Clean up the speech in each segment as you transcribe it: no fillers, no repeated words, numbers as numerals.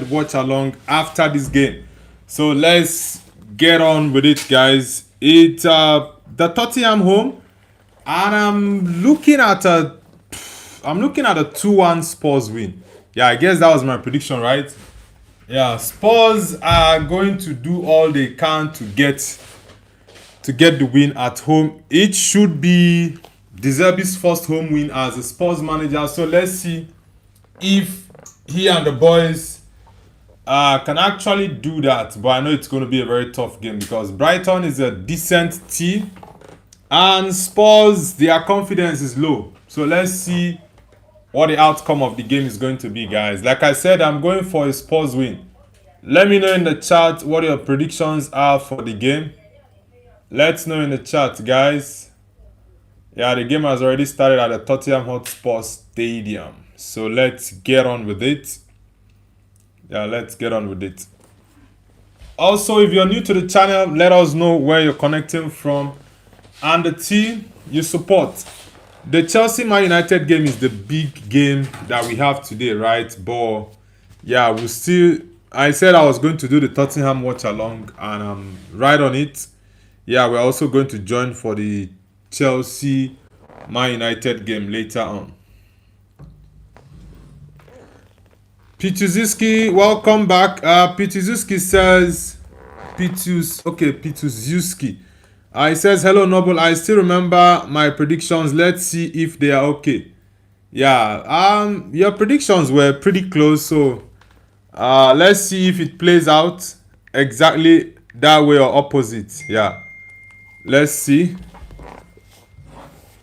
watch along after this game. So let's get on with it, guys. It's the Tottenham home, and I'm looking at a 2-1 Spurs win. Yeah, I guess that was my prediction, right? Yeah, Spurs are going to do all they can to get the win at home. It should be De Zerbi's first home win as a Spurs manager. So let's see if he and the boys can actually do that. But I know it's going to be a very tough game because Brighton is a decent team and Spurs, their confidence is low. So let's see what the outcome of the game is going to be, guys. Like I said, I'm going for a Spurs win. Let me know in the chat what your predictions are for the game. Let's know in the chat, guys. Yeah, the game has already started at the Tottenham Hotspur Stadium. So let's get on with it. Yeah, let's get on with it. Also, if you're new to the channel, let us know where you're connecting from and the team you support. The Chelsea-Man United game is the big game that we have today, right? But yeah, I said I was going to do the Tottenham watch along, and I'm right on it. Yeah, we're also going to join for the Chelsea-Man United game later on. Pituzinski, welcome back. Pituzinski says, Pituzinski. He says, hello Noble, I still remember my predictions. Let's see if they are okay. Yeah, your predictions were pretty close, so let's see if it plays out exactly that way or opposite. Yeah, let's see.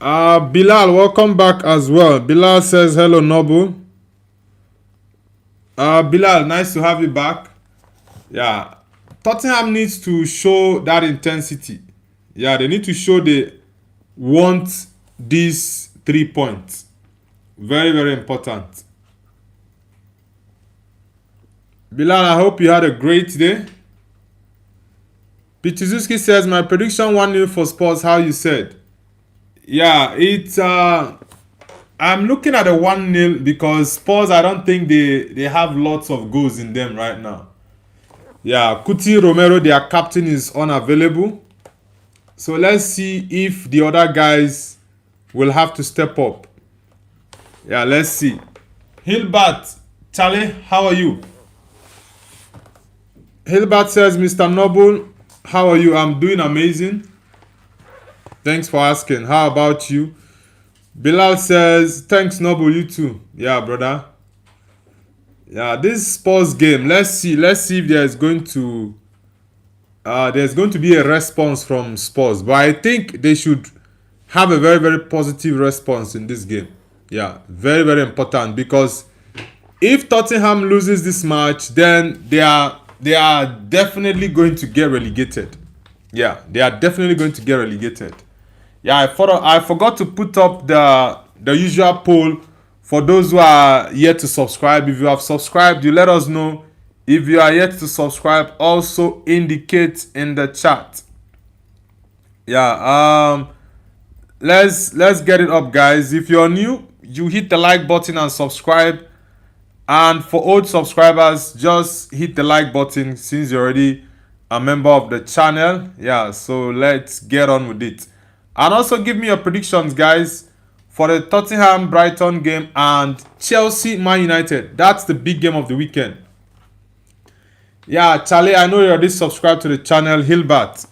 Bilal, welcome back as well. Bilal says, hello Noble. Bilal, nice to have you back. Yeah, Tottenham needs to show that intensity. Yeah, they need to show they want these 3 points. Very, very important. Bilal, I hope you had a great day. Pituzuski says, my prediction 1-0 for Spurs, how you said. Yeah, it's I'm looking at a 1-0 because Spurs, I don't think they have lots of goals in them right now. Yeah, Kuti Romero, their captain, is unavailable. So let's see if the other guys will have to step up. Yeah, let's see. Hilbert, Charlie, how are you? Hilbert says, Mr. Noble, how are you? I'm doing amazing. Thanks for asking. How about you? Bilal says, thanks Noble, you too. Yeah, brother. Yeah, this Spurs game, let's see if there's going to be a response from Spurs. But I think they should have a very, very positive response in this game. Yeah, very, very important, because if Tottenham loses this match, then they are definitely going to get relegated. Yeah, they are definitely going to get relegated. Yeah, I forgot to put up the usual poll for those who are yet to subscribe. If you have subscribed, you let us know. If you are yet to subscribe, also indicate in the chat. Yeah, let's get it up, guys. If you're new, you hit the like button and subscribe. And for old subscribers, just hit the like button since you're already a member of the channel. Yeah, so let's get on with it. And also give me your predictions, guys, for the Tottenham Brighton game and Chelsea Man United. That's the big game of the weekend. Yeah, Charlie, I know you already subscribed to the channel. Hilbert.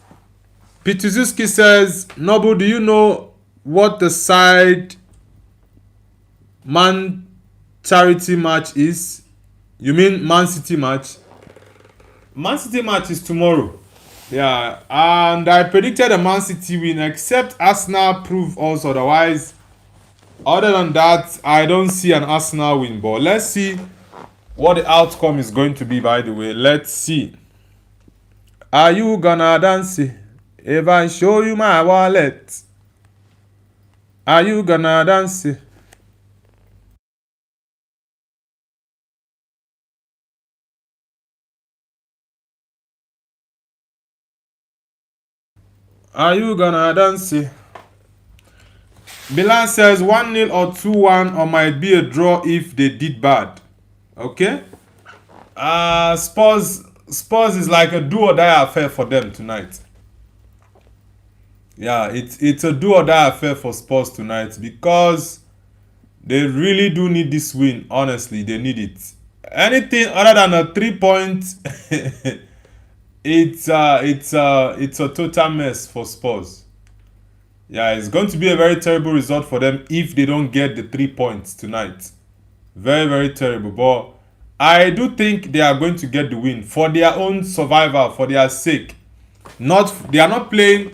Pituzuski says, Noble, do you know what the side Man charity match is? You mean Man City match? Man City match is tomorrow. Yeah, and I predicted a Man City win, except Arsenal prove us otherwise. Other than that, I don't see an Arsenal win. But let's see what the outcome is going to be, by the way. Let's see. Are you gonna dance if I show you my wallet? Are you gonna dance? Are you gonna dance? Bilal says 1-0 or 2-1, or might be a draw if they did bad. Okay? Spurs is like a do or die affair for them tonight. Yeah, it's a do or die affair for Spurs tonight because they really do need this win. Honestly, they need it. Anything other than a 3 point, it's a total mess for Spurs. Yeah, it's going to be a very terrible result for them if they don't get the 3 points tonight. Very, very terrible. But I do think they are going to get the win for their own survival, for their sake. They are not playing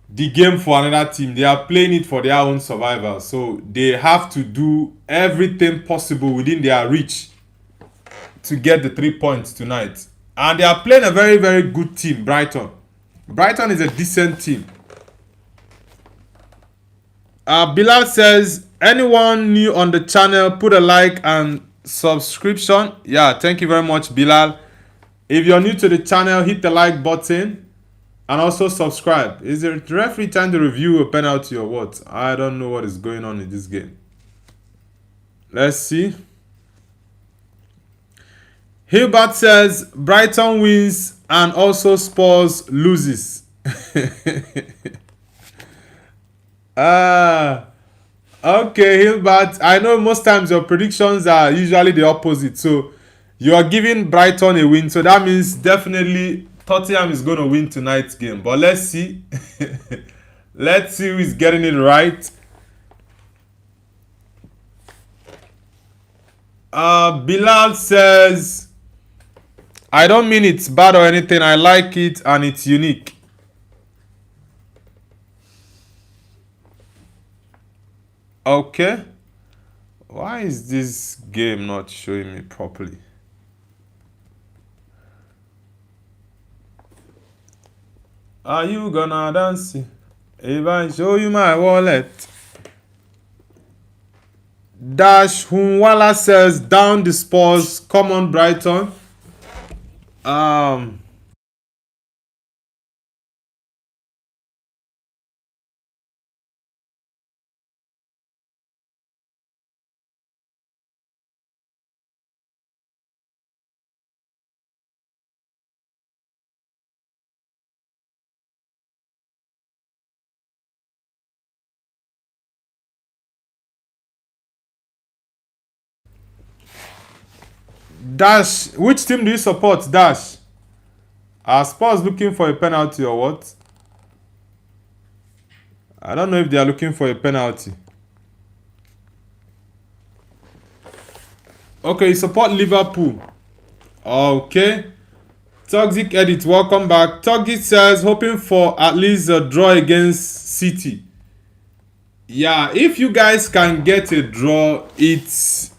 the game for another team. They are playing it for their own survival. So they have to do everything possible within their reach to get the 3 points tonight. And they are playing a very, very good team, Brighton. Brighton is a decent team. Bilal says, anyone new on the channel, put a like and subscription. Yeah, thank you very much, Bilal. If you're new to the channel, hit the like button and also subscribe. Is the referee trying to review a penalty or what? I don't know what is going on in this game. Let's see. Hilbert says, Brighton wins and also Spurs loses. Okay, Hilbert. I know most times your predictions are usually the opposite. So you are giving Brighton a win. So that means definitely Tottenham is going to win tonight's game. But let's see. Let's see who is getting it right. Bilal says, I don't mean it's bad or anything. I like it and it's unique. Okay. Why is this game not showing me properly? Are you gonna dance if I show you my wallet? Dash Hunwala says, down the Spurs. Come on, Brighton. Dash, which team do you support, Dash? Are Spurs looking for a penalty or what? I don't know if they are looking for a penalty. Okay, you support Liverpool. Okay. Toxic Edit, welcome back. Toxic says, hoping for at least a draw against City. Yeah, if you guys can get a draw, it's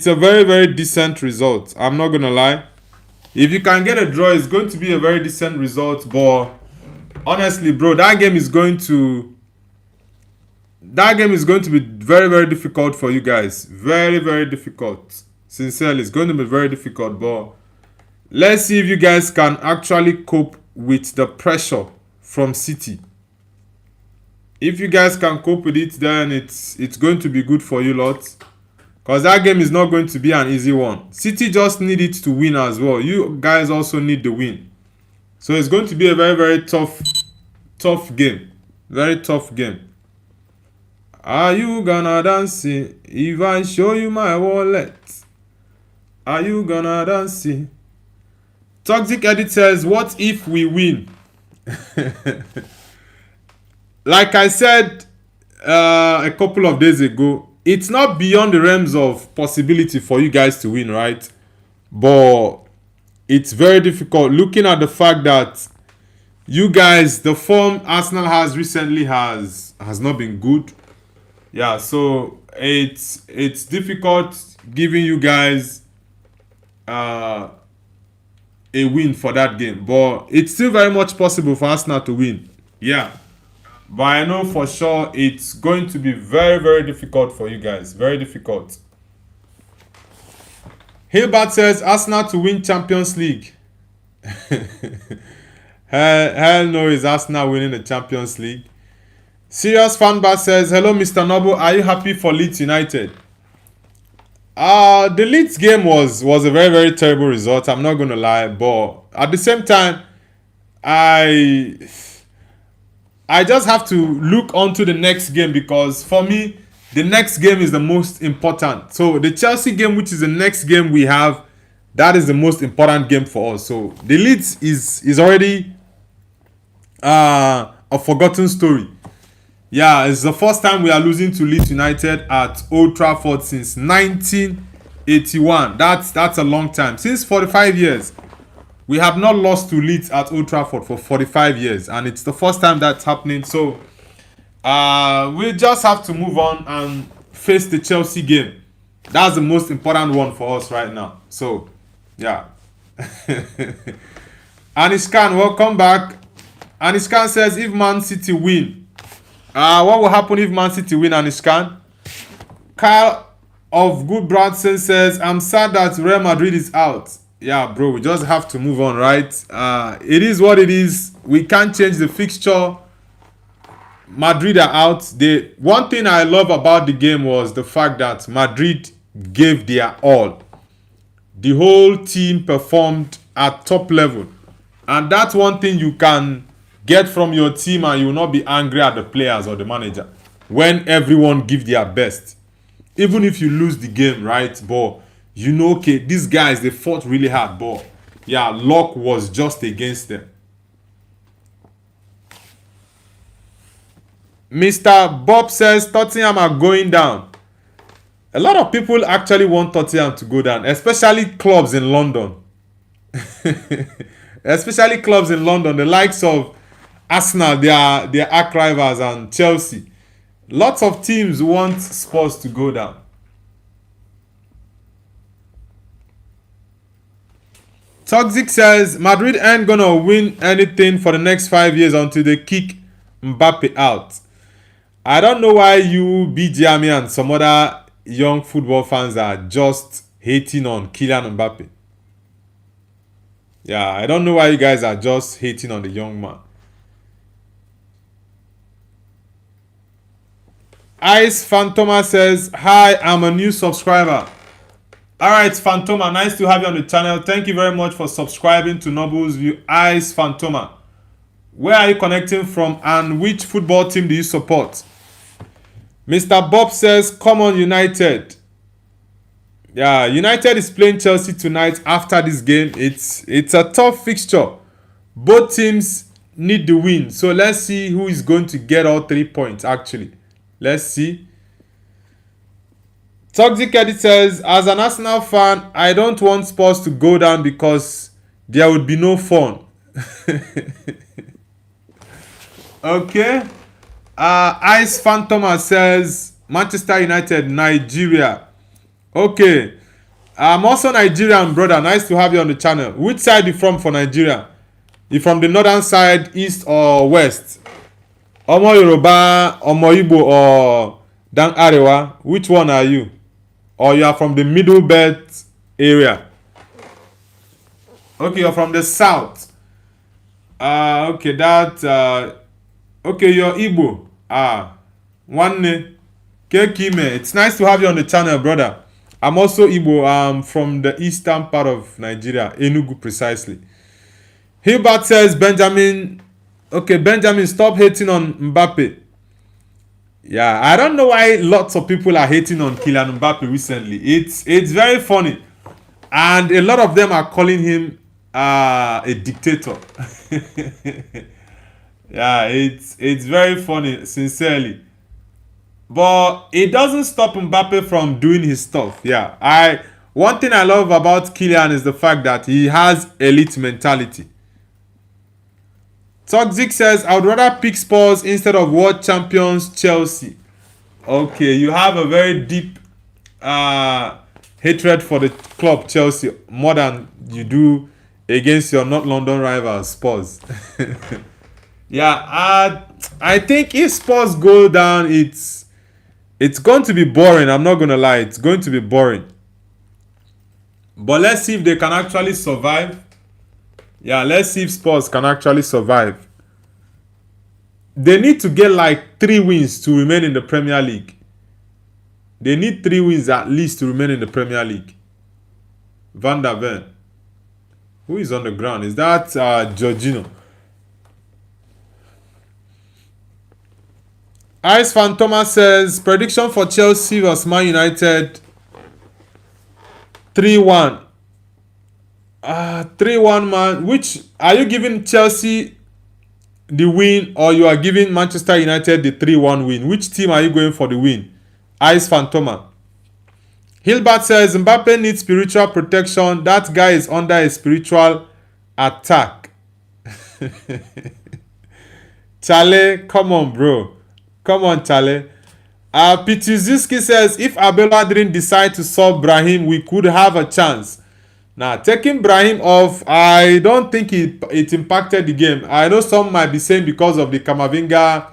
a very, very decent result. I'm not going to lie. If you can get a draw, it's going to be a very decent result. But honestly, bro, that game is going to be very, very difficult for you guys. Very, very difficult. Sincerely, it's going to be very difficult. But let's see if you guys can actually cope with the pressure from City. If you guys can cope with it, then it's going to be good for you lot. Because that game is not going to be an easy one. City just need it to win as well. You guys also need the win. So it's going to be a very, very tough game. Very tough game. Are you gonna dance if I show you my wallet? Are you gonna dance? Toxic Edit says, what if we win? Like I said a couple of days ago, it's not beyond the realms of possibility for you guys to win, right? But it's very difficult looking at the fact that you guys, the form Arsenal has recently has not been good. Yeah, so it's difficult giving you guys a win for that game. But it's still very much possible for Arsenal to win. Yeah. But I know for sure it's going to be very, very difficult for you guys. Very difficult. Hilbert says, Arsenal to win Champions League. Hell no, is Arsenal winning the Champions League. Serious Fanbar says, hello Mr. Noble, are you happy for Leeds United? The Leeds game was a very, very terrible result. I'm not gonna lie, but at the same time, I just have to look onto the next game, because for me, the next game is the most important. So the Chelsea game, which is the next game we have, that is the most important game for us. So the Leeds is already a forgotten story. Yeah, it's the first time we are losing to Leeds United at Old Trafford since 1981. That's a long time. Since 45 years. We have not lost to Leeds at Old Trafford for 45 years, and it's the first time that's happening. So we just have to move on and face the Chelsea game. That's the most important one for us right now. So yeah. Anishkan, welcome back. Anishkan says, if Man City win, what will happen if Man City win, Anishkan? Kyle of Good Bradson says, I'm sad that Real Madrid is out. Yeah, bro, we just have to move on, right? It is what it is. We can't change the fixture. Madrid are out. One thing I love about the game was the fact that Madrid gave their all. The whole team performed at top level. And that's one thing you can get from your team, and you will not be angry at the players or the manager when everyone give their best. Even if you lose the game, right? But you know, okay, these guys, they fought really hard, but yeah, luck was just against them. Mr. Bob says Tottenham are going down. A lot of people actually want Tottenham to go down, especially clubs in London. Especially clubs in London, the likes of Arsenal, their arch rivals, and Chelsea. Lots of teams want Spurs to go down. Toxic says Madrid ain't gonna win anything for the next 5 years until they kick Mbappe out. I don't know why you, BGME, and some other young football fans are just hating on Kylian Mbappe. Yeah, I don't know why you guys are just hating on the young man. Ice Phantoma says, hi, I'm a new subscriber. Alright, Phantoma, nice to have you on the channel. Thank you very much for subscribing to Noble's View. Ice Phantoma, where are you connecting from, and which football team do you support? Mr. Bob says, come on United. Yeah, United is playing Chelsea tonight after this game. It's a tough fixture. Both teams need the win. So let's see who is going to get all 3 points, actually. Let's see. Toxic Edit says, as an Arsenal fan, I don't want Spurs to go down because there would be no fun. Okay. Ice Phantoma says, Manchester United, Nigeria. Okay. I'm also Nigerian, brother. Nice to have you on the channel. Which side you from for Nigeria? You from the northern side, east or west? Omo Yoruba, Omo Igbo, or Dan Arewa? Which one are you? Or you are from the middle belt area? Okay, you're from the south. Okay, okay, you're Igbo. One Kekime. It's nice to have you on the channel, brother. I'm also Igbo. I'm from the eastern part of Nigeria, Enugu precisely. Hilbert says, Benjamin. Okay, Benjamin, stop hating on Mbappe. Yeah, I don't know why lots of people are hating on Kylian Mbappe recently. It's very funny. And a lot of them are calling him a dictator. Yeah, it's very funny, sincerely. But it doesn't stop Mbappe from doing his stuff. Yeah, one thing I love about Kylian is the fact that he has elite mentality. Toxic says, I would rather pick Spurs instead of world champions Chelsea. Okay, you have a very deep hatred for the club Chelsea more than you do against your North London rivals Spurs. Yeah, I think if Spurs go down, it's going to be boring. I'm not going to lie. It's going to be boring. But let's see if they can actually survive. Yeah, let's see if Spurs can actually survive. They need to get like 3 wins to remain in the Premier League. They need 3 wins at least to remain in the Premier League. Van der Ven. Who is on the ground? Is that Jorginho? Ice Fan Thomas says, prediction for Chelsea vs Man United 3-1. 3-1, man. Which are you giving Chelsea the win, or you are giving Manchester United the 3-1 win? Which team are you going for the win? Ice Phantoma. Hilbert says Mbappe needs spiritual protection. That guy is under a spiritual attack. Chale, come on, bro. Come on, Chale. Pitiziski says if Abela didn't decide to sub Brahim, we could have a chance. Now, taking Brahim off, I don't think it impacted the game. I know some might be saying because of the Kamavinga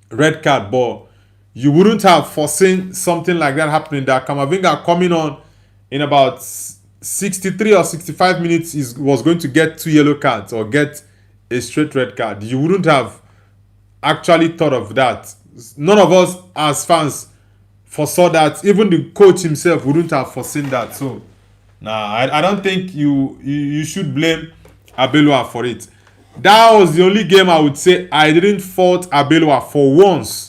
red card, but you wouldn't have foreseen something like that happening. That Kamavinga coming on in about 63 or 65 minutes was going to get 2 yellow cards or get a straight red card. You wouldn't have actually thought of that. None of us as fans foresaw that. Even the coach himself wouldn't have foreseen that. So, I don't think you should blame Abelua for it. That was the only game I would say I didn't fault Abelua for once.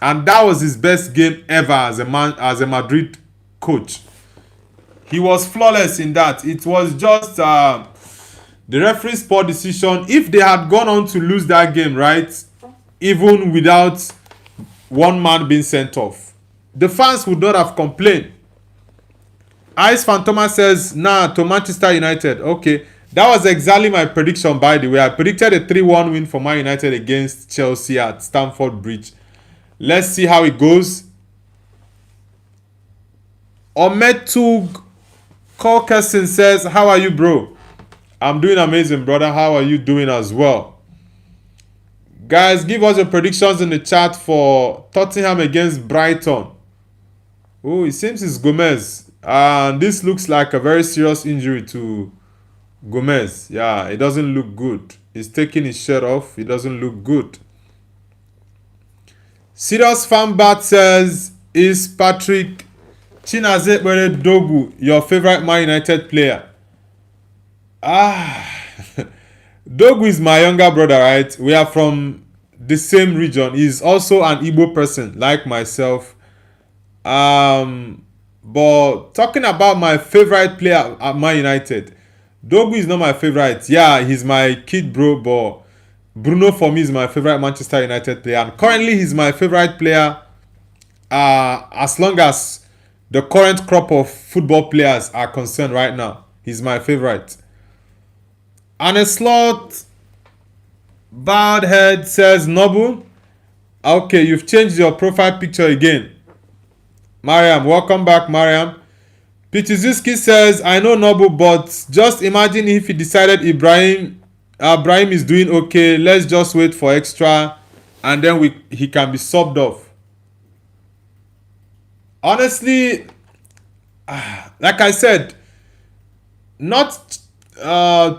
And that was his best game ever as a Madrid coach. He was flawless in that. It was just the referee's poor decision. If they had gone on to lose that game, right, even without one man being sent off, the fans would not have complained. Ice Phantoma says, to Manchester United. Okay, that was exactly my prediction, by the way. I predicted a 3-1 win for Man United against Chelsea at Stamford Bridge. Let's see how it goes. Ometug Corkerson says, how are you, bro? I'm doing amazing, brother. How are you doing as well? Guys, give us your predictions in the chat for Tottenham against Brighton. Oh, it seems it's Gomez. And this looks like a very serious injury to Gomez. Yeah, it doesn't look good. He's taking his shirt off. It doesn't look good. Serious Fanbat says, is Patrick Chinazekbere Dogu your favorite Man United player? Dogu is my younger brother, right? We are from the same region. He's also an Igbo person like myself. But talking about my favorite player at Man United, Dogu is not my favorite. Yeah, he's my kid, bro, but Bruno for me is my favorite Manchester United player. And currently he's my favorite player as long as the current crop of football players are concerned right now. He's my favorite. And a slot bad head says, Nobu, okay, you've changed your profile picture again. Mariam, welcome back, Mariam. Pitizuski says, I know Nobu, but just imagine if he decided Ibrahim is doing okay. Let's just wait for extra and then he can be subbed off. Honestly, like I said, not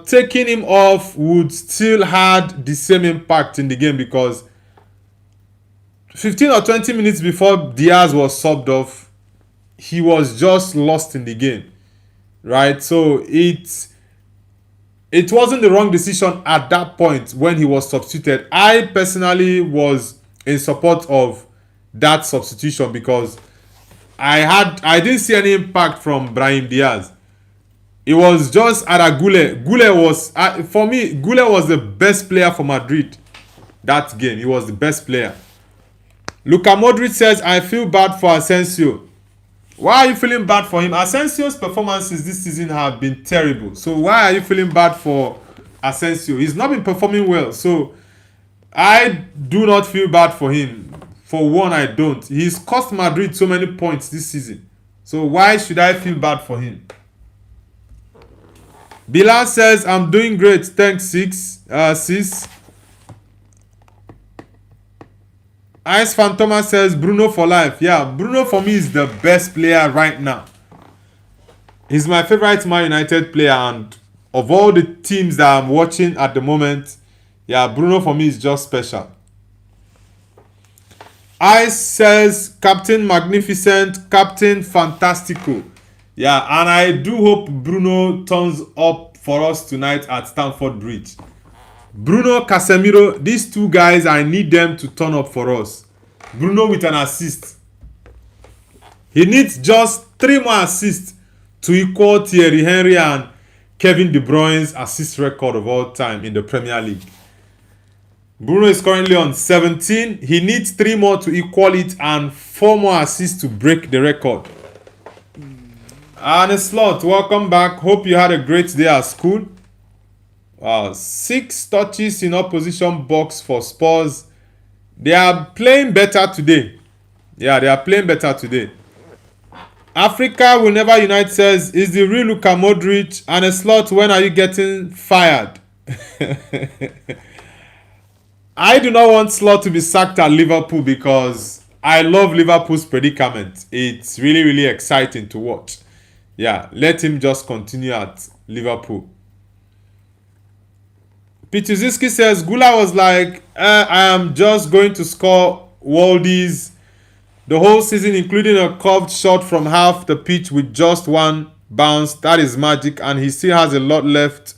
taking him off would still had the same impact in the game because 15 or 20 minutes before Diaz was subbed off, he was just lost in the game, right? So it wasn't the wrong decision at that point when he was substituted. I personally was in support of that substitution because I didn't see any impact from Brahim Diaz. It was just Aragule. Gule was, for me, Gule was the best player for Madrid that game. He was the best player. Luka Modric says, I feel bad for Asensio. Why are you feeling bad for him? Asensio's performances this season have been terrible. So why are you feeling bad for Asensio? He's not been performing well. So I do not feel bad for him. For one, I don't. He's cost Madrid so many points this season. So why should I feel bad for him? Bilal says, I'm doing great. Thanks, sis. Ice Phantoma says, Bruno for life. Yeah, Bruno for me is the best player right now. He's my favorite Man United player, and of all the teams that I'm watching at the moment, yeah, Bruno for me is just special. Ice says Captain Magnificent, Captain Fantastico. Yeah, and I do hope Bruno turns up for us tonight at Stamford Bridge. Bruno, Casemiro, these two guys, I need them to turn up for us. Bruno with an assist. He needs just 3 more assists to equal Thierry Henry and Kevin De Bruyne's assist record of all time in the Premier League. Bruno is currently on 17. He needs 3 more to equal it and 4 more assists to break the record. And a slot, welcome back. Hope you had a great day at school. 6 touches in opposition box for Spurs. They are playing better today. Yeah, they are playing better today. Africa will never unite says, is the real Luka Modric? And a slot, when are you getting fired? I do not want Slot to be sacked at Liverpool because I love Liverpool's predicament. It's really, really exciting to watch. Yeah, let him just continue at Liverpool. Pituzinski says, Gula was like, I am just going to score worldies the whole season, including a curved shot from half the pitch with just 1 bounce. That is magic, and he still has a lot left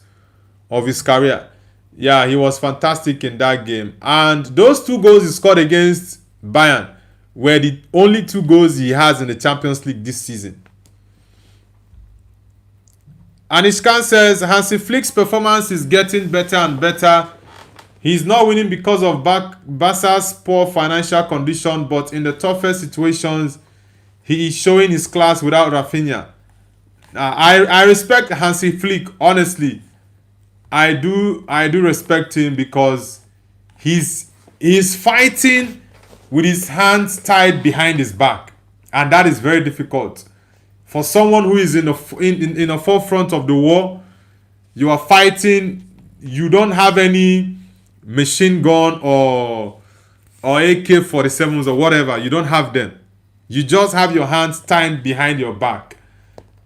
of his career. Yeah, he was fantastic in that game. And those 2 goals he scored against Bayern were the only 2 goals he has in the Champions League this season. Anishkan says, Hansi Flick's performance is getting better and better. He's not winning because of Barca's poor financial condition, but in the toughest situations, he is showing his class without Rafinha. I respect Hansi Flick, honestly. I do respect him because he's fighting with his hands tied behind his back, and that is very difficult. For someone who is in the forefront of the war, you are fighting. You don't have any machine gun or AK-47s or whatever. You don't have them. You just have your hands tied behind your back.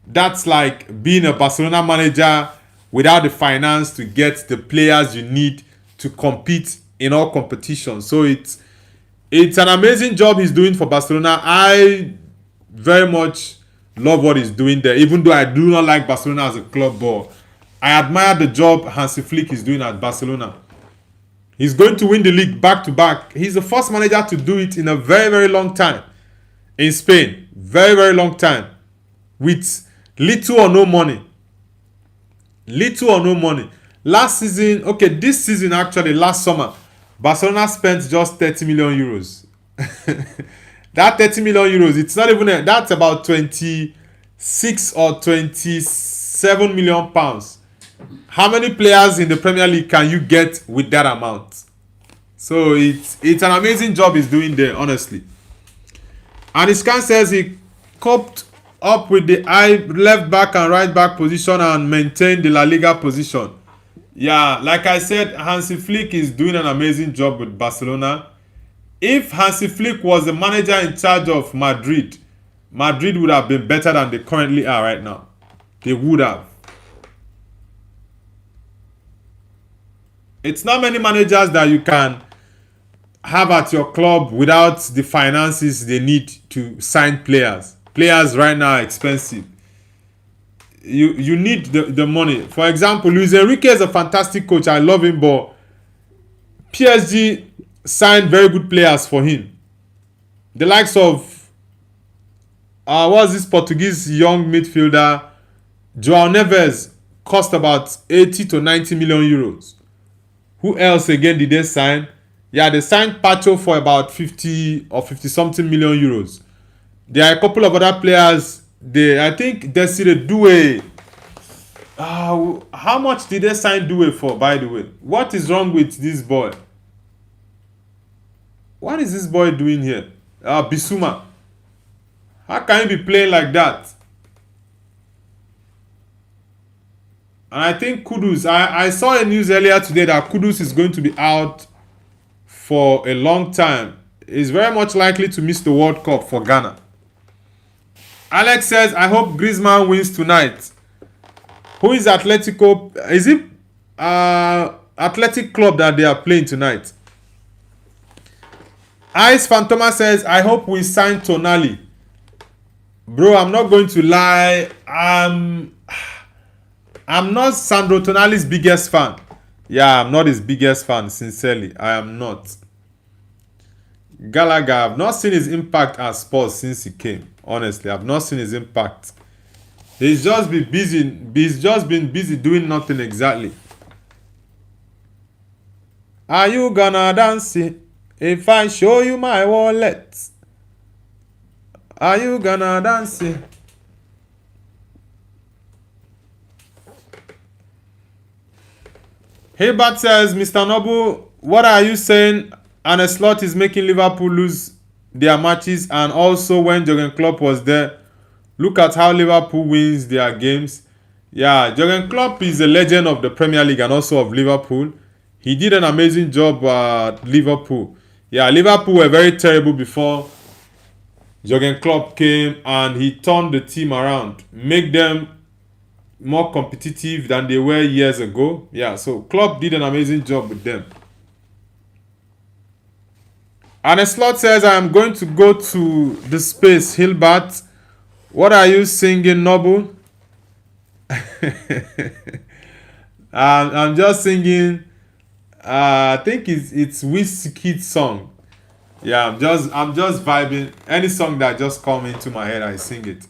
That's like being a Barcelona manager without the finance to get the players you need to compete in all competitions. So it's an amazing job he's doing for Barcelona. I very much love what he's doing there, even though I do not like Barcelona as a club, but I admire the job Hansi Flick is doing at Barcelona. He's going to win the league back to back. He's the first manager to do it in a very, very long time in Spain. Very, very long time. With little or no money. Little or no money. Last season, okay, this season actually, last summer, Barcelona spent just 30 million euros. That 30 million euros, it's not even, that's about 26 or 27 million pounds. How many players in the Premier League can you get with that amount? So it's an amazing job he's doing there, honestly. And Iskan says he coped up with the left back and right back position and maintained the La Liga position. Yeah, like I said, Hansi Flick is doing an amazing job with Barcelona. If Hansi Flick was the manager in charge of Madrid, Madrid would have been better than they currently are right now. They would have. It's not many managers that you can have at your club without the finances they need to sign players. Players right now are expensive. You need the money. For example, Luis Enrique is a fantastic coach. I love him, but PSG signed very good players for him. The likes of what's this Portuguese young midfielder, João Neves, cost about 80 to 90 million euros. Who else again did they sign? Yeah, they signed Pacho for about 50 or 50 something million euros. There are a couple of other players. I think Desire Doué. How much did they sign Doué for, by the way? What is wrong with this boy? What is this boy doing here? Bissouma. How can you be playing like that? And I think Kudus. I saw a news earlier today that Kudus is going to be out for a long time. He's very much likely to miss the World Cup for Ghana. Alex says, I hope Griezmann wins tonight. Who is Atletico? Is it Athletic Club that they are playing tonight? Ice Phantoma says, I hope we sign Tonali. Bro, I'm not going to lie. I'm not Sandro Tonali's biggest fan. Yeah, I'm not his biggest fan, sincerely. I am not. Gallagher, I've not seen his impact at Spurs since he came. Honestly, I've not seen his impact. He's just been busy. He's just been busy doing nothing exactly. Are you gonna dance it if I show you my wallet? Are you gonna dance it? Hilbert says, Mr. Noble, what are you saying? Arne Slot is making Liverpool lose their matches, and also when Jurgen Klopp was there, look at how Liverpool wins their games. Yeah, Jurgen Klopp is a legend of the Premier League and also of Liverpool. He did an amazing job at Liverpool. Yeah, Liverpool were very terrible before Jurgen Klopp came, and he turned the team around, make them more competitive than they were years ago. Yeah, so Klopp did an amazing job with them. And a slot says, I am going to go to the space. Hilbert, what are you singing, Noble? I'm just singing. I think it's Wizkid's song. Yeah, I'm just vibing. Any song that just come into my head, I sing it.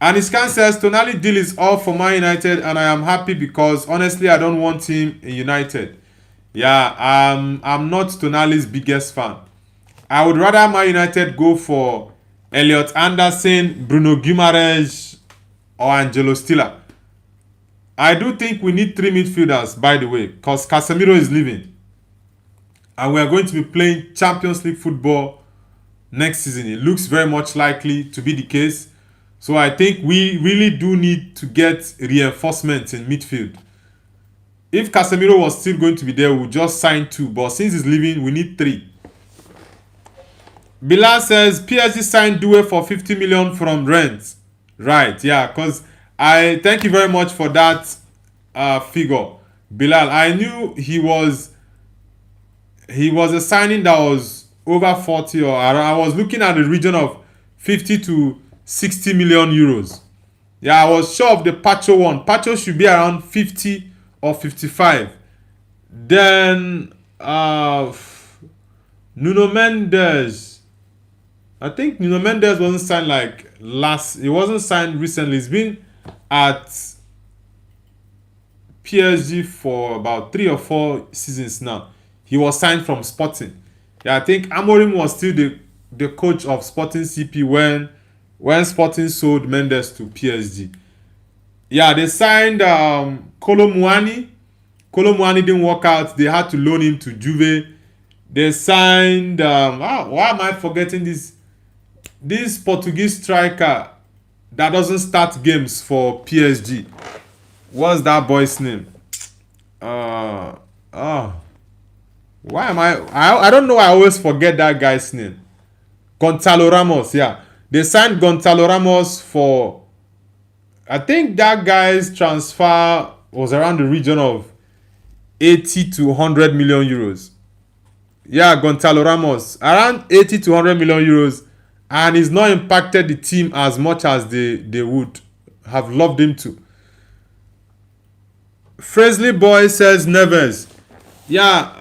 And Iskan says, Tonali deal is all for Man United, and I am happy because honestly I don't want him in United. Yeah, I'm not Tonali's biggest fan. I would rather Man United go for Elliot Anderson, Bruno Guimaraes, or Angelo Stiller. I do think we need 3 midfielders, by the way, because Casemiro is leaving. And we are going to be playing Champions League football next season. It looks very much likely to be the case. So I think we really do need to get reinforcements in midfield. If Casemiro was still going to be there, we'll just sign 2. But since he's leaving, we need 3. Bilal says, PSG signed Due for 50 million from Rennes. Right, yeah, because I thank you very much for that figure. Bilal, I knew he was a signing that was over 40, or I was looking at the region of 50 to 60 million euros. Yeah, I was sure of the Pacho one. Pacho should be around 50 or 55. Then Nuno Mendes. I think Nuno Mendes wasn't signed it wasn't signed recently. It's been at PSG for about 3 or 4 seasons now. He was signed from Sporting. Yeah, I think Amorim was still the coach of Sporting CP when Sporting sold Mendes to PSG. Yeah, they signed Kolo Muani. Kolo Muani didn't work out. They had to loan him to Juve. They signed why am I forgetting this Portuguese striker that doesn't start games for PSG? What's that boy's name? Why am I don't know, I always forget that guy's name. Gonzalo Ramos, yeah. They signed Gonzalo Ramos for, I think that guy's transfer was around the region of 80 to 100 million euros. Yeah, Gonzalo Ramos, around 80 to 100 million euros, and he's not impacted the team as much as they would have loved him to. Fresley Boy says Neves. Yeah,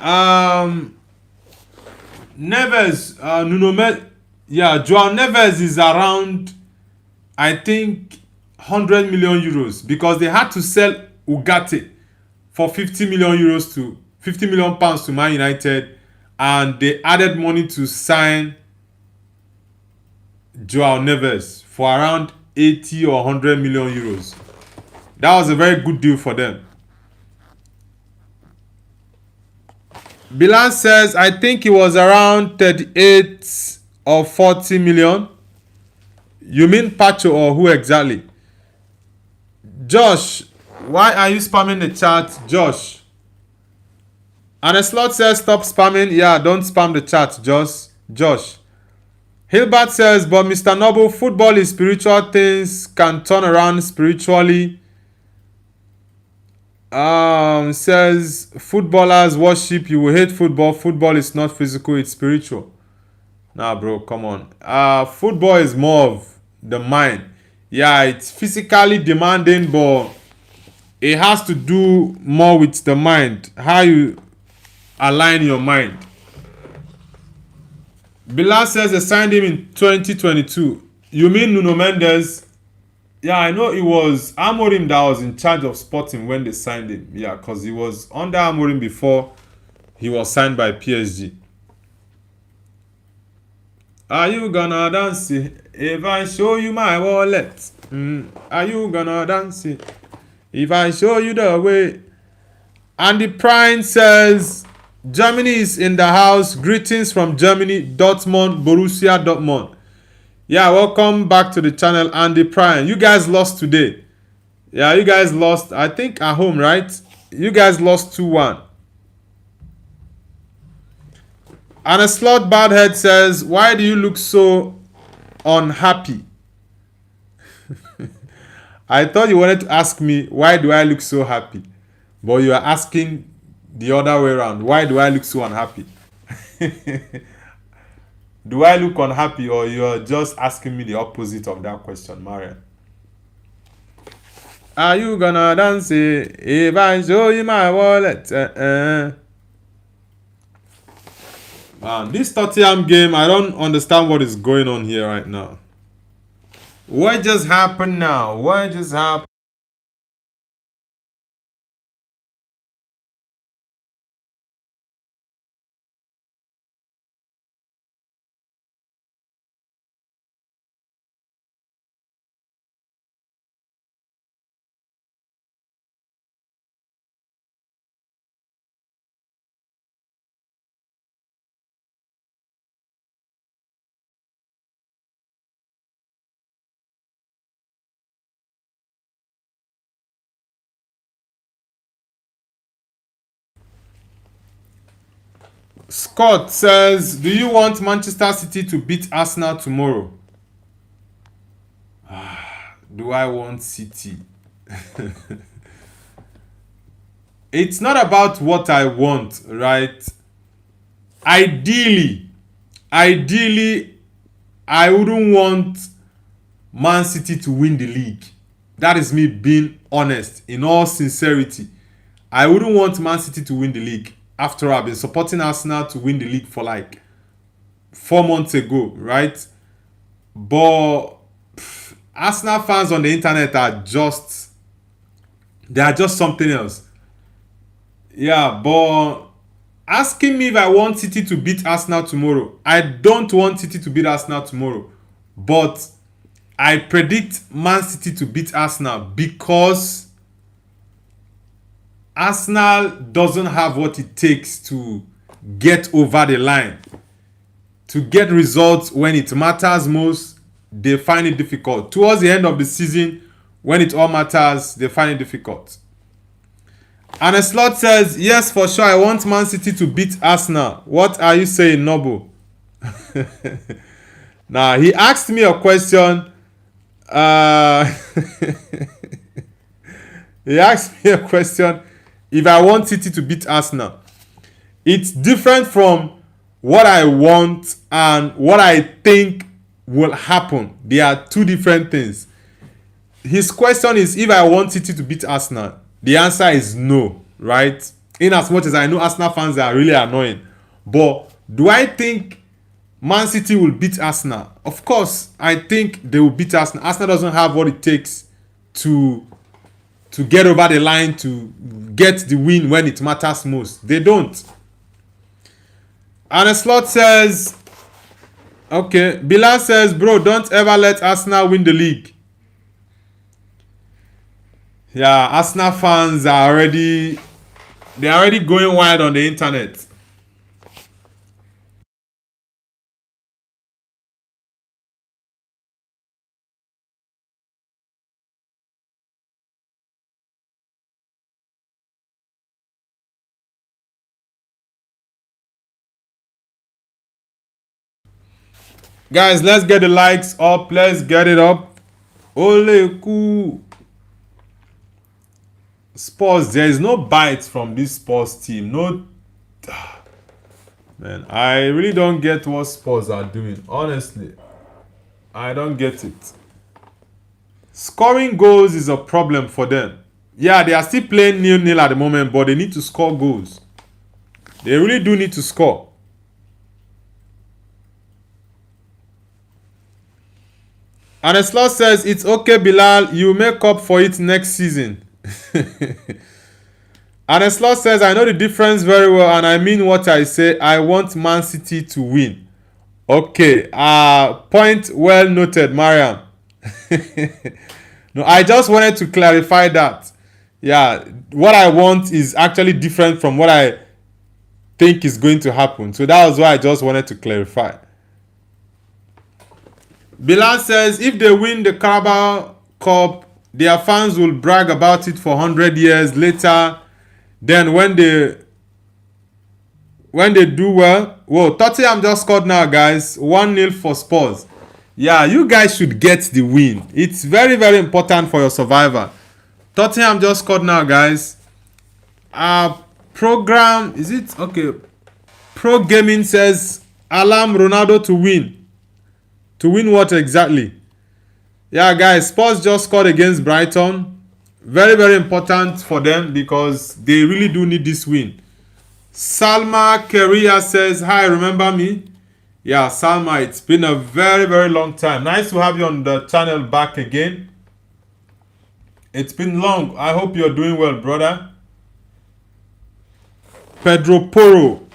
Neves, Joao Neves is around, I think, 100 million euros because they had to sell Ugarte for 50 million pounds to Man United, and they added money to sign Joao Neves for around 80 or 100 million euros. That was a very good deal for them. Bilal says, I think it was around 38 or 40 million. You mean Pacho or who exactly? Josh, why are you spamming the chat, Josh? And a slot says, stop spamming. Yeah, don't spam the chat, Josh. Hilbert says, but Mr. Noble, football is spiritual. Things can turn around spiritually. Says, footballers worship. You will hate football. Football is not physical, it's spiritual. Nah, bro, come on. Football is more of the mind. Yeah, it's physically demanding, but it has to do more with the mind. How you align your mind. Bilal says they signed him in 2022. You mean Nuno Mendes? Yeah, I know it was Amorim that was in charge of Sporting when they signed him. Yeah, because he was under Amorim before he was signed by PSG. Are you gonna dance it if I show you my wallet? Are you gonna dance it if I show you the way? Andy Prine says Germany is in the house. Greetings from Germany, Dortmund, Borussia Dortmund. Yeah, welcome back to the channel, Andy Prine. You guys lost today. Yeah, you guys lost, I think, at home, right? You guys lost 2-1. And a slot badhead says, why do you look so unhappy? I thought you wanted to ask me, why do I look so happy? But you are asking the other way around. Why do I look so unhappy? Do I look unhappy, or you are just asking me the opposite of that question, Marian? Are you gonna dance it if I show you my wallet? Man, this Tottenham game, I don't understand what is going on here right now. What just happened now? What just happened? Scott says, do you want Manchester City to beat Arsenal tomorrow? Do I want City? It's not about what I want, right? Ideally, I wouldn't want Man City to win the league. That is me being honest, in all sincerity. I wouldn't want Man City to win the league. After all, I've been supporting Arsenal to win the league for like 4 months ago, right? But Arsenal fans on the internet are just, they are just something else. Yeah, but asking me if I want City to beat Arsenal tomorrow, I don't want City to beat Arsenal tomorrow. But I predict Man City to beat Arsenal because Arsenal doesn't have what it takes to get over the line. To get results when it matters most, they find it difficult. Towards the end of the season, when it all matters, they find it difficult. And a slot says, yes, for sure, I want Man City to beat Arsenal. What are you saying, Noble? Now, he asked me a question. He asked me a question if I want City to beat Arsenal. It's different from what I want and what I think will happen. They are two different things. His question is if I want City to beat Arsenal. The answer is no, right? In as much as I know Arsenal fans are really annoying. But do I think Man City will beat Arsenal? Of course, I think they will beat Arsenal. Arsenal doesn't have what it takes to get over the line, to get the win when it matters most. They don't. And a slot says, okay, Bilal says, bro, don't ever let Arsenal win the league. Yeah, Arsenal fans are already, they're already going wild on the internet. Guys, let's get the likes up. Let's get it up. Ole cool. Spurs, there is no bite from this Spurs team. Man, I really don't get what Spurs are doing. Honestly, I don't get it. Scoring goals is a problem for them. Yeah, they are still playing 0-0 at the moment, but they need to score goals. They really do need to score. And the slot says, it's okay, Bilal. You make up for it next season. And the slot says, I know the difference very well, and I mean what I say. I want Man City to win. Okay. Point well noted, Mariam. No, I just wanted to clarify that. Yeah, what I want is actually different from what I think is going to happen. So that was why I just wanted to clarify. Bilal says, if they win the Carabao Cup, their fans will brag about it for 100 years later. Then when they do well, whoa, Tottenham just scored now, guys. 1-0 for Spurs. Yeah, you guys should get the win. It's very, very important for your survival. Tottenham just scored now, guys. Program, is it? Okay. Pro Gaming says, alarm Ronaldo to win. To win what exactly? Yeah, guys, Spurs just scored against Brighton. Very, very important for them because they really do need this win. Salma Keria says, hi, remember me? Yeah, Salma, it's been a very, very long time. Nice to have you on the channel back again. It's been long. I hope you're doing well, brother. Pedro Porro.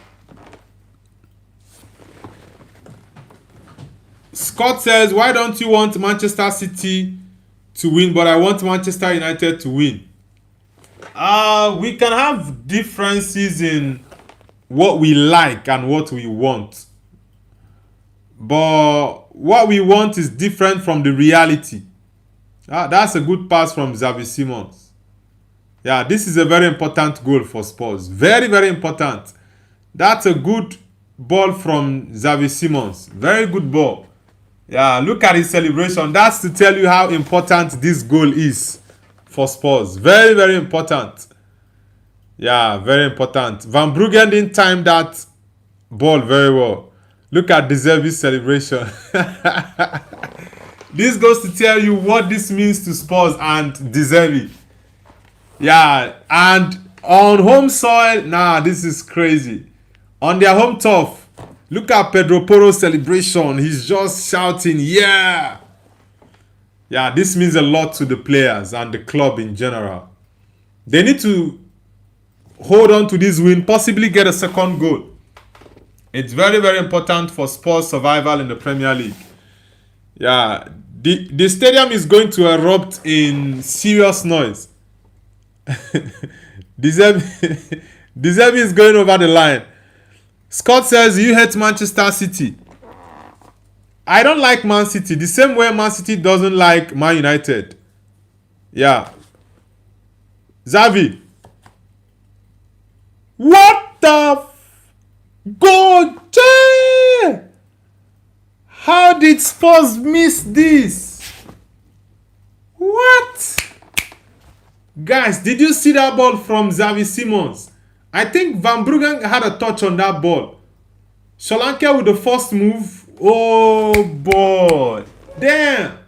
Scott says, why don't you want Manchester City to win, but I want Manchester United to win? We can have differences in what we like and what we want. But what we want is different from the reality. That's a good pass from Xavi Simons. Yeah, this is a very important goal for Spurs. Very, very important. That's a good ball from Xavi Simons. Very good ball. Yeah, look at his celebration. That's to tell you how important this goal is for Spurs. Very, very important. Yeah, very important. Van Bruggen didn't time that ball very well. Look at De Zerbi's celebration. This goes to tell you what this means to Spurs and De Zerbi. Yeah, and on home soil, this is crazy. On their home turf, look at Pedro Porro's celebration. He's just shouting, yeah. Yeah, this means a lot to the players and the club in general. They need to hold on to this win, possibly get a second goal. It's very, very important for Spurs' survival in the Premier League. Yeah, the stadium is going to erupt in serious noise. De Zerbi is going over the line. Scott says, you hate Manchester City. I don't like Man City. The same way Man City doesn't like Man United. Yeah. Xavi. What the go? How did Spurs miss this? What? Guys, did you see that ball from Xavi Simons? I think Van Bruggen had a touch on that ball. Solanke with the first move. Oh boy. Damn.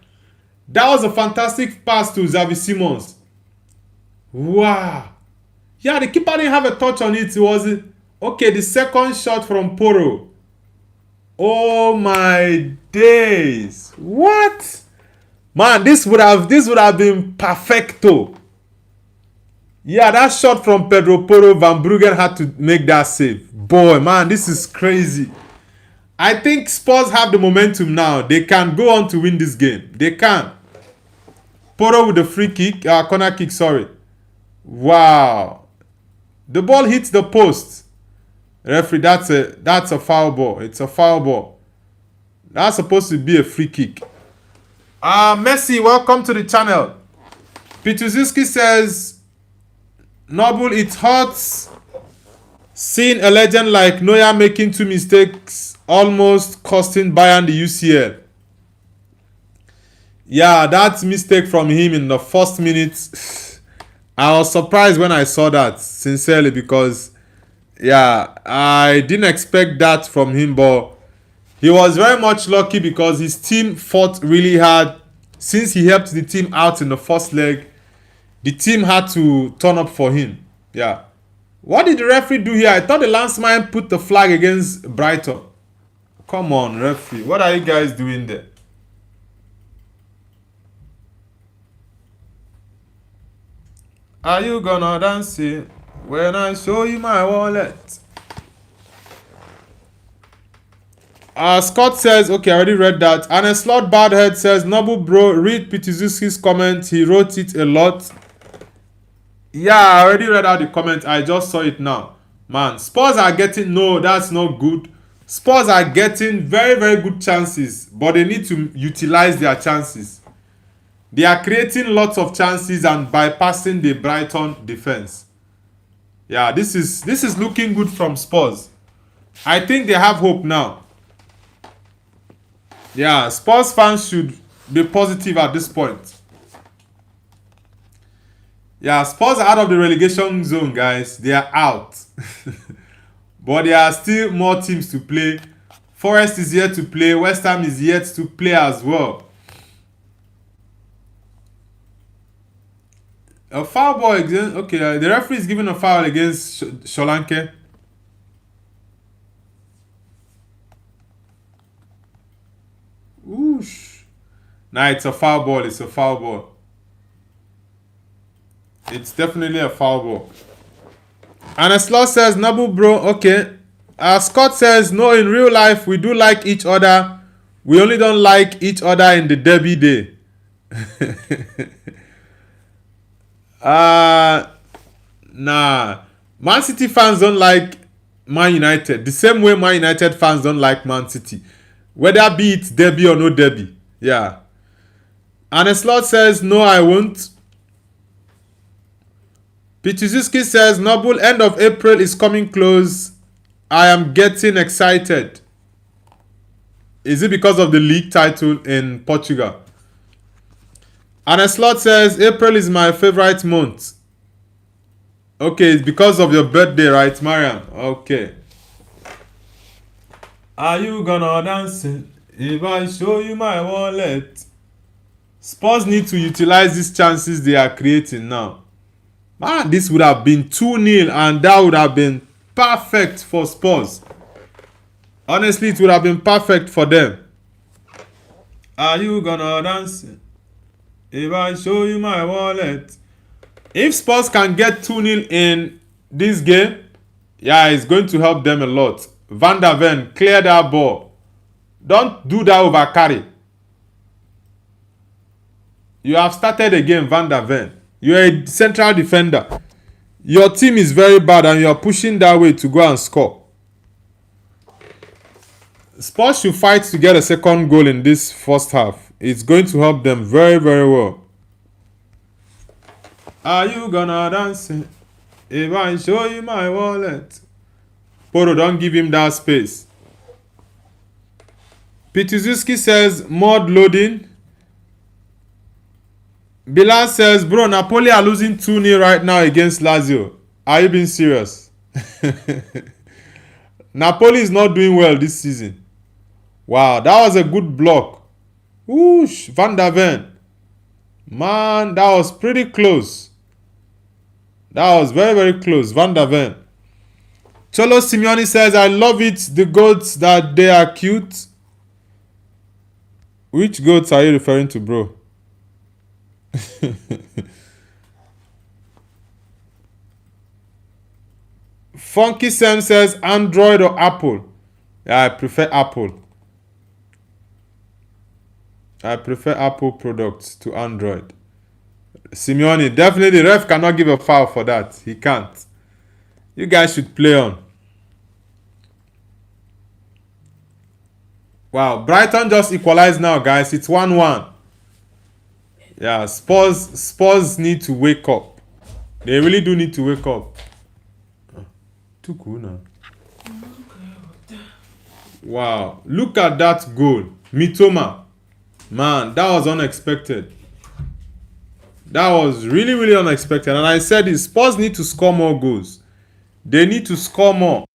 That was a fantastic pass to Xavi Simons. Wow. Yeah, the keeper didn't have a touch on it. It was okay. The second shot from Porro. Oh my days. What? Man, this would have been perfecto. Yeah, that shot from Pedro Porro, Van Bruggen had to make that save. Boy, man, this is crazy. I think Spurs have the momentum now. They can go on to win this game. They can. Porro with the free kick, corner kick, sorry. Wow. The ball hits the post. Referee, that's a foul ball. It's a foul ball. That's supposed to be a free kick. Messi, welcome to the channel. Pituzinski says, Noble, it hurts seeing a legend like Neuer making 2 mistakes, almost costing Bayern the UCL. Yeah, that mistake from him in the first minute, I was surprised when I saw that, sincerely, because Yeah, I didn't expect that from him, but he was very much lucky because his team fought really hard. Since he helped the team out in the first leg, the team had to turn up for him. Yeah. What did the referee do here? I thought the landsman put the flag against Brighton. Come on, referee. What are you guys doing there? Are you gonna dance it when I show you my wallet? Scott says, okay, I already read that. And a slot badhead says, Noble bro, read Pitizuski's comment. He wrote it a lot. Yeah, I already read out the comment. I just saw it now. Man, Spurs are getting... No, that's not good. Spurs are getting very, very good chances. But they need to utilize their chances. They are creating lots of chances and bypassing the Brighton defense. Yeah, this is looking good from Spurs. I think they have hope now. Yeah, Spurs fans should be positive at this point. Yeah, Spurs are out of the relegation zone, guys. They are out. But there are still more teams to play. Forest is yet to play. West Ham is yet to play as well. A foul ball against... Okay, the referee is giving a foul against Solanke. Whoosh. Nah, it's a foul ball. It's a foul ball. It's definitely a foul ball. And a slot says, Nabu bro, okay. Scott says, no, in real life, we do like each other. We only don't like each other in the derby day. Nah. Man City fans don't like Man United. The same way Man United fans don't like Man City. Whether be it derby or no derby. Yeah. And a slot says, no, I won't. Pichizuski says, Noble, end of April is coming close. I am getting excited. Is it because of the league title in Portugal? And a slot says, April is my favorite month. Okay, it's because of your birthday, right, Mariam? Okay. Are you gonna dance if I show you my wallet? Spurs need to utilize these chances they are creating now. Man, this would have been 2-0 and that would have been perfect for Spurs. Honestly, it would have been perfect for them. Are you gonna dance if I show you my wallet? If Spurs can get 2-0 in this game, yeah, it's going to help them a lot. Van der Ven, clear that ball. Don't do that over carry. You have started again, Van der Ven. You're a central defender. Your team is very bad and you're pushing that way to go and score. Spurs should fight to get a second goal in this first half. It's going to help them very, very well. Are you gonna dance if I show you my wallet? Poro, don't give him that space. Pituzuski says, mod loading. Bilal says, bro, Napoli are losing 2-0 right now against Lazio. Are you being serious? Napoli is not doing well this season. Wow, that was a good block. Whoosh, Van der Ven. Man, that was pretty close. That was very, very close. Van der Ven. Cholo Simeone says, I love it. The goats that they are cute. Which goats are you referring to, bro? Funky Sam says, Android or Apple? Yeah, I prefer Apple. I prefer Apple products to Android. Simeone, definitely the ref cannot give a foul for that. He can't. You guys should play on. Wow, Brighton just equalized now, guys. It's 1-1. Yeah, Spurs need to wake up. They really do need to wake up. Too cool now. Wow, look at that goal. Mitoma. Man, that was unexpected. That was really, really unexpected. And I said Spurs need to score more goals. They need to score more.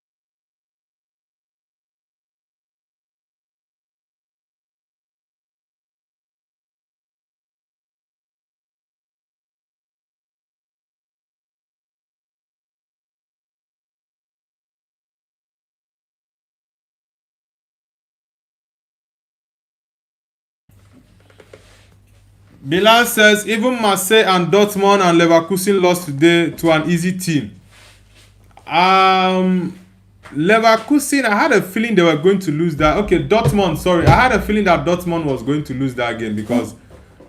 Milan says even Marseille and Dortmund and Leverkusen lost today to an easy team. Leverkusen, I had a feeling they were going to lose that. Okay, Dortmund, sorry. I had a feeling that Dortmund was going to lose that game because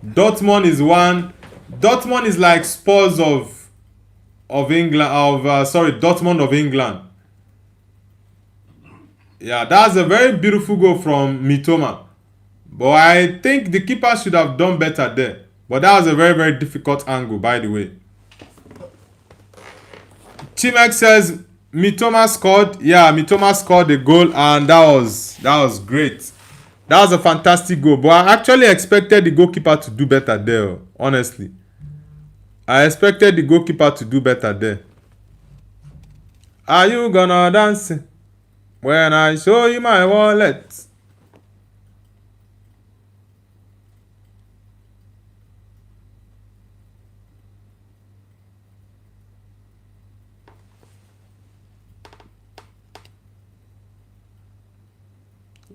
Dortmund is like Spurs of England, Dortmund of England. Yeah, that's a very beautiful goal from Mitoma. But I think the keeper should have done better there. But that was a very, very difficult angle, by the way. Chimek says Mitoma scored. Yeah, Mitoma scored the goal, and that was great. That was a fantastic goal. But I actually expected the goalkeeper to do better there, honestly. I expected the goalkeeper to do better there. Are you gonna dance when I show you my wallet?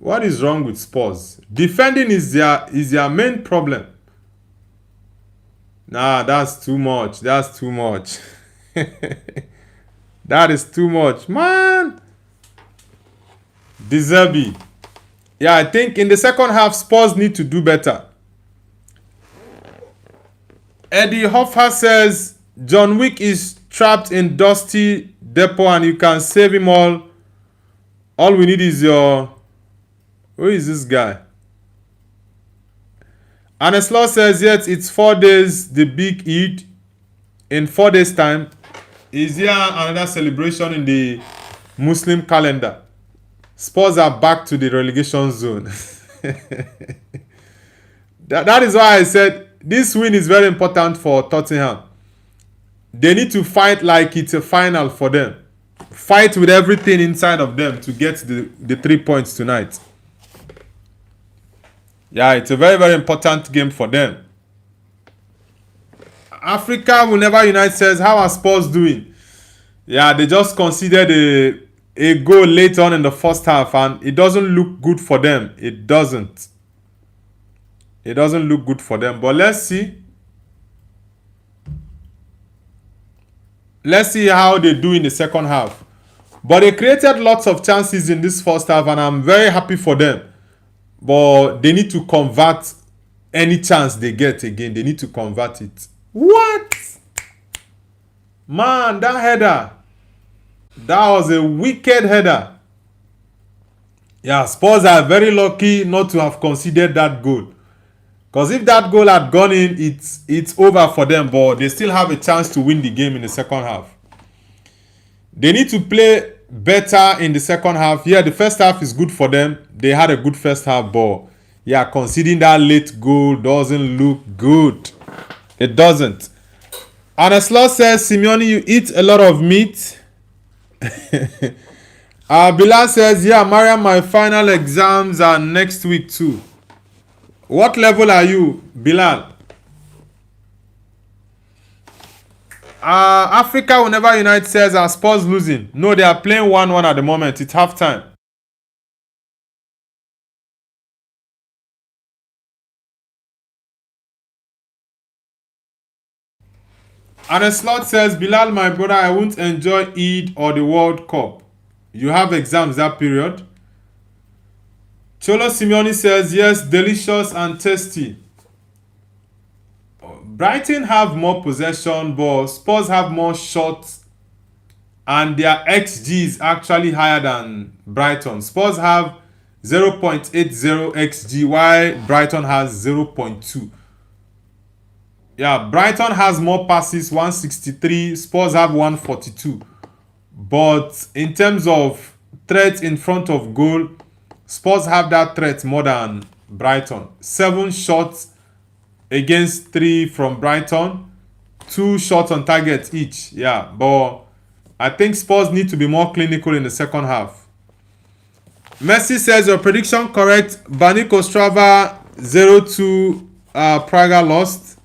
What is wrong with Spurs? Defending is their main problem. Nah, that's too much. That's too much. That is too much, man. Deserby. Yeah, I think in the second half, Spurs need to do better. Eddie Hoffa says John Wick is trapped in dusty depot and you can save him all. All we need is your... Who is this guy? Aneslaw says, yes, it's 4 days, the big Eid. In 4 days' time, is here another celebration in the Muslim calendar. Spurs are back to the relegation zone. That is why I said this win is very important for Tottenham. They need to fight like it's a final for them. Fight with everything inside of them to get the 3 points tonight. Yeah, it's a very, very important game for them. Africa will never unite says, how are Spurs doing? Yeah, they just conceded a goal late on in the first half and it doesn't look good for them. It doesn't. It doesn't look good for them. But let's see. Let's see how they do in the second half. But they created lots of chances in this first half and I'm very happy for them. But they need to convert any chance they get again. They need to convert it. What? Man, that header. That was a wicked header. Yeah, Spurs are very lucky not to have conceded that goal. Because if that goal had gone in, it's over for them. But they still have a chance to win the game in the second half. They need to play better in the second half. Yeah, the first half is good for them. They had a good first half, but yeah, conceding that late goal doesn't look good. It doesn't. Anaslaw says, Simeone, you eat a lot of meat. Bilal says, yeah, Mariam, my final exams are next week too. What level are you, Bilal? Africa will never unite says, are Spurs losing? No, they are playing 1-1 at the moment. It's halftime. And a slot says, Bilal, my brother, I won't enjoy Eid or the World Cup. You have exams that period. Cholo Simeone says, yes, delicious and tasty. Brighton have more possession, but Spurs have more shots. And their XG is actually higher than Brighton. Spurs have 0.80 XG, while Brighton has 0.2. Yeah, Brighton has more passes, 163. Spurs have 142. But in terms of threat in front of goal, Spurs have that threat more than Brighton. 7 shots against 3 from Brighton. 2 shots on target each. Yeah, but I think Spurs need to be more clinical in the second half. Messi says your prediction correct. Banik Ostrava 0-2 Praga lost.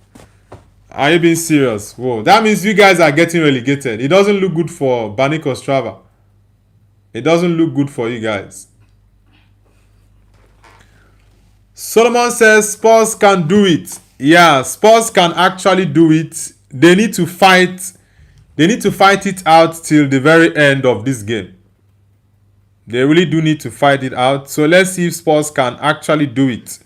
Are you being serious? Whoa, that means you guys are getting relegated. It doesn't look good for Banik Ostrava. It doesn't look good for you guys. Solomon says Spurs can do it. Yeah, Spurs can actually do it. They need to fight. They need to fight it out till the very end of this game. They really do need to fight it out. So let's see if Spurs can actually do it.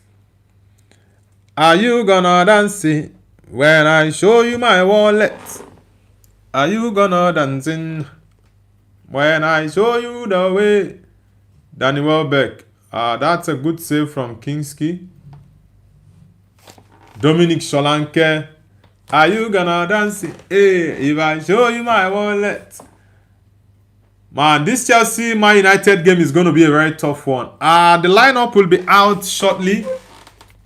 Are you gonna dance it when I show you my wallet? Are you gonna dancing when I show you the way? Danny Welbeck. That's a good save from Kinski. Dominic Solanke. Are you gonna dance it? Hey, if I show you my wallet. Man, this Chelsea Man United game is going to be a very tough one. The lineup will be out shortly.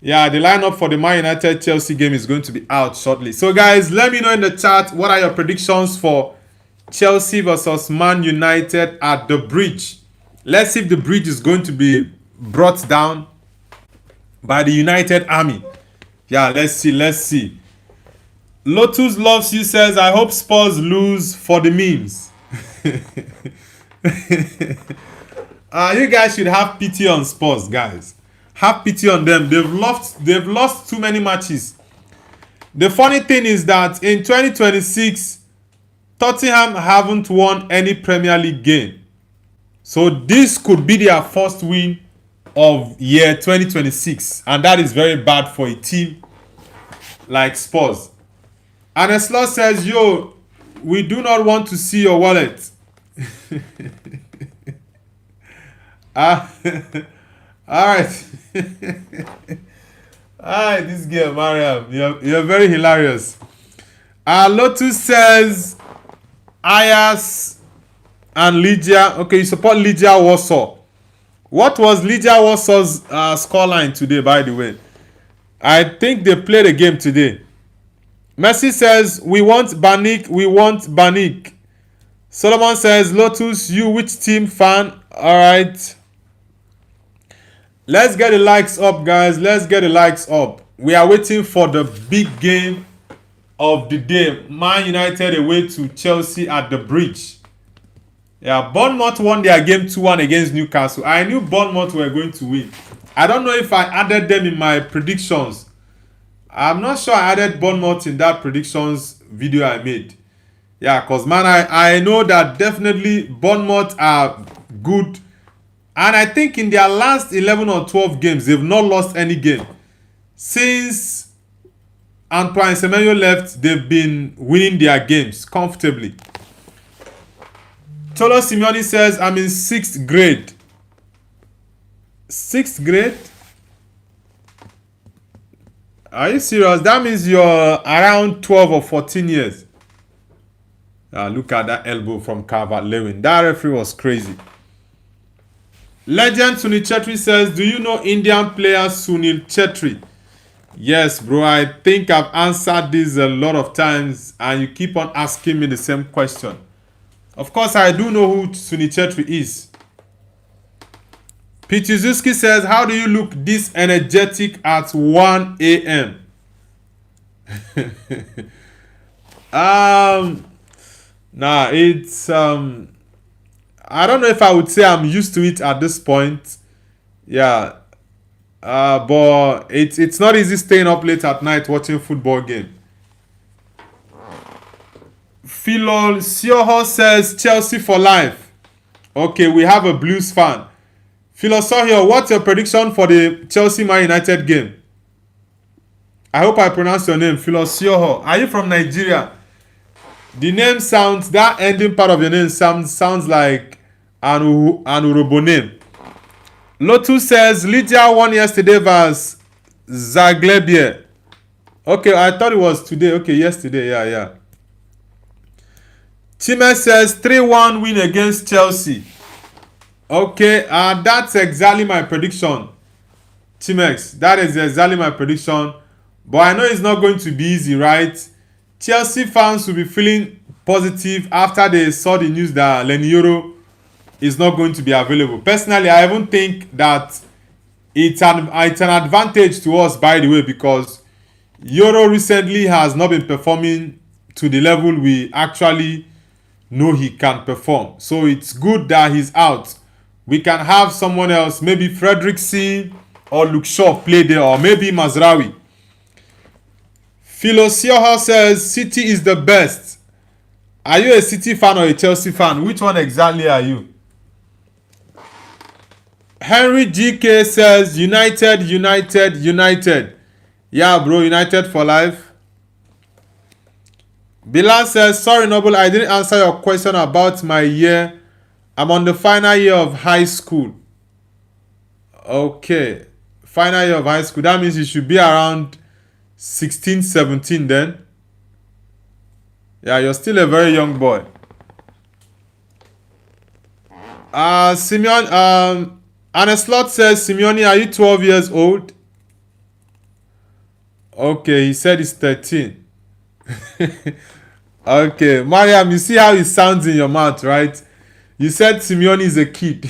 Yeah, the lineup for the Man United Chelsea game is going to be out shortly. So guys, let me know in the chat what are your predictions for Chelsea versus Man United at the bridge. Let's see if the bridge is going to be brought down by the United Army. Yeah, let's see. Lotus Loves You says, I hope Spurs lose for the memes. You guys should have pity on Spurs, guys. Have pity on them. They've lost too many matches. The funny thing is that in 2026, Tottenham haven't won any Premier League game. So this could be their first win of year 2026. And that is very bad for a team like Spurs. And Eslo says, yo, we do not want to see your wallet. Alright. Alright, this girl, Mariam. You're very hilarious. Lotus says Ayas and Lydia. Okay, you support Lydia Warsaw. What was Lydia Warsaw's scoreline today, by the way? I think they played a game today. Messi says, we want Banik. Solomon says, Lotus, you which team fan? Alright. Let's get the likes up, guys. Let's get the likes up. We are waiting for the big game of the day. Man United away to Chelsea at the bridge. Yeah, Bournemouth won their game 2-1 against Newcastle. I knew Bournemouth were going to win. I don't know if I added them in my predictions. I'm not sure I added Bournemouth in that predictions video I made. Yeah, because, man, I know that definitely Bournemouth are good. And I think in their last 11 or 12 games, they've not lost any game. Since Antoine Semenyo left, they've been winning their games comfortably. Cholo Simeone says, I'm in 6th grade. 6th grade? Are you serious? That means you're around 12 or 14 years. Look at that elbow from Calvert-Lewin. That referee was crazy. Legend Sunil Chetri says, do you know Indian player Sunil Chetri? Yes, bro. I think I've answered this a lot of times and you keep on asking me the same question. Of course, I do know who Sunil Chetri is. Pichizuski says, how do you look this energetic at 1 a.m.? Nah, it's I don't know if I would say I'm used to it at this point. Yeah. But it's not easy staying up late at night watching football game. Philol Sioho says Chelsea for life. Okay, we have a Blues fan. Philosopher, what's your prediction for the Chelsea Man United game? I hope I pronounced your name, Philosopher. Are you from Nigeria? The name sounds, that ending part of your name sounds like an Urobo name. Lotus says Lydia won yesterday versus Zaglebie. Okay, I thought it was today. Okay, yesterday. Yeah. Chime says 3-1 win against Chelsea. Okay, that's exactly my prediction. Chimex, that is exactly my prediction. But I know it's not going to be easy, right? Chelsea fans will be feeling positive after they saw the news that Lenioro is not going to be available. Personally, I even think that it's an advantage to us, by the way, because Euro recently has not been performing to the level we actually know he can perform. So it's good that he's out. We can have someone else, maybe Fredrickson or Luke Shaw play there, or maybe Mazraoui. Philosioha says City is the best. Are you a City fan or a Chelsea fan? Which one exactly are you? Henry GK says United, United, United. Yeah, bro, United for life. Bilal says, sorry, Noble, I didn't answer your question about my year. I'm on the final year of high school. Okay. Final year of high school. That means you should be around 16, 17 then. Yeah, you're still a very young boy. Simeon, Aneslot says, Simeone, are you 12 years old? Okay, he said he's 13. Okay, Mariam, you see how it sounds in your mouth, right? You said Simeone is a kid.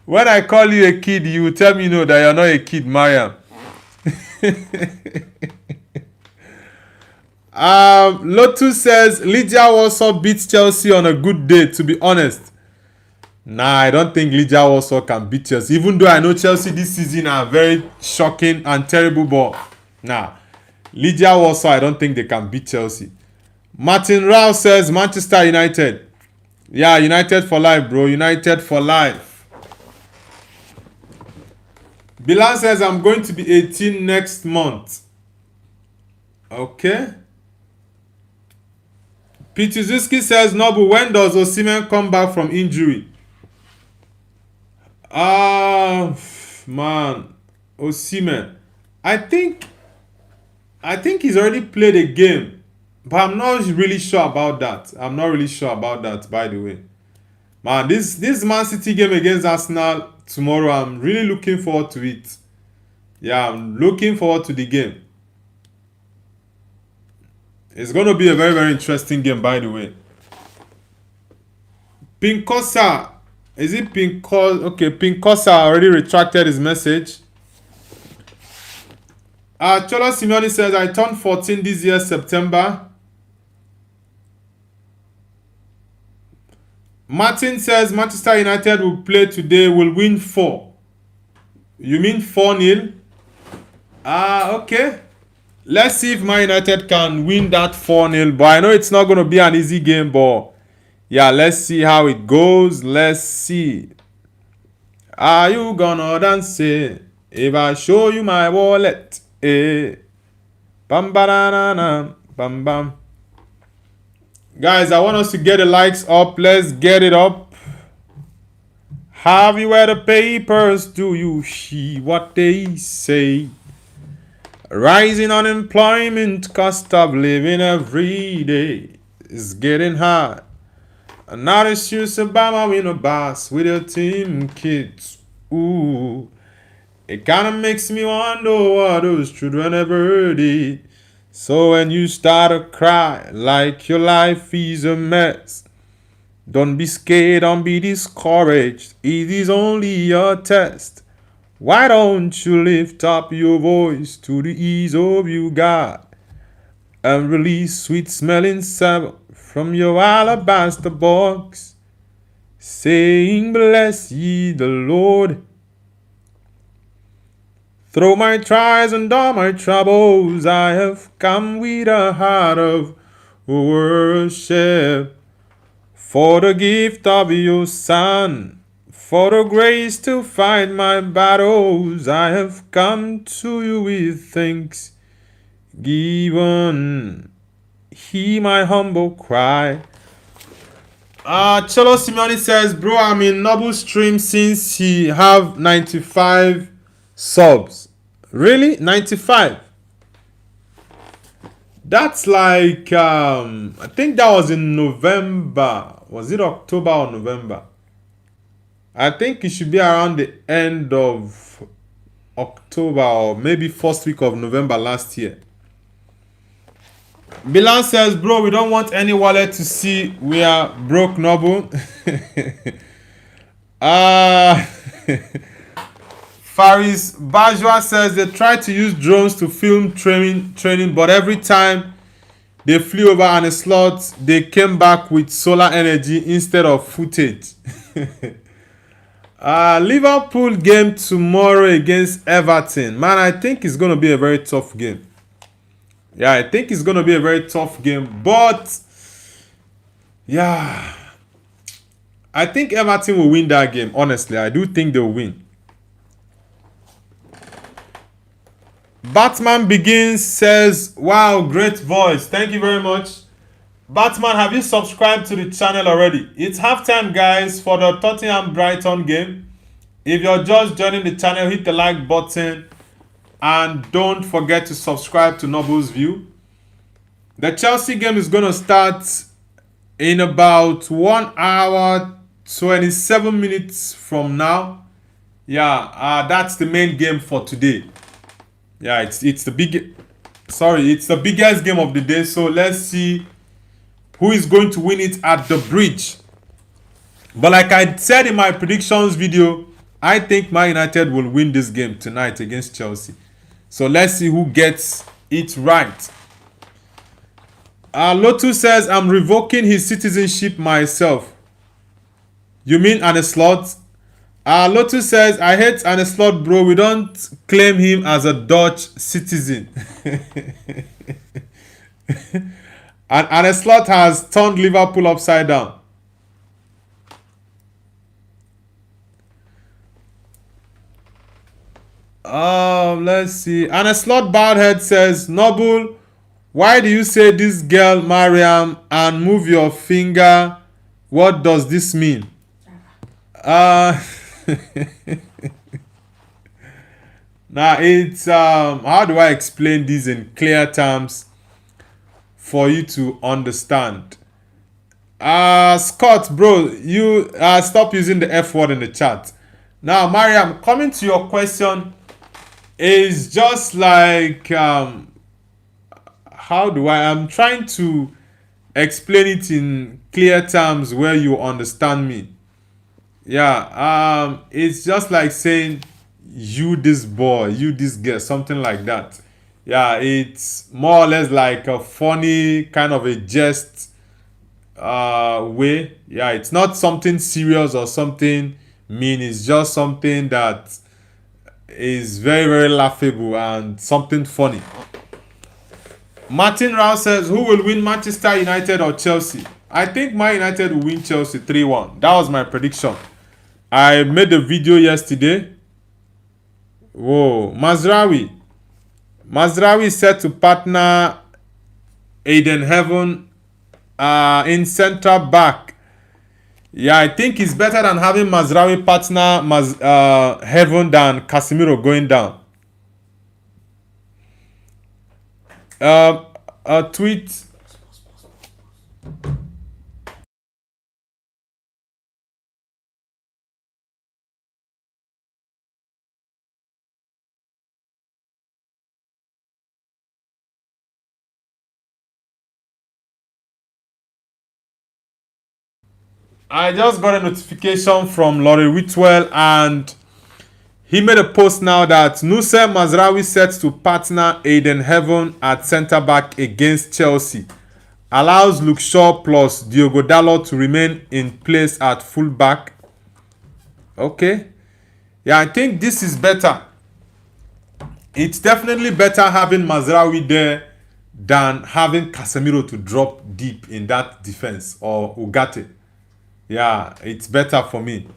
When I call you a kid, you will tell me no, that you're not a kid, Mariam. Lotus says Lydia Warsaw beats Chelsea on a good day, to be honest. Nah, I don't think Lydia Warsaw can beat Chelsea. Even though I know Chelsea this season are very shocking and terrible, but nah. Lydia Warsaw, I don't think they can beat Chelsea. Martin Rao says Manchester United. Yeah, United for life, bro. United for life. Bilal says I'm going to be 18 next month. Okay. Pituzinski says, Nobu, when does Osimhen come back from injury? Man, Osimhen. I think he's already played a game, but I'm not really sure about that. By the way. Man, this Man City game against Arsenal tomorrow, I'm really looking forward to it. Yeah, I'm looking forward to the game. It's going to be a very, very interesting game, by the way. Pinkosa. Is it Pinkosa? Okay, Pinkosa already retracted his message. Cholo Simeone says, I turned 14 this year, September. Martin says, Manchester United will play today, will win 4. You mean 4-0? Okay. Let's see if Man United can win that 4-0. But I know it's not going to be an easy game, but yeah, let's see how it goes. Let's see. Are you gonna dance if I show you my wallet? Bam bam bam bam. Guys, I want us to get the likes up. Let's get it up. Have you read the papers? Do you see what they say? Rising unemployment, cost of living every day is getting high. And now it's just Obama in a bus with your team kids. Ooh, it kinda makes me wonder what those children ever did. So when you start to cry like your life is a mess, don't be scared, don't be discouraged. It is only a test. Why don't you lift up your voice to the ease of your God and release sweet smelling savour from your alabaster box, saying, bless ye the Lord. Through my trials and all my troubles, I have come with a heart of worship for the gift of your Son, for the grace to fight my battles. I have come to you with thanksgiving. Hear my humble cry. Cholo Simeone says, bro, I'm in Noble stream since he have 95 subs. Really? 95? That's like, I think that was in November. Was it October or November? I think it should be around the end of October or maybe first week of November last year. Bilan says, bro, we don't want any wallet to see we are broke, Noble. uh, Faris Bajwa says they tried to use drones to film training, but every time they flew over on a slot, they came back with solar energy instead of footage. Liverpool game tomorrow against Everton. Man, I think it's going to be a very tough game. Yeah, I think it's going to be a very tough game. But, yeah, I think Everton will win that game. Honestly, I do think they'll win. Batman Begins says, wow, great voice. Thank you very much. Batman, have you subscribed to the channel already? It's halftime, guys, for the Tottenham Brighton game. If you're just joining the channel, hit the like button and don't forget to subscribe to Noble's View. The Chelsea game is going to start in about 1 hour 27 minutes from now. Yeah, that's the main game for today. Yeah, it's the biggest game of the day. So let's see who is going to win it at the bridge. But like I said in my predictions video, I think Man United will win this game tonight against Chelsea. So let's see who gets it right. Lotu says, I'm revoking his citizenship myself. You mean Arne Slot? Lotu says, I hate Arne Slot, bro. We don't claim him as a Dutch citizen. And Arne Slot has turned Liverpool upside down. Let's see. Arne Slot Baldhead says, Noble, why do you say this girl Mariam and move your finger? What does this mean? Now it's how do I explain this in clear terms for you to understand? Scott, bro, you stop using the F word in the chat. Now, Mariam, coming to your question, is just like how do I'm trying to explain it in clear terms where you understand me. Yeah, it's just like saying you this boy, you this girl, something like that. Yeah, it's more or less like a funny kind of a jest way. Yeah, it's not something serious or something mean. It's just something that is very, very laughable and something funny. Martin Rao says, who will win, Manchester United or Chelsea? I think Man United will win Chelsea 3-1. That was my prediction. I made a video yesterday. Whoa, Mazraoui is set to partner Aiden Heaven in centre back. Yeah, I think it's better than having Mazraoui partner Heaven than Casemiro going down. A tweet. I just got a notification from Laurie Whitwell and he made a post now that Nusser Mazraoui set to partner Aiden Heaven at centre back against Chelsea. Allows Luke Shaw plus Diogo Dalot to remain in place at full back. Okay. Yeah, I think this is better. It's definitely better having Mazraoui there than having Casemiro to drop deep in that defense or Ugarte. Yeah, it's better for me.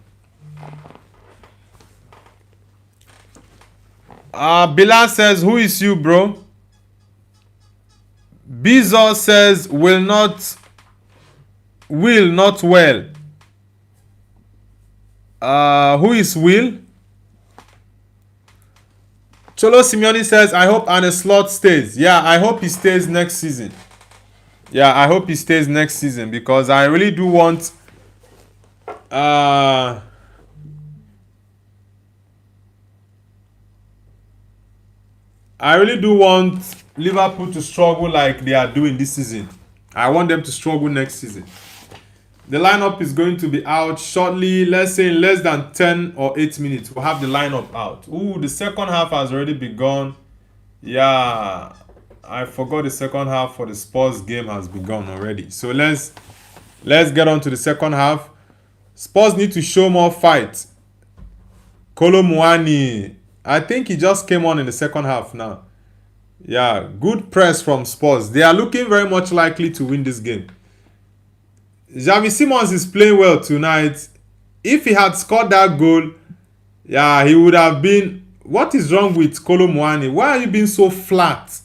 Bilal says, who is you, bro? Bizos says, will not well. Who is Will? Cholo Simeone says, I hope Arne Slot stays. Yeah, I hope he stays next season. Yeah, I hope he stays next season because I really do want I really do want Liverpool to struggle like they are doing this season. I want them to struggle next season. The lineup is going to be out shortly. Let's say in less than 10 or 8 minutes, we'll have the lineup out. Ooh, the second half has already begun. Yeah, I forgot the second half for the Spurs game has begun already. So let's get on to the second half. Spurs need to show more fight. Kolo Muani, I think he just came on in the second half now. Yeah, good press from Spurs. They are looking very much likely to win this game. Xavi Simons is playing well tonight. If he had scored that goal, yeah, he would have been... What is wrong with Kolo Muani? Why are you being so flat?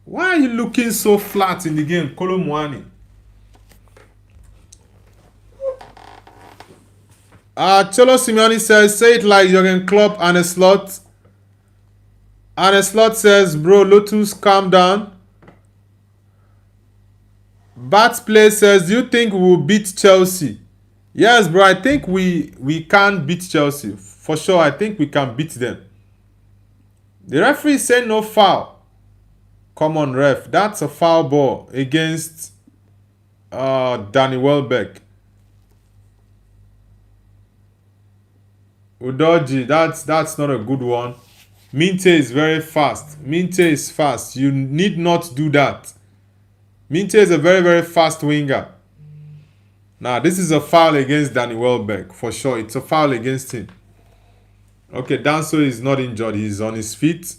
Why are you looking so flat in the game, Kolo Muani? Cholo Simeone says, say it like Jurgen Klopp and a slot. And a slot says, bro, Lotus, calm down. Bats Play says, do you think we will beat Chelsea? Yes, bro, I think we can beat Chelsea. For sure, I think we can beat them. The referee said no foul. Come on, ref. That's a foul ball against Danny Welbeck. Udoji, that's not a good one. Minte is very fast. Minte is fast. You need not do that. Minte is a very, very fast winger. Now, this is a foul against Danny Welbeck. For sure, it's a foul against him. Okay, Danso is not injured. He's on his feet.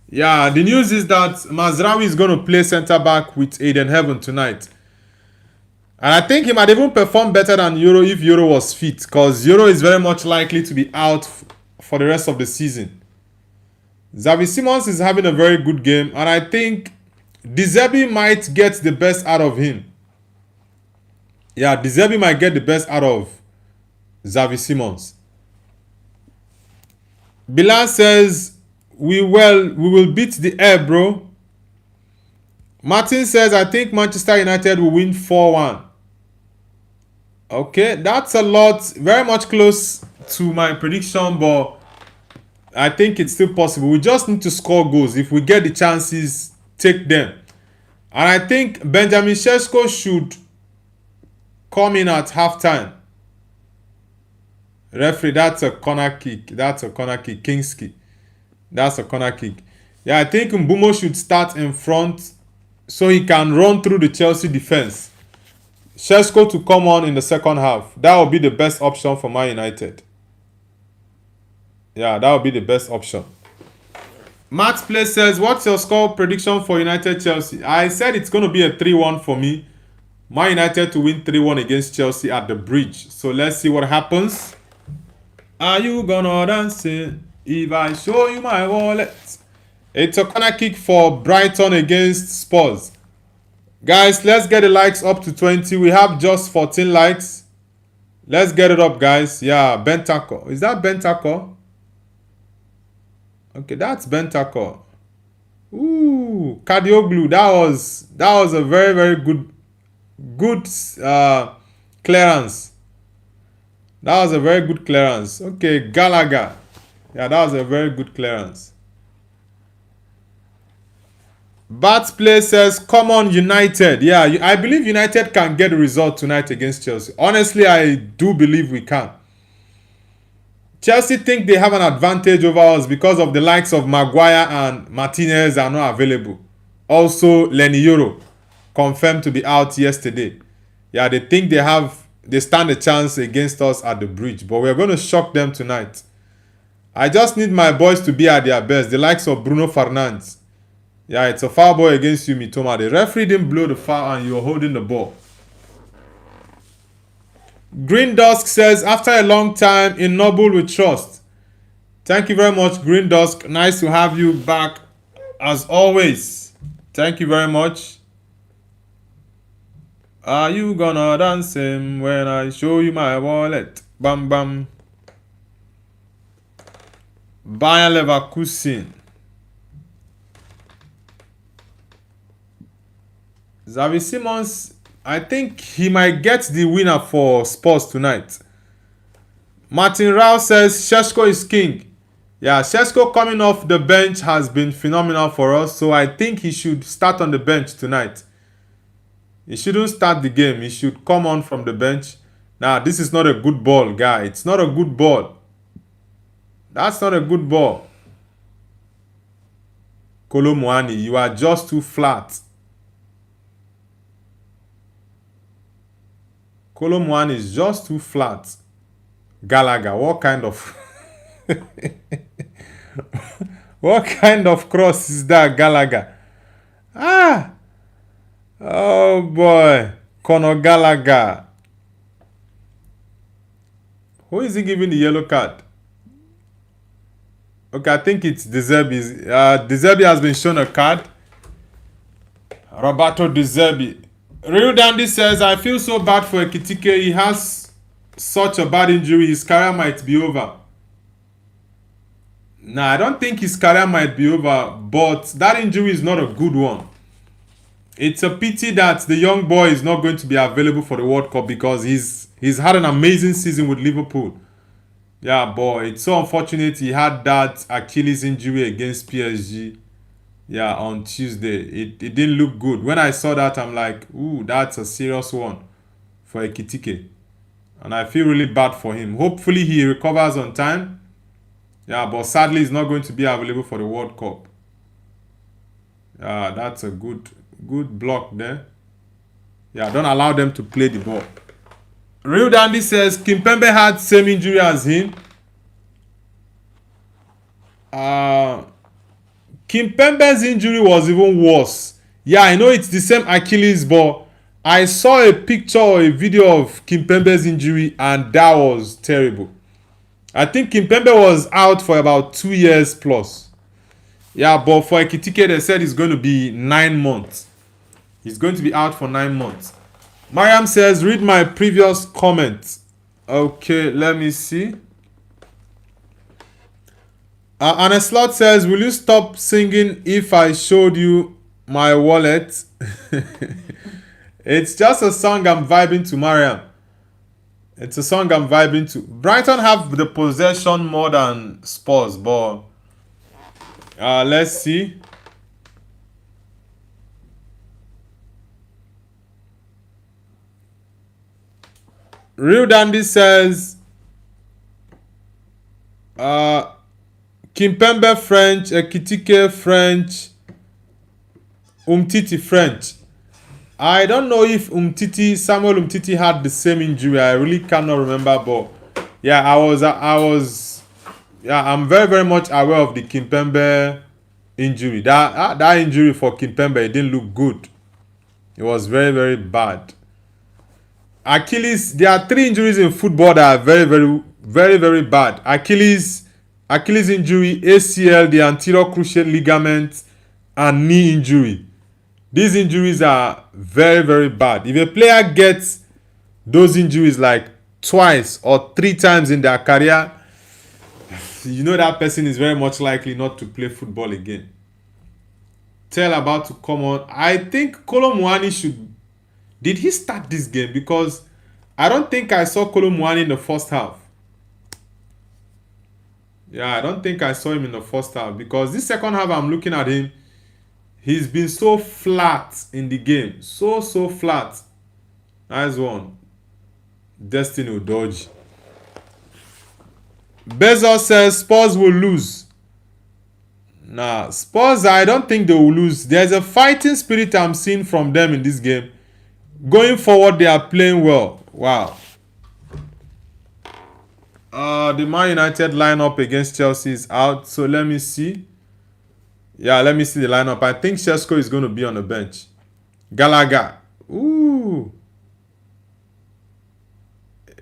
Yeah, the news is that Mazraoui is going to play centre-back with Aiden Heaven tonight. And I think he might even perform better than Euro if Euro was fit. Because Euro is very much likely to be out for the rest of the season. Xavi Simons is having a very good game. And I think De Zerbi might get the best out of him. Yeah, De Zerbi might get the best out of Xavi Simons. Bilal says, we will beat the air, bro. Martin says, I think Manchester United will win 4-1. Okay, that's a lot. Very much close to my prediction, but I think it's still possible. We just need to score goals. If we get the chances, take them. And I think Benjamin Sesko should come in at halftime. Referee, that's a corner kick. That's a corner kick. Kingski. That's a corner kick. Yeah, I think Mbumo should start in front so he can run through the Chelsea defense. Sesko to come on in the second half. That will be the best option for Man United. Yeah, that will be the best option. Matt Play says, what's your score prediction for United Chelsea? I said it's going to be a 3-1 for me. Man United to win 3-1 against Chelsea at the bridge. So let's see what happens. Are you gonna dance if I show you my wallet? It's a corner kick for Brighton against Spurs. Guys, let's get the likes up to 20. We have just 14 likes. Let's get it up, guys. Yeah, Bentancur. Is that Bentancur? Okay, that's Bentancur. Ooh, Kadioglu. That was a very, very good clearance. That was a very good clearance. Okay, Gallagher. Yeah, that was a very good clearance. Bats Play says, come on, United. Yeah, I believe United can get a result tonight against Chelsea. Honestly, I do believe we can. Chelsea think they have an advantage over us because of the likes of Maguire and Martinez are not available. Also, Lenny Yoro confirmed to be out yesterday. Yeah, they think they stand a chance against us at the bridge. But we're going to shock them tonight. I just need my boys to be at their best. The likes of Bruno Fernandes. Yeah, it's a foul ball against you, Mitoma. The referee didn't blow the foul and you're holding the ball. Green Dusk says, after a long time, in Noble we trust. Thank you very much, Green Dusk. Nice to have you back as always. Thank you very much. Are you gonna dance him when I show you my wallet? Bam bam. Bayer Leverkusen. Xavi Simons, I think he might get the winner for Spurs tonight. Martin Rao says, Sheshko is king. Yeah, Sesko coming off the bench has been phenomenal for us. So I think he should start on the bench tonight. He shouldn't start the game. He should come on from the bench. Now, this is not a good ball, guy. It's not a good ball. That's not a good ball. Kolo Muani, you are just too flat. Kolo Muani is just too flat. Gallagher, what kind of... what kind of cross is that, Gallagher? Ah! Oh boy. Conor Gallagher. Who is he giving the yellow card? Okay, I think it's De Zerbi. De Zerbi has been shown a card. Roberto De Zerbi. Real Dandy says, I feel so bad for Ekitike. He has such a bad injury. His career might be over. Nah, I don't think his career might be over, but that injury is not a good one. It's a pity that the young boy is not going to be available for the World Cup because he's had an amazing season with Liverpool. Yeah, but it's so unfortunate he had that Achilles injury against PSG. Yeah, on Tuesday. It didn't look good. When I saw that, I'm like, ooh, that's a serious one for Ekitike. And I feel really bad for him. Hopefully he recovers on time. Yeah, but sadly he's not going to be available for the World Cup. Yeah, that's a good block there. Yeah, don't allow them to play the ball. Real Dandy says Kimpembe had same injury as him. Kimpembe's injury was even worse. Yeah, I know it's the same Achilles, but I saw a picture or a video of Kimpembe's injury and that was terrible. I think Kimpembe was out for about 2 years plus. Yeah, but for Ekitike, they said it's going to be 9 months. He's going to be out for 9 months. Mariam says, read my previous comment. Okay, let me see. Anna Slot says, will you stop singing if I showed you my wallet? It's just a song I'm vibing to, Mariam. It's a song I'm vibing to. Brighton have the possession more than Spurs, but let's see. Real Dandy says Kimpembe French, Ekitike French, Umtiti French. I don't know if Samuel Umtiti had the same injury. I really cannot remember, but yeah, I'm very, very much aware of the Kimpembe injury. That injury for Kimpembe, it didn't look good. It was very, very bad. Achilles, there are 3 injuries in football that are very, very, very, very bad. Achilles injury, ACL, the anterior cruciate ligament, and knee injury. These injuries are very, very bad. If a player gets those injuries like twice or 3 times in their career, you know that person is very much likely not to play football again. Tell about to come on. I think Kolo Muani should... Did he start this game? Because I don't think I saw Kolo Muani in the first half. Yeah, I don't think I saw him in the first half. Because this second half, I'm looking at him. He's been so flat in the game. So flat. Nice one. Destiny Dodge. Bezos says Spurs will lose. Nah, Spurs, I don't think they will lose. There's a fighting spirit I'm seeing from them in this game. Going forward, they are playing well. Wow. The Man United lineup against Chelsea is out. So let me see. Yeah, let me see the lineup. I think Sesko is going to be on the bench. Gallagher. Ooh.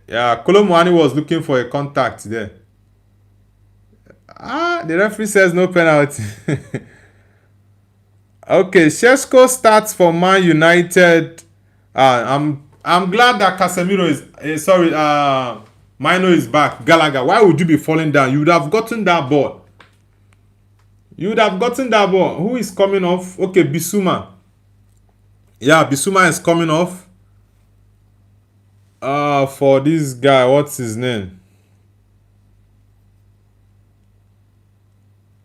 Yeah, Kolo Muani was looking for a contact there. The referee says no penalty. Okay, Sesko starts for Man United. I'm glad that Casemiro is Mino is back. Gallagher, why would you be falling down? You would have gotten that ball. Who is coming off? Okay, Bissouma. Yeah, Bissouma is coming off. For this guy, what's his name?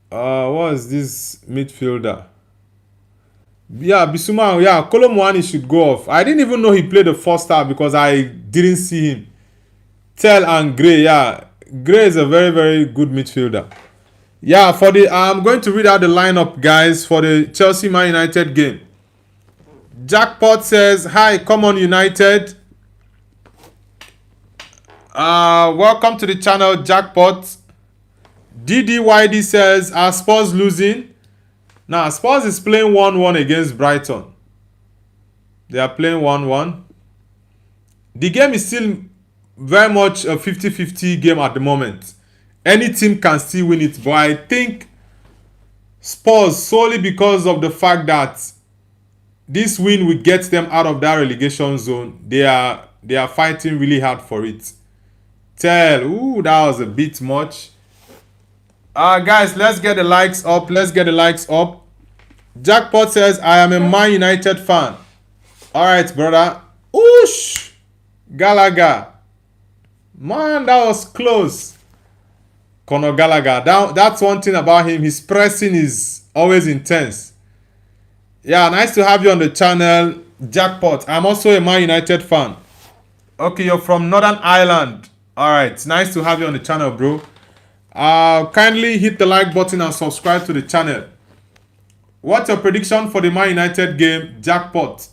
What is this midfielder? Yeah, Bissouma. Yeah, Kolo Muani should go off. I didn't even know he played the first half because I didn't see him. Tell and Gray. Yeah, Gray is a very, very good midfielder. Yeah, for the I'm going to read out the lineup, guys, for the Chelsea Man United game. Jackpot says, "Hi, come on United." Welcome to the channel, Jackpot. DDYD says, "Are Spurs losing?" Now, Spurs is playing 1-1 against Brighton. They are playing 1-1. The game is still very much a 50-50 game at the moment. Any team can still win it, but I think Spurs, solely because of the fact that this win will get them out of that relegation zone, they are fighting really hard for it. Ooh, that was a bit much. Guys, let's get the likes up. Let's get the likes up. Jackpot says, "I am a Man United fan." Alright, brother. Oosh! Gallagher. Man, that was close. Conor Gallagher. That's one thing about him. His pressing is always intense. Yeah, nice to have you on the channel, Jackpot. I'm also a Man United fan. Okay, you're from Northern Ireland. Alright, nice to have you on the channel, bro. Kindly hit the like button and subscribe to the channel. What's your prediction for the Man United game, Jackpot?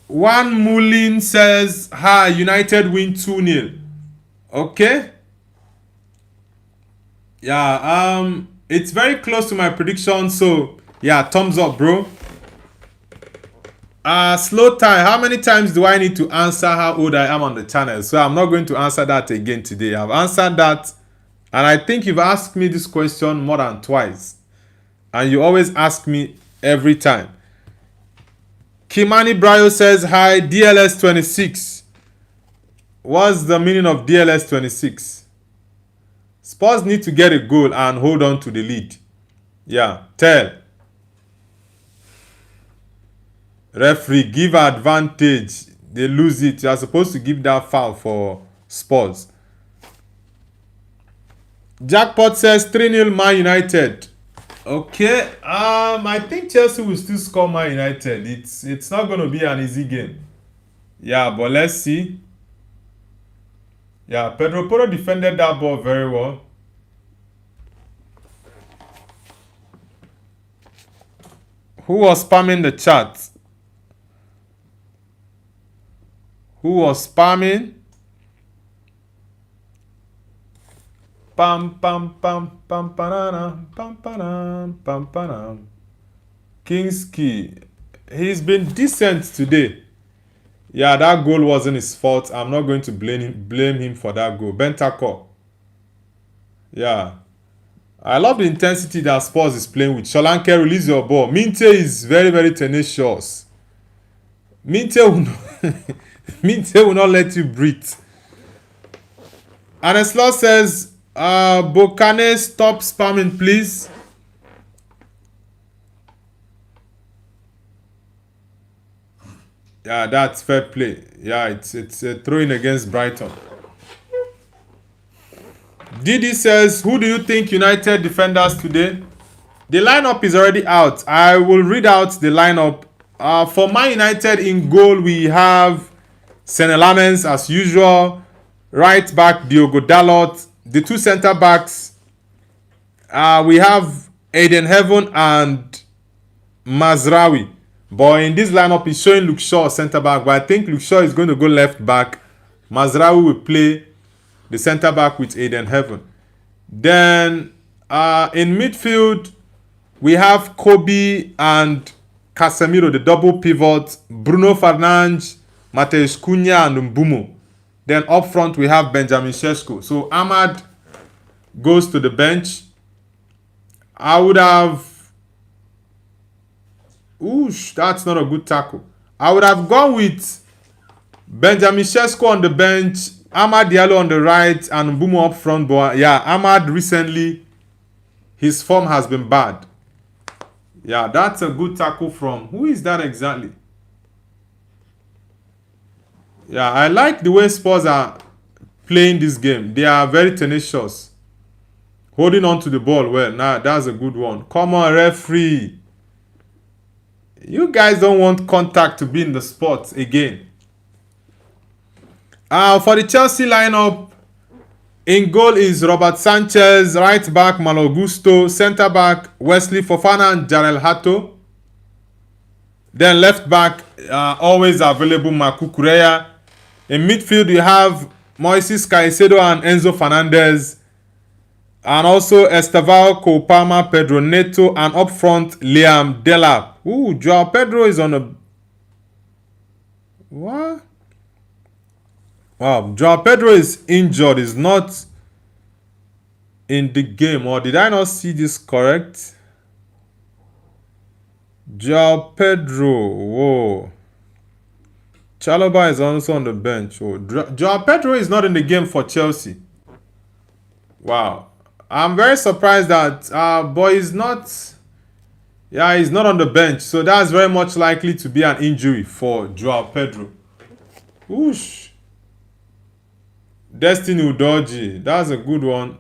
One Mulin says, "Hi, United win 2-0. Okay. Yeah, it's very close to my prediction, so yeah, thumbs up, bro. Slow time. How many times do I need to answer how old I am on the channel? So I'm not going to answer that again today. I've answered that, and I think you've asked me this question more than twice, and you always ask me every time. Kimani Brayo says, "Hi, DLS 26. What's the meaning of DLS 26? Spurs need to get a goal and hold on to the lead. Yeah, tell. Referee, give advantage. They lose it. You are supposed to give that foul for Spurs." Jackpot says 3-0 Man United. Okay, I think Chelsea will still score Man United. It's not going to be an easy game. Yeah, but let's see. Yeah, Pedro Porro defended that ball very well. Who was spamming the chat? Who was spamming? Pam pam pam pam panana pam panam pam panam. Kingsley, he's been decent today. Yeah, that goal wasn't his fault. I'm not going to blame him for that goal. Bentancur. Yeah. I love the intensity that Spurs is playing with. Solanke, release your ball. Minte is very, very tenacious. Minte will not let you breathe. Aneslo says, Bokane, stop spamming, please. Yeah, that's fair play. Yeah, it's a throw-in against Brighton. Didi says, "Who do you think United defenders today?" The lineup is already out. I will read out the lineup. For Man United in goal, we have Senne Lammens as usual. Right back, Diogo Dalot. The two centre backs, we have Aiden Heaven and Mazraoui. But in this lineup, it's showing Luke Shaw centre back. But I think Luke Shaw is going to go left back. Mazraoui will play the centre back with Aiden Heaven. Then in midfield, we have Kobe and Casemiro, the double pivot. Bruno Fernandes, Mateus Cunha, and Mbumo. Then up front, we have Benjamin Sesko. So Ahmad goes to the bench. I would have... Oosh, that's not a good tackle. I would have gone with Benjamin Sesko on the bench, Amad Diallo on the right, and Mbumo up front. But yeah, Ahmad recently, his form has been bad. Yeah, that's a good tackle from... Who is that exactly? Yeah, I like the way Spurs are playing this game. They are very tenacious. Holding on to the ball well. Nah, that's a good one. Come on, referee. You guys don't want contact to be in the spot again. For the Chelsea lineup, in goal is Robert Sanchez, right back Malo Gusto, centre back Wesley Fofana and Jarel Hato. Then left back, always available Marco Correa. In midfield, you have Moises Caicedo and Enzo Fernandez. And also Estevao, Copama, Pedro Neto, and up front, Liam Delap. Ooh, Joao Pedro is on a... What? Wow, Joao Pedro is injured. Is not in the game. Or did I not see this correct? Joao Pedro. Whoa. Chalobah is also on the bench. Oh, Joao Pedro is not in the game for Chelsea. Wow. I'm very surprised that boy is not... Yeah, he's not on the bench. So that's very much likely to be an injury for Joao Pedro. Whoosh. Destiny Udoji. That's a good one.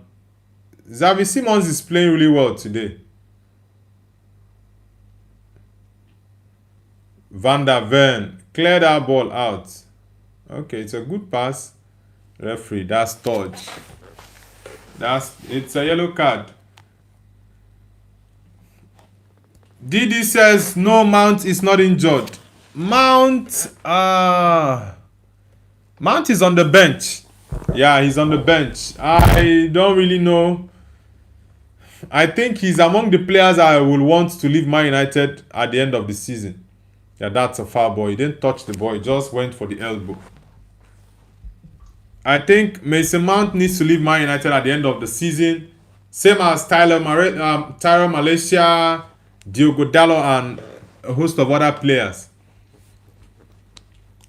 Xavi Simons is playing really well today. Van der Ven. Clear that ball out. Okay, it's a good pass. Referee, that's touch. It's a yellow card. Didi says no, Mount is not injured. Mount is on the bench. Yeah, he's on the bench. I don't really know. I think he's among the players I will want to leave Man United at the end of the season. Yeah, that's a foul ball. He didn't touch the ball. He just went for the elbow. I think Mason Mount needs to leave Man United at the end of the season. Same as Tyler Malaysia, Diogo Dalot, and a host of other players.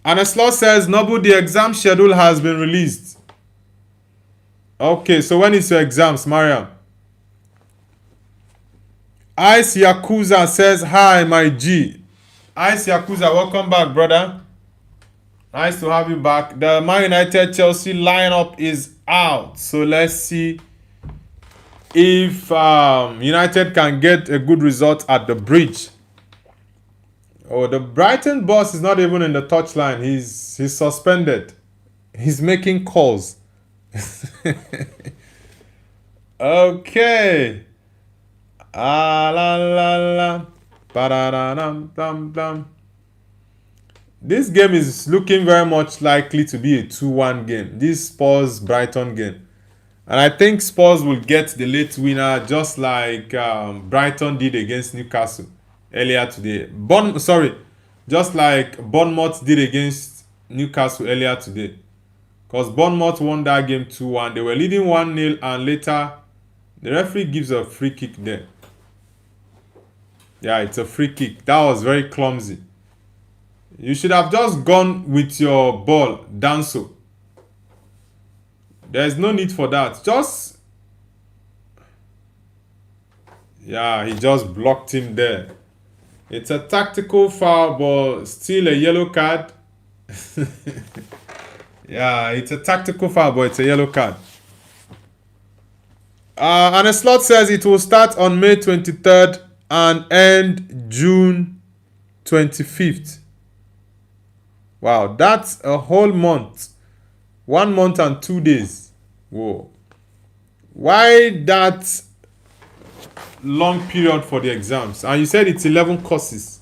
And a slot says, Nobu, the exam schedule has been released. Okay, so when is your exams, Mariam? Ice Yakuza says, hi, my G. Ice Yakuza, welcome back, brother. Nice to have you back. The Man United Chelsea lineup is out. So let's see if United can get a good result at the bridge. Oh, the Brighton boss is not even in the touchline. He's suspended. He's making calls. Okay. La la la. Ba-da-da-dum-dum-dum. This game is looking very much likely to be a 2-1 game. This Spurs Brighton game. And I think Spurs will get the late winner just like Brighton did against Newcastle earlier today. Just like Bournemouth did against Newcastle earlier today. Because Bournemouth won that game 2-1. They were leading 1-0 and later the referee gives a free kick there. Yeah, it's a free kick. That was very clumsy. You should have just gone with your ball, Danso. There's no need for that. Yeah, he just blocked him there. It's a tactical foul, but still a yellow card. Yeah, it's a tactical foul, but it's a yellow card. And a slot says it will start on May 23rd and end June 25th. Wow, that's a whole month. 1 month and 2 days. Whoa. Why that long period for the exams? And you said it's 11 courses.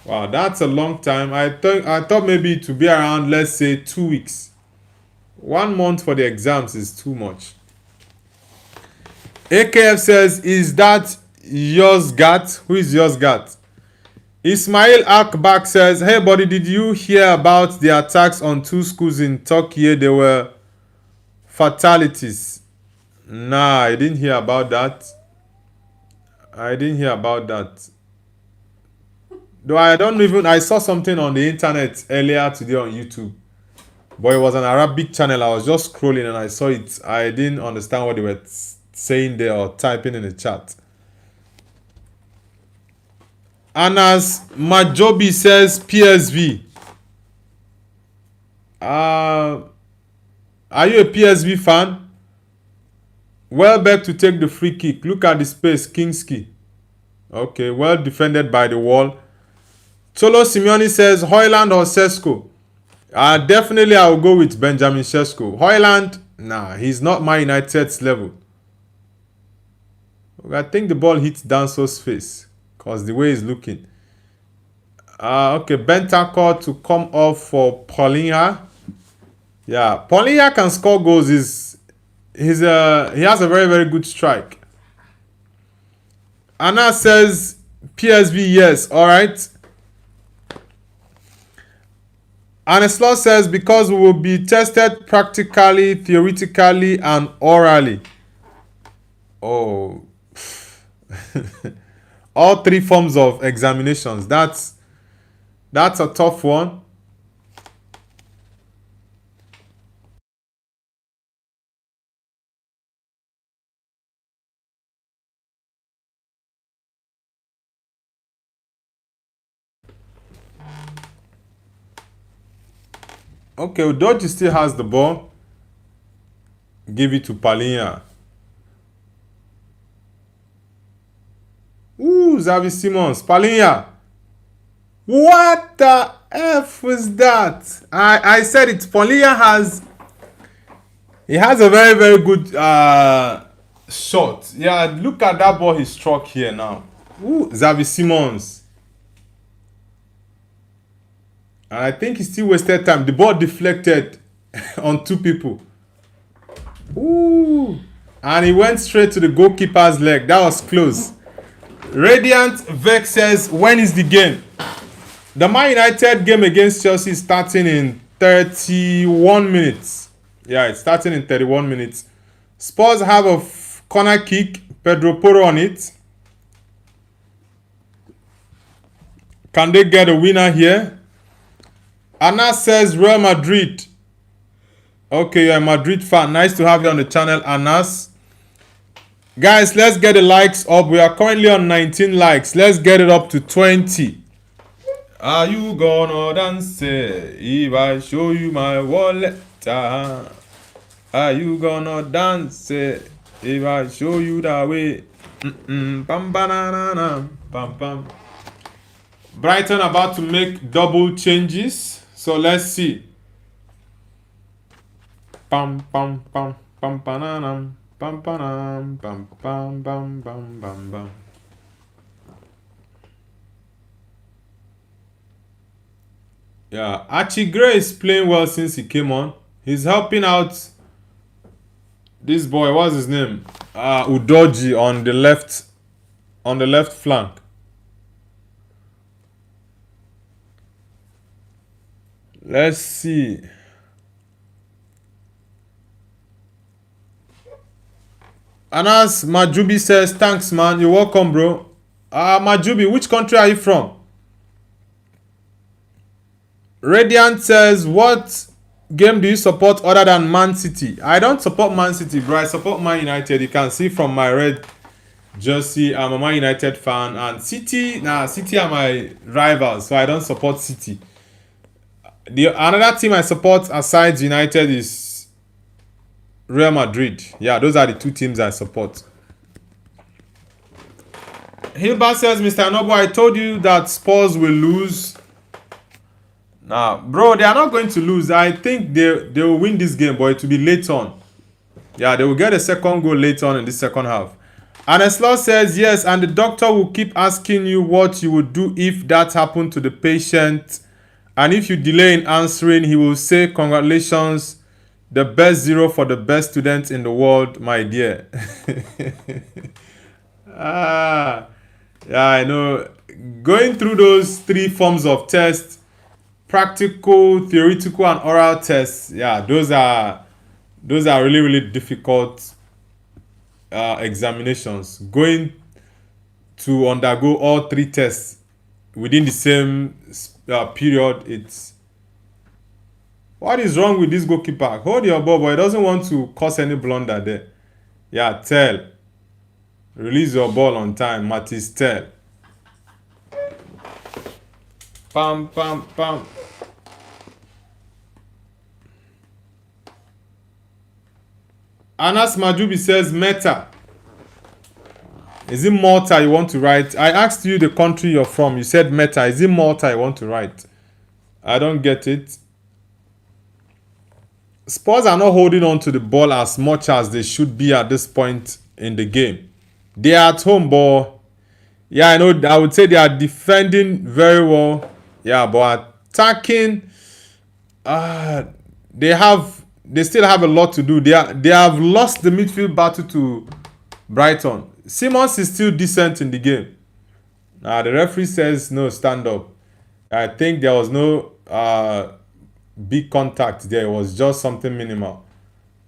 Wow, that's a long time. I thought maybe it would be around, let's say, 2 weeks. 1 month for the exams is too much. AKF says, is that Yozgat? Who is Yozgat? Ismail Akbak says, hey buddy, did you hear about the attacks on 2 schools in Turkey? There were fatalities. Nah, I didn't hear about that. Though I saw something on the internet earlier today on YouTube. But it was an Arabic channel. I was just scrolling and I saw it. I didn't understand what they were saying there or typing in the chat. And as Majobi says, PSV. Are you a PSV fan? Welbeck to take the free kick. Look at the space. Kingsley. Okay, well defended by the wall. Cholo Simeone says Højlund or Sesko. Definitely I will go with Benjamin Sesko. Højlund, nah, he's not Man United's level. I think the ball hits Danso's face because the way he's looking. Okay, Bentancur to come off for Paulinha. Yeah, Paulinha can score goals. He has a very, very good strike. Anna says PSV, yes. All right. Anislaw says because we will be tested practically, theoretically, and orally. Oh. All three forms of examinations. That's a tough one. Okay, Udoji still has the ball. Give it to Paulinha. Ooh, Xavi Simons. Paulinha. What the F was that? I said it. Paulinha has a very, very good shot. Yeah, look at that ball he struck here now. Ooh, Xavi Simons. And I think he still wasted time. The ball deflected on two people. Ooh. And he went straight to the goalkeeper's leg. That was close. Radiant Vex says, when is the game? The Man United game against Chelsea is starting in 31 minutes. Yeah, it's starting in 31 minutes. Spurs have a corner kick. Pedro Porro on it. Can they get a winner here? Anna says Real Madrid. Okay, you're a Madrid fan. Nice to have you on the channel, Anas. Guys, let's get the likes up. We are currently on 19 likes. Let's get it up to 20. Are you gonna dance if I show you my wallet? Are you gonna dance if I show you that way? Bam, banana, bam, bam. Brighton about to make double changes. So let's see. Pam pam pam pam panam pam panam pam pam bam bam bam bam. Yeah, Archie Gray is playing well since he came on. He's helping out this boy. What's his name? Udoji on the left flank. Let's see. Anas Majubi says, thanks, man. You're welcome, bro. Majubi, which country are you from? Radiant says, what game do you support other than Man City? I don't support Man City, bro. I support Man United. You can see from my red jersey, I'm a Man United fan. And City are my rivals, so I don't support City. Another team I support aside United is Real Madrid. Yeah, those are the two teams I support. Hilbert says, Mr. Noble, I told you that Spurs will lose. Nah, bro, they are not going to lose. I think they will win this game, but it will be late on. Yeah, they will get a second goal late on in the second half. Anislaw says, yes, and the doctor will keep asking you what you would do if that happened to the patient. And if you delay in answering, he will say, congratulations, the best 0 for the best student in the world, my dear. Yeah, I know. Going through those three forms of tests, practical, theoretical, and oral tests, yeah, those are really, really difficult examinations. Going to undergo all three tests within the same period, it's... What is wrong with this goalkeeper? Hold your ball, but he doesn't want to cause any blunder there. Yeah, Tell. Release your ball on time, Matisse Tell. Pam, pam, pam. Anas Majubi says Meta. Is it Malta you want to write? I asked you the country you're from. You said Meta. Is it Malta you want to write? I don't get it. Spurs are not holding on to the ball as much as they should be at this point in the game. They are at home, but yeah, I know. I would say they are defending very well. Yeah, but attacking, they still have a lot to do. They have lost the midfield battle to Brighton. Simmons is still decent in the game. The referee says no, stand up. I think there was no big contact there. It was just something minimal.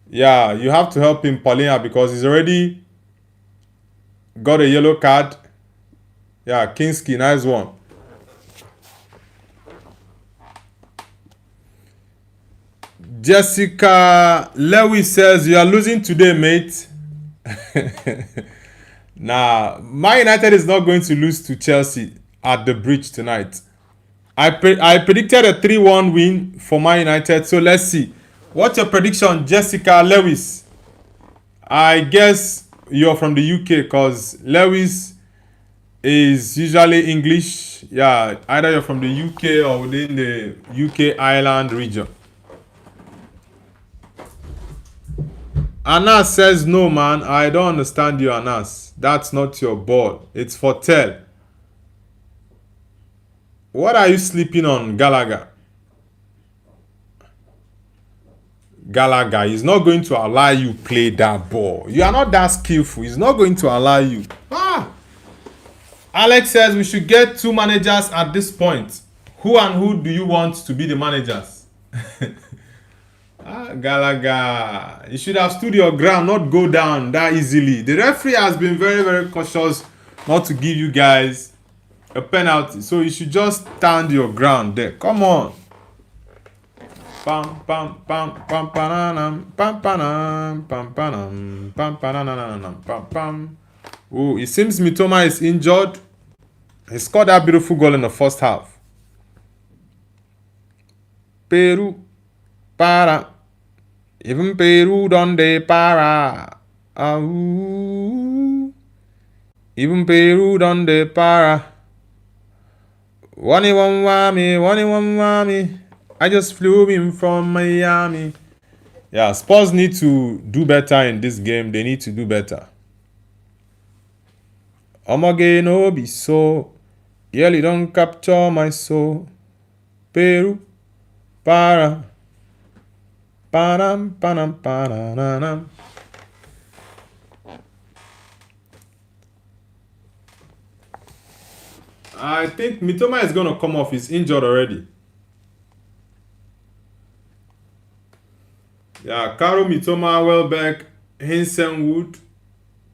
Yeah, you have to help him, Paulina, because he's already got a yellow card. Yeah, Kinski, nice one. Jessica Lewis says, you are losing today, mate. Nah, Man United is not going to lose to Chelsea at the bridge tonight. I predicted a 3-1 win for Man United, so let's see. What's your prediction, Jessica Lewis? I guess you're from the UK because Lewis is usually English. Yeah, either you're from the UK or within the UK Ireland region. Anas says, no, man, I don't understand you, Anas. That's not your ball. It's for Tel. What are you sleeping on, Gallagher? Gallagher is not going to allow you play that ball. You are not that skillful. He's not going to allow you. Alex says we should get 2 managers at this point. Who and who do you want to be the managers? Gallagher, you should have stood your ground, not go down that easily. The referee has been very, very cautious not to give you guys a penalty, so you should just stand your ground there. Come on. Pam pam pam pam pam pam pam pam pam pam pam pam. Oh, it seems Mitoma is injured. He scored that beautiful goal in the first half. Peru para. Even Peru donde para. Even Peru donde para. One wami. I just flew in from Miami. Yeah, Spurs need to do better in this game. They need to do better. Omoge no be so. Yelly don't capture my soul. Peru para. Panam panam panam. I think Mitoma is gonna come off. He's injured already. Yeah, Caro, Mitoma, Welbeck, Hinsenwood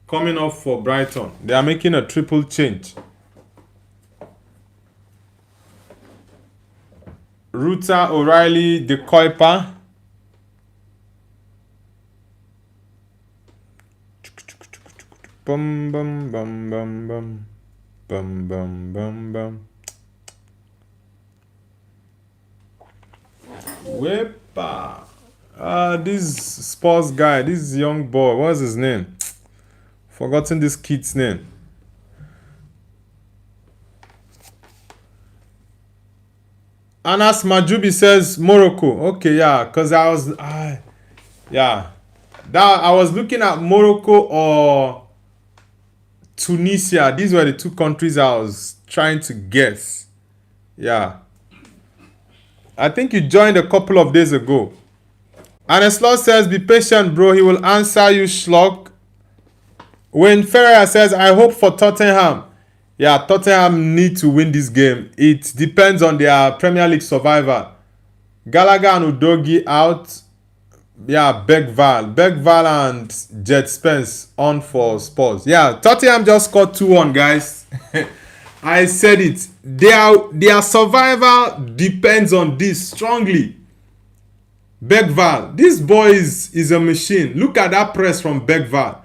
coming off for Brighton. They are making a triple change. Ruta, O'Reilly, De Kuiper. Bum bum bum bum bum. Bum bum bum bum. Wepa. This Spurs guy, this young boy, what's his name? Forgotten this kid's name. Anas Majubi says Morocco. Okay, yeah, because I was looking at Morocco or Tunisia. These were the 2 countries I was trying to guess. Yeah. I think you joined a couple of days ago. Aneslaw says, be patient, bro. He will answer you, schlock. When Ferreira says, I hope for Tottenham. Yeah, Tottenham need to win this game. It depends on their Premier League survival. Gallagher and Udogi out. Yeah, Bergval and Jet Spence on for Spurs. Yeah, Tottenham just scored 2-1, guys. I said it. Their survival depends on this strongly. Bergval, this boy is a machine. Look at that press from Bergval.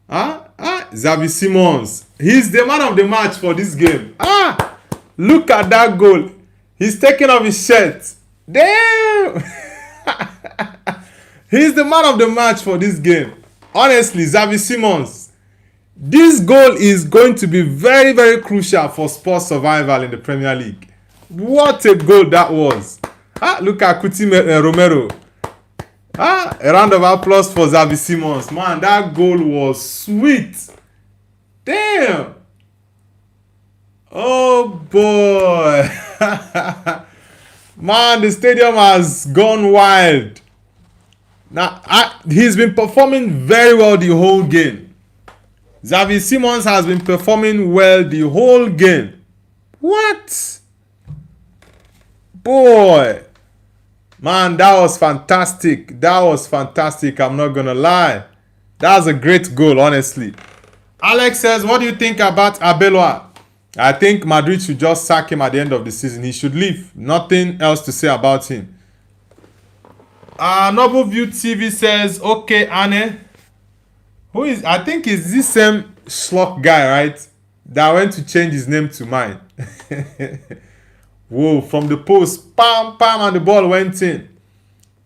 Xavi Simons. He's the man of the match for this game. Look at that goal. He's taking off his shirt. Damn. He's the man of the match for this game. honestly, Xavi Simons, this goal is going to be very, very crucial for Spurs survival in the Premier League. What a goal that was. Look at Kuti Romero. A round of applause for Xavi Simons. Man, that goal was sweet. Damn. Oh boy. Man, the stadium has gone wild. Now, he's been performing very well the whole game. Xavi Simons has been performing well the whole game. What? Boy. Man, that was fantastic. That was fantastic. I'm not going to lie. That was a great goal, honestly. Alex says, what do you think about Arbeloa? I think Madrid should just sack him at the end of the season. He should leave. Nothing else to say about him. Noble View TV says, okay, Anne. Who is, I think it's this same schlock guy, right? That went to change his name to mine. Whoa, from the post, pam, pam, and the ball went in.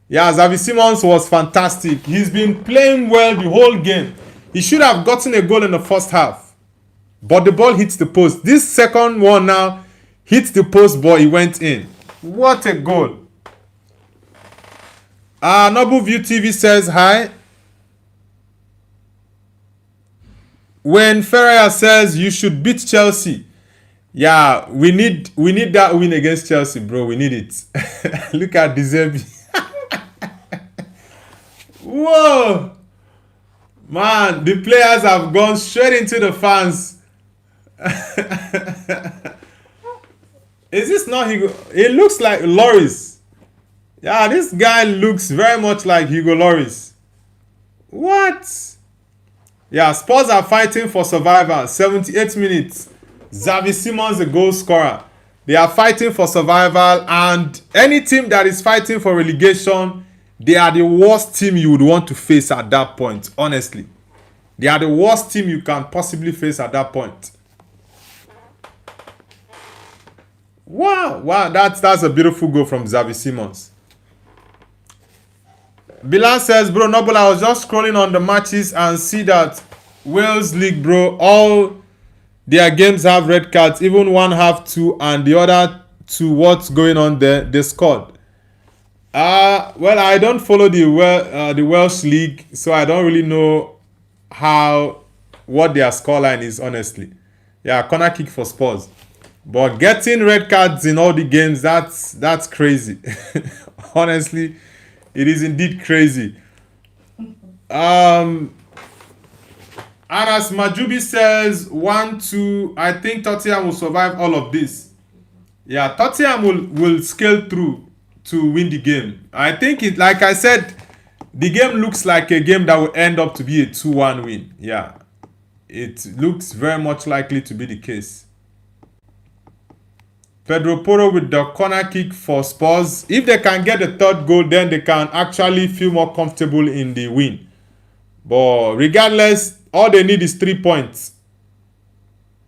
Yeah, Xavi Simons was fantastic. He's been playing well the whole game. He should have gotten a goal in the first half. But the ball hits the post. This second one now hits the post, but it went in. What a goal. Noble View TV says, hi. When Ferreira says you should beat Chelsea. Yeah, we need that win against Chelsea, bro. We need it. Look at De Zerbi. Whoa. Man, the players have gone straight into the fans. Is this not Hugo? It looks like Lloris. Yeah, this guy looks very much like Hugo Lloris. What? Yeah, Spurs are fighting for survival. 78 minutes. Xavi Simons, the goal scorer. They are fighting for survival, and any team that is fighting for relegation, they are the worst team you would want to face at that point, honestly. They are the worst team you can possibly face at that point. Wow, that's a beautiful goal from Xavi Simons. Bilal says, bro, Noble, I was just scrolling on the matches and see that Wales League, bro, all their games have red cards, even one have two, and the other two, what's going on there, they scored. Well, I don't follow the Welsh League, so I don't really know what their scoreline is, honestly. Yeah, corner kick for Spurs. But getting red cards in all the games, that's crazy. Honestly, it is indeed crazy. Anas Majubi says 1-2. I think Tottenham will survive all of this. Yeah, Tottenham will scale through to win the game. I think it, like I said, the game looks like a game that will end up to be a 2-1 win. Yeah, it looks very much likely to be the case. Pedro Porro with the corner kick for Spurs. If they can get the third goal, then they can actually feel more comfortable in the win. But regardless, all they need is 3 points.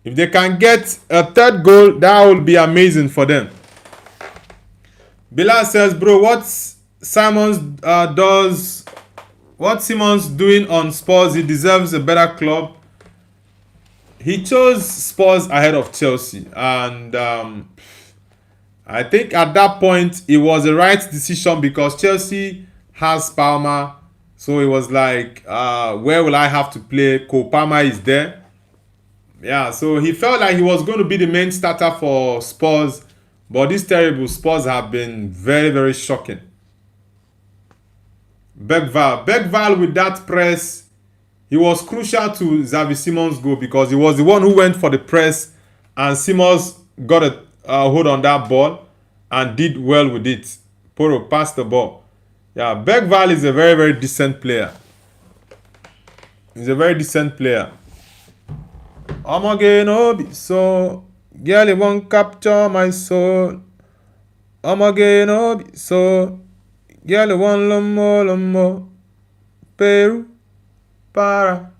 If they can get a third goal, that will be amazing for them. Bilal says, bro, what's Simons doing on Spurs? He deserves a better club. He chose Spurs ahead of Chelsea, and I think at that point it was the right decision because Chelsea has Palmer, so it was like, where will I have to play? Cole Palmer is there. Yeah, so he felt like he was going to be the main starter for Spurs, but these terrible Spurs have been very, very shocking. Bergval with that press, he was crucial to Xavi Simons' goal because he was the one who went for the press, and Simons got a hold on that ball and did well with it. Porro passed the ball. Yeah, Bergval is a very, very decent player. He's a very decent player. I'm again, so girl, it won't capture my soul. I'm again, so girl, it won't lomo. Peru, para.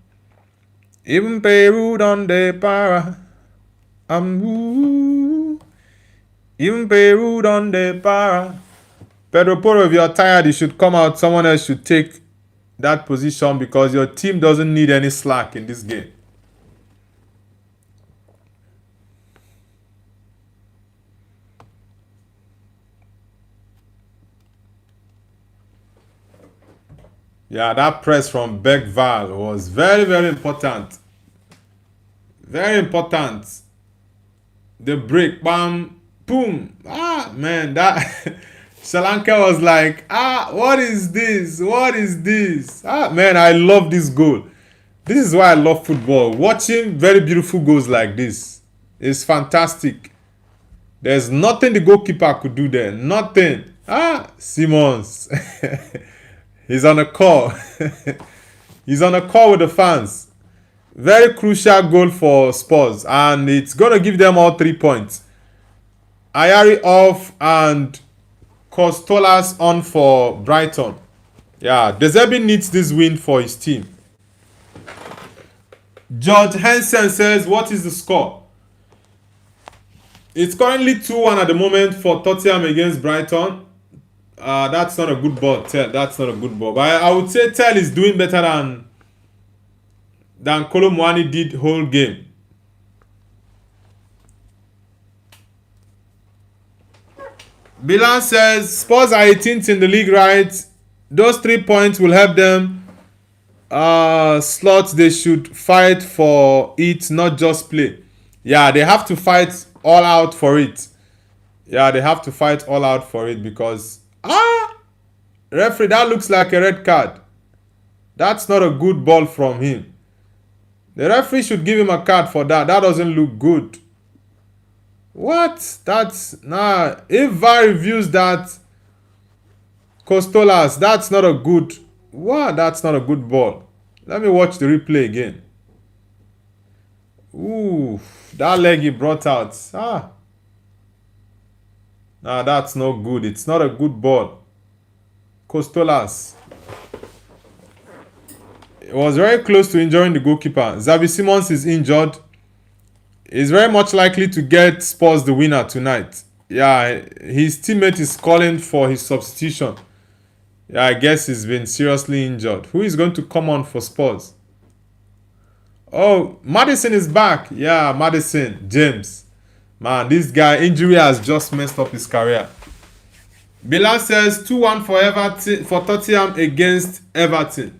Even Peru don't de para. Even Peru don't de para. Pedro Porro, if you're tired, you should come out. Someone else should take that position because your team doesn't need any slack in this game. Yeah, that press from Beckval was very, very important. Very important. The break, bam, boom. Ah, man, that Shalanka was like, what is this? What is this? Ah, man, I love this goal. This is why I love football. Watching very beautiful goals like this is fantastic. There's nothing the goalkeeper could do there. Nothing. Simmons. He's on a call. He's on a call with the fans. Very crucial goal for Spurs. And it's going to give them all 3 points. Ayari off and Costolas on for Brighton. Yeah, De Zerbi needs this win for his team. George Hansen says, what is the score? It's currently 2-1 at the moment for Tottenham against Brighton. That's not a good ball, Tel. That's not a good ball. But I would say Tel is doing better than Kolo Muani did whole game. Bilan says, Spurs are 18th in the league, right? Those 3 points will help them slots. They should fight for it, not just play. Yeah, they have to fight all out for it. Yeah, they have to fight all out for it because referee, that looks like a red card. That's not a good ball from him. The referee should give him a card for that. That doesn't look good. What? That's if VAR reviews that Costolas, that's not a good. What? That's not a good ball. Let me watch the replay again. Ooh, that leg he brought out. That's no good. It's not a good ball. Costolas. It was very close to injuring the goalkeeper. Xavi Simons is injured. He's very much likely to get Spurs the winner tonight. Yeah, his teammate is calling for his substitution. Yeah, I guess he's been seriously injured. Who is going to come on for Spurs? Oh, Maddison is back. Yeah, Maddison, James. Man, this guy, injury has just messed up his career. Bilan says 2-1 for Everton, for Tottenham against Everton.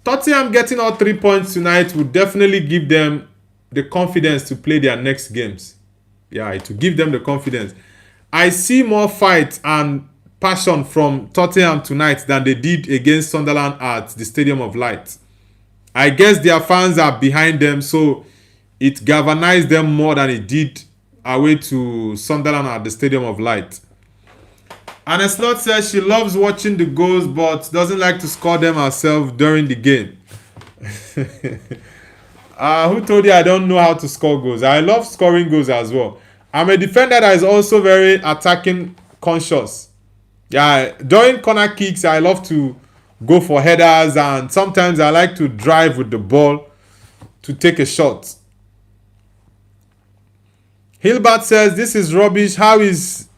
Tottenham getting all 3 points tonight will definitely give them the confidence to play their next games. Yeah, it will give them the confidence. I see more fight and passion from Tottenham tonight than they did against Sunderland at the Stadium of Light. I guess their fans are behind them, so it galvanized them more than it did away to Sunderland at the Stadium of Light. Anna Slot says she loves watching the goals but doesn't like to score them herself during the game. Who told you I don't know how to score goals? I love scoring goals as well. I'm a defender that is also very attacking conscious. Yeah, during corner kicks, I love to go for headers and sometimes I like to drive with the ball to take a shot. Hilbert says this is rubbish. How is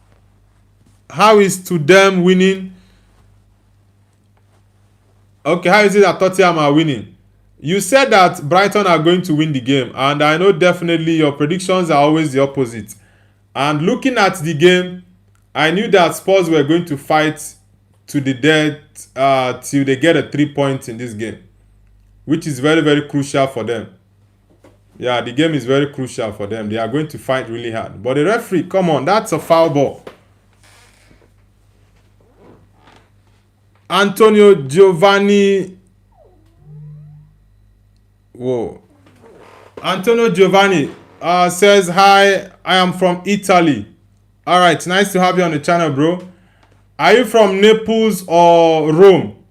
to them winning? Okay, how is it that Tottenham are winning? You said that Brighton are going to win the game, and I know definitely your predictions are always the opposite. And looking at the game, I knew that Spurs were going to fight to the death till they get a 3 points in this game, which is very, very crucial for them. Yeah, the game is very crucial for them. They are going to fight really hard. But the referee, come on, that's a foul ball. Antonio Giovanni. Whoa. Antonio Giovanni says, hi, I am from Italy. All right, nice to have you on the channel, bro. Are you from Naples or Rome?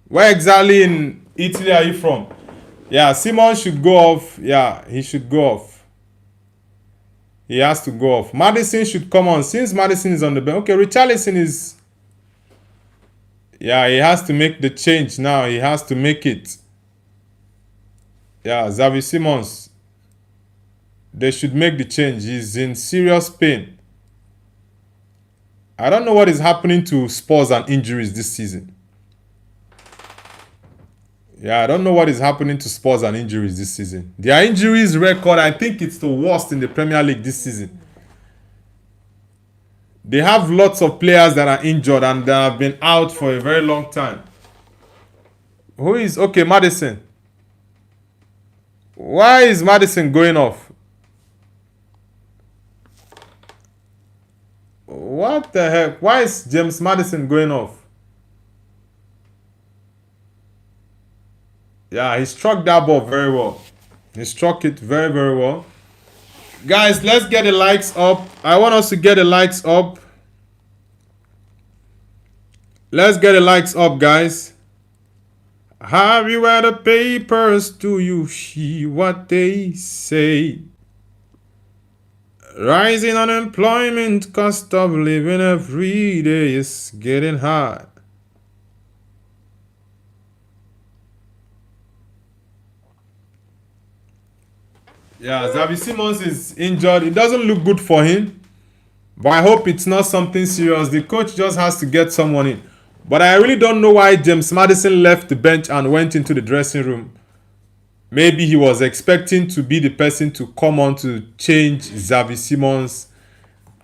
Where exactly in Italy are you from? Yeah, Simon should go off. Yeah, he should go off. He has to go off. Maddison should come on. Since Maddison is on the bench. Okay, Richarlison is... Yeah, he has to make the change now. He has to make it. Yeah, Xavi Simons. They should make the change. He's in serious pain. I don't know what is happening to Spurs and injuries this season. Yeah, I don't know what is happening to Spurs and injuries this season. Their injuries record, I think it's the worst in the Premier League this season. They have lots of players that are injured and that have been out for a very long time. Who is... Okay, Maddison. Why is Maddison going off? What the heck? Why is James Maddison going off? Yeah, he struck that ball very well. He struck it very, very well. Guys, let's get the likes up. I want us to get the likes up. Let's get the likes up, guys. Have you read the papers? Do you see what they say? Rising unemployment, cost of living every day is getting hard. Yeah, Xavi Simons is injured. It doesn't look good for him. But I hope it's not something serious. The coach just has to get someone in. But I really don't know why James Maddison left the bench and went into the dressing room. Maybe he was expecting to be the person to come on to change Xavi Simons.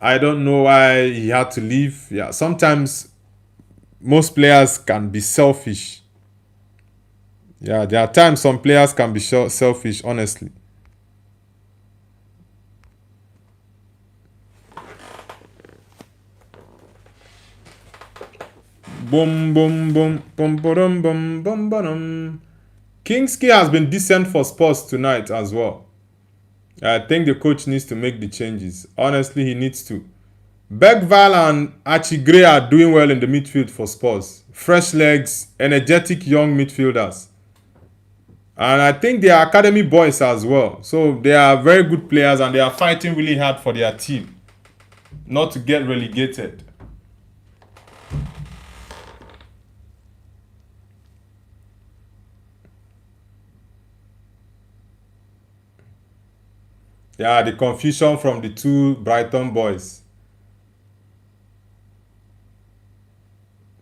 I don't know why he had to leave. Yeah, sometimes most players can be selfish. Yeah, there are times some players can be selfish, honestly. Boom, boom, boom, boom, boom, boom, boom, boom. Kingsley has been decent for Spurs tonight as well. I think the coach needs to make the changes. Honestly, he needs to. Bergvall and Archie Gray are doing well in the midfield for Spurs. Fresh legs, energetic young midfielders. And I think they are academy boys as well. So they are very good players and they are fighting really hard for their team not to get relegated. Yeah, the confusion from the two Brighton boys.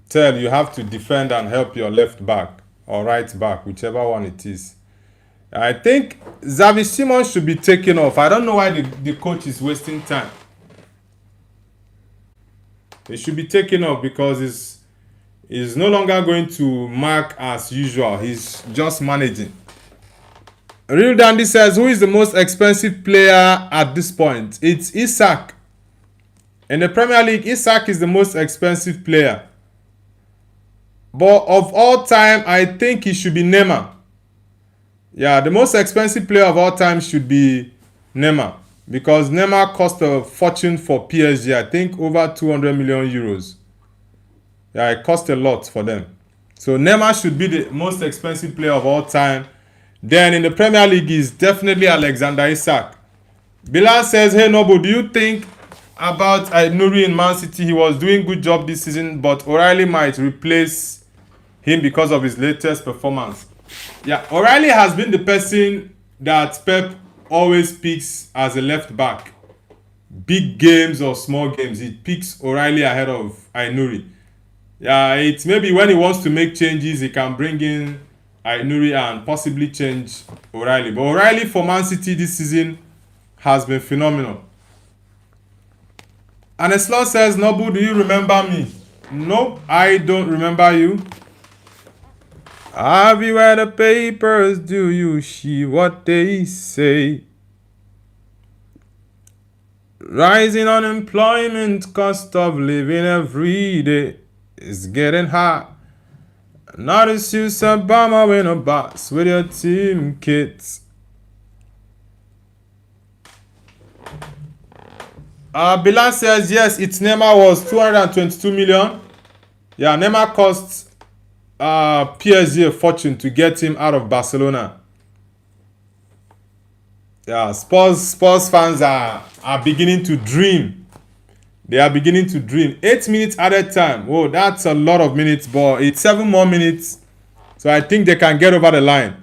Tell you have to defend and help your left back or right back, whichever one it is. I think Xavi Simons should be taken off. I don't know why the coach is wasting time. He should be taken off because he's no longer going to mark as usual. He's just managing. Real Dandy says, who is the most expensive player at this point? It's Isak. In the Premier League, Isak is the most expensive player. But of all time, I think he should be Neymar. Yeah, the most expensive player of all time should be Neymar. Because Neymar cost a fortune for PSG. I think over 200 million euros. Yeah, it cost a lot for them. So Neymar should be the most expensive player of all time. Then in the Premier League is definitely Alexander Isak. Bilal says, hey Nobu, do you think about Nuri in Man City? He was doing good job this season, but O'Reilly might replace him because of his latest performance. Yeah, O'Reilly has been the person that Pep always picks as a left back. Big games or small games, he picks O'Reilly ahead of Nuri. Yeah, it's maybe when he wants to make changes, he can bring in Nuri and possibly change O'Reilly. But O'Reilly for Man City this season has been phenomenal. And Eslau says, Nobu, do you remember me? Nope, I don't remember you. Have you read the papers? Do you see what they say? Rising unemployment, cost of living every day is getting high. Not as you Obama win a box with your team kits. Bilal says, yes, its Neymar was 222 million. Yeah, Neymar cost PSG a fortune to get him out of Barcelona. Yeah, Spurs fans are beginning to dream. They are beginning to dream. 8 minutes added time. Whoa, that's a lot of minutes, but it's 7 more minutes. So I think they can get over the line.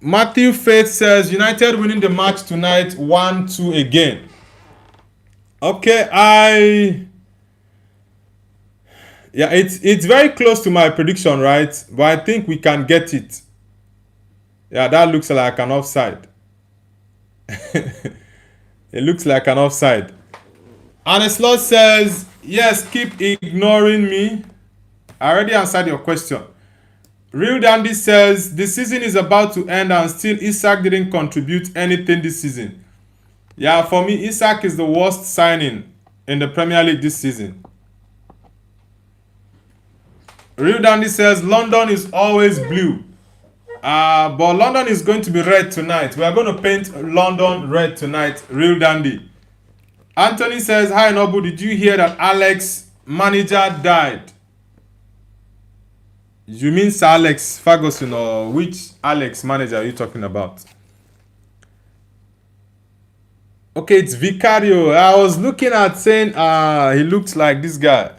Matthew Faith says, United winning the match tonight 1-2 again. Okay, Yeah, it's very close to my prediction, right? But I think we can get it. Yeah, that looks like an offside. It looks like an offside. And a slot says, yes, keep ignoring me. I already answered your question. Real Dandy says, the season is about to end and still Isak didn't contribute anything this season. Yeah, for me, Isak is the worst signing in the Premier League this season. Real Dandy says, London is always blue. But London is going to be red tonight. We are going to paint London red tonight. Real Dandy. Anthony says, hi Nobu, did you hear that Alex manager died? You mean Sir Alex Ferguson, or which Alex manager are you talking about? Okay, it's Vicario. I was looking at saying he looks like this guy.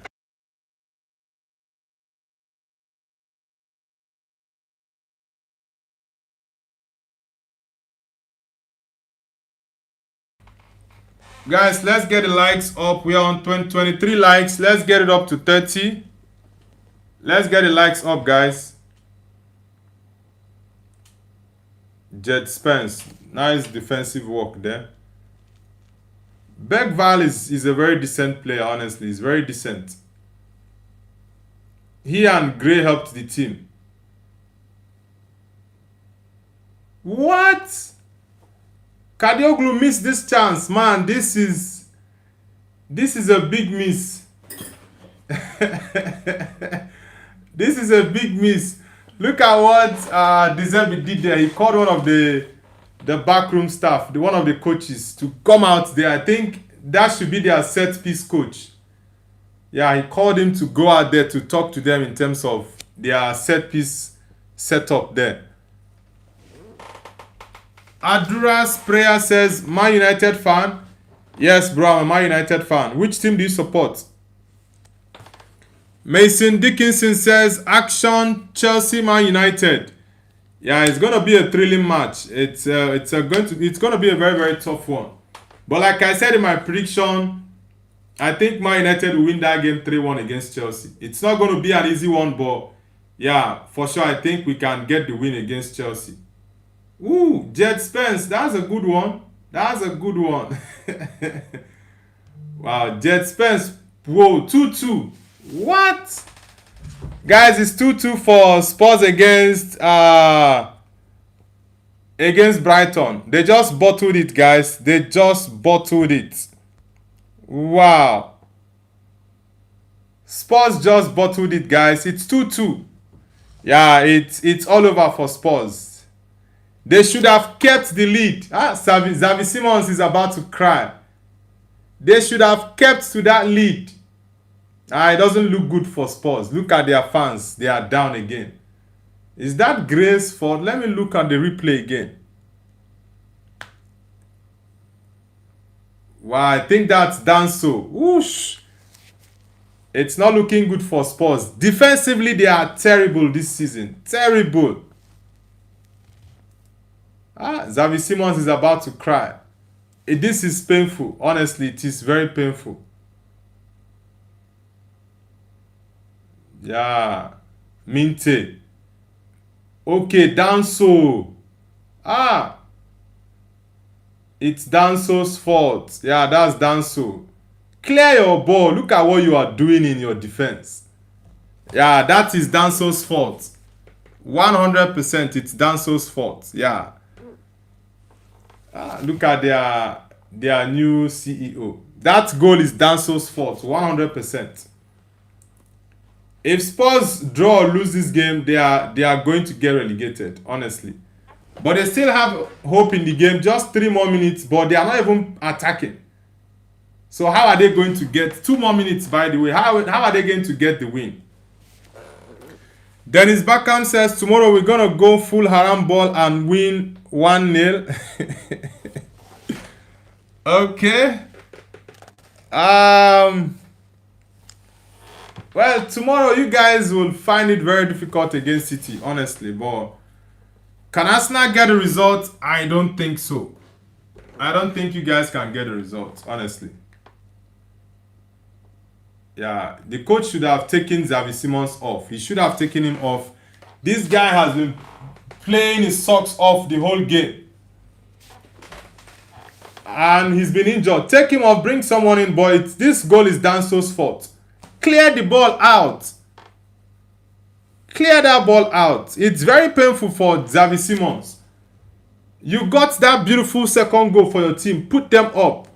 Guys, let's get the likes up. We are on 23 likes. Let's get it up to 30. Let's get the likes up, guys. Jet Spence. Nice defensive work there. Bergval is a very decent player, honestly. He's very decent. He and Gray helped the team. What? Kadioglu missed this chance, man. This is a big miss. This is a big miss. Look at what Deserbi did there. He called one of the backroom staff, one of the coaches, to come out there. I think that should be their set piece coach. Yeah, he called him to go out there to talk to them in terms of their set piece setup there. Adura's prayer says, Man United fan. Yes, bro, I'm a Man United fan. Which team do you support? Mason Dickinson says, action Chelsea Man United. Yeah, it's gonna be a thrilling match. It's gonna be a very, very tough one. But like I said in my prediction, I think Man United will win that game 3-1 against Chelsea. It's not gonna be an easy one, but yeah, for sure I think we can get the win against Chelsea. Ooh, Jet Spence, that's a good one. That's a good one. Wow, Jet Spence. Whoa, 2-2. What? Guys, it's 2-2 for Spurs against Brighton. They just bottled it, guys. They just bottled it. Wow. Spurs just bottled it, guys. It's 2-2. Yeah, it's all over for Spurs. They should have kept the lead. Xavi Simons is about to cry. They should have kept to that lead. It doesn't look good for Spurs. Look at their fans. They are down again. Is that Gray's fault? Let me look at the replay again. Wow, I think that's Danso. Whoosh. It's not looking good for Spurs. Defensively, they are terrible this season. Terrible. Xavi Simons is about to cry. This is painful. Honestly, it is very painful. Yeah. Minte. Okay, Danso. It's Danso's fault. Yeah, that's Danso. Clear your ball. Look at what you are doing in your defense. Yeah, that is Danso's fault. 100% it's Danso's fault. Yeah. Look at their new CEO. That goal is Danso's fault. 100%. If Spurs draw or lose this game, they are going to get relegated, honestly. But they still have hope in the game. Just 3 more minutes, but they are not even attacking. So how are they going to get 2 more minutes, by the way? How are they going to get the win? Dennis Beckham says, tomorrow we're going to go full haram ball and win 1-0. Okay. Well, tomorrow you guys will find it very difficult against City, honestly. But can Arsenal get a result? I don't think so. I don't think you guys can get a result, honestly. Yeah, the coach should have taken Xavi Simons off. He should have taken him off. This guy has been playing his socks off the whole game. And he's been injured. Take him off, bring someone in, but this goal is Danso's fault. Clear the ball out. Clear that ball out. It's very painful for Xavi Simons. You got that beautiful second goal for your team. Put them up.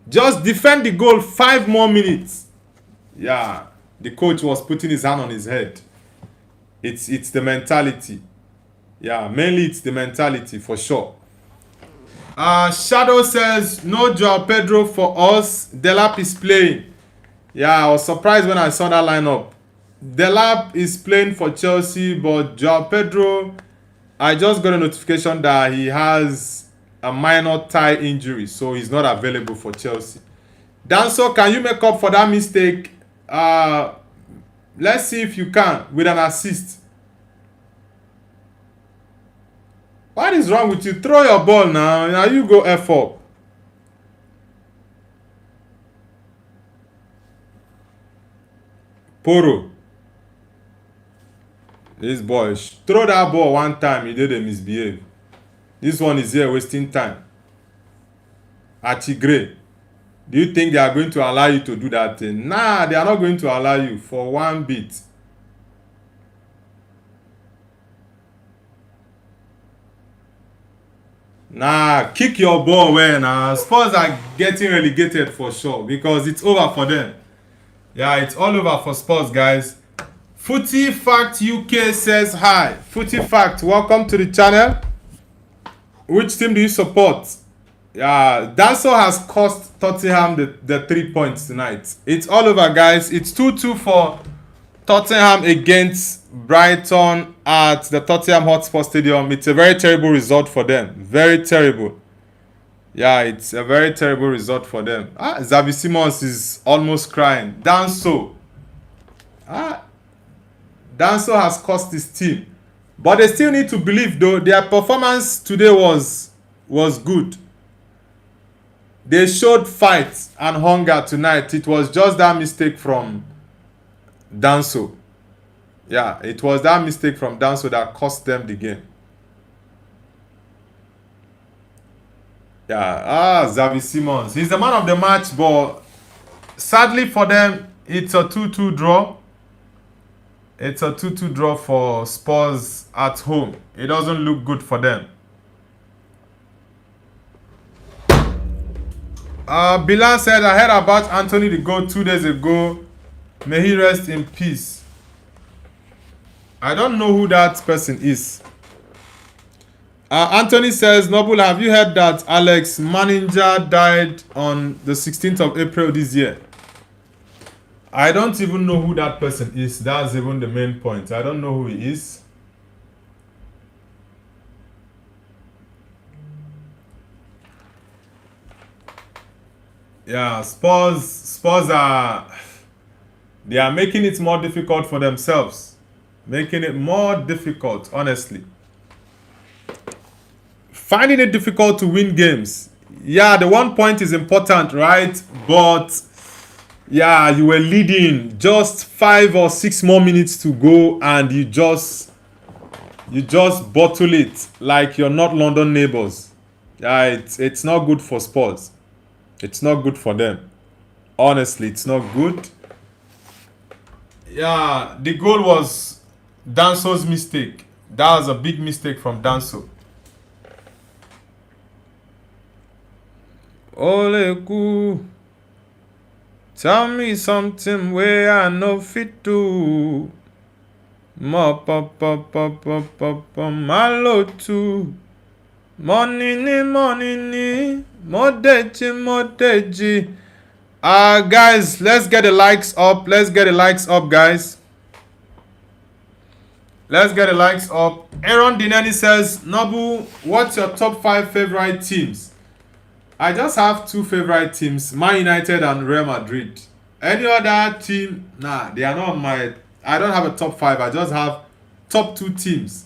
Just defend the goal 5 more minutes. Yeah, the coach was putting his hand on his head. It's the mentality. Yeah, mainly it's the mentality for sure. Shadow says, no Joao Pedro for us. Delap is playing. Yeah, I was surprised when I saw that lineup. Delap is playing for Chelsea, but Joao Pedro, I just got a notification that he has a minor thigh injury, so he's not available for Chelsea. Danso, can you make up for that mistake? Let's see if you can with an assist. What is wrong with you? Throw your ball now. Now you go F up. Poro. This boy, throw that ball one time, he didn't misbehave. This one is here wasting time. Achigre. Do you think they are going to allow you to do that thing? Nah, they are not going to allow you for one bit. Nah, kick your ball away now. Spurs are getting relegated for sure because it's over for them. Yeah, it's all over for Spurs, guys. Footy Fact UK says hi. Footy Fact, welcome to the channel. Which team do you support? Yeah, Danso has cost Tottenham the 3 points tonight. It's all over, guys. It's 2-2 for Tottenham against Brighton at the Tottenham Hotspur Stadium. It's a very terrible result for them. Very terrible. Yeah, it's a very terrible result for them. Xavi Simons is almost crying. Danso has cost his team. But they still need to believe, though. Their performance today was good. They showed fight and hunger tonight. It was just that mistake from Danso. Yeah, it was that mistake from Danso that cost them the game. Yeah, Xavi Simons. He's the man of the match, but sadly for them, it's a 2-2 draw. It's a 2-2 draw for Spurs at home. It doesn't look good for them. Bilan said, I heard about Anthony the goal 2 days ago. May he rest in peace. I don't know who that person is. Anthony says, Noble, have you heard that Alex Manninger died on the 16th of April this year? I don't even know who that person is. That's even the main point. I don't know who he is. Yeah, Spurs are making it more difficult for themselves. Making it more difficult, honestly. Finding it difficult to win games. Yeah, the 1 point is important, right? But yeah, you were leading just 5 or 6 more minutes to go and you just bottle it like you're not London neighbors. Yeah, it's not good for Spurs. It's not good for them. Honestly, it's not good. Yeah, the goal was Danso's mistake. That was a big mistake from Danso. Oleku, tell me something where I know fit to. Mo malo too. Money ni, modeji. Guys, let's get the likes up. Let's get the likes up, guys. Let's get the likes up. Aaron Dineni says, Nobu, what's your top 5 favorite teams? I just have 2 favorite teams, Man United and Real Madrid. Any other team, nah, they are not my... I don't have a top 5. I just have top 2 teams.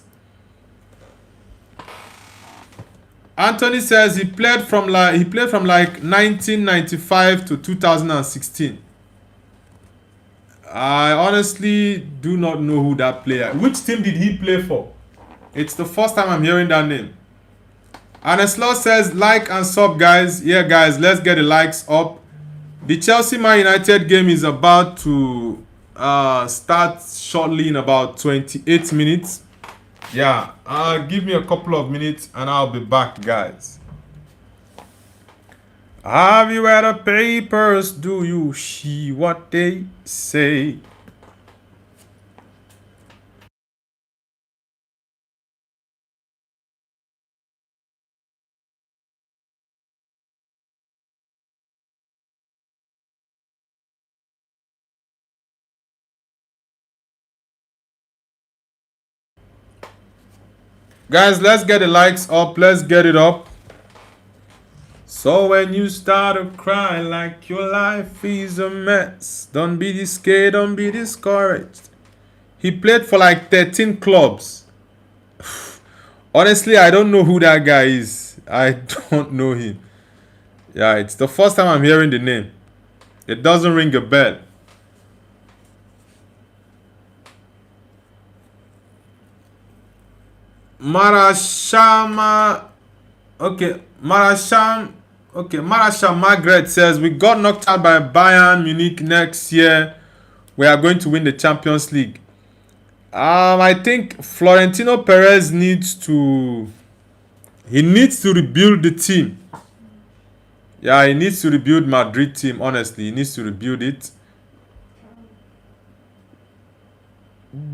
Anthony says he played from like 1995 to 2016. I honestly do not know who that player. Which team did he play for? It's the first time I'm hearing that name. And Slot says, like and sub, guys. Yeah, guys, let's get the likes up. The Chelsea Man United game is about to start shortly in about 28 minutes. Yeah, give me a couple of minutes and I'll be back, guys. Have you read the papers? Do you see what they say? Guys, let's get the likes up. Let's get it up. So when you start to cry like your life is a mess, don't be scared, don't be discouraged. He played for like 13 clubs. Honestly, I don't know who that guy is. I don't know him. Yeah, it's the first time I'm hearing the name. It doesn't ring a bell. Marashama. Okay, Marasham. Okay, Marasham Margaret says we got knocked out by Bayern Munich next year. We are going to win the Champions League. I think Florentino Perez needs to rebuild the team. Yeah, he needs to rebuild Madrid team. Honestly, he needs to rebuild it.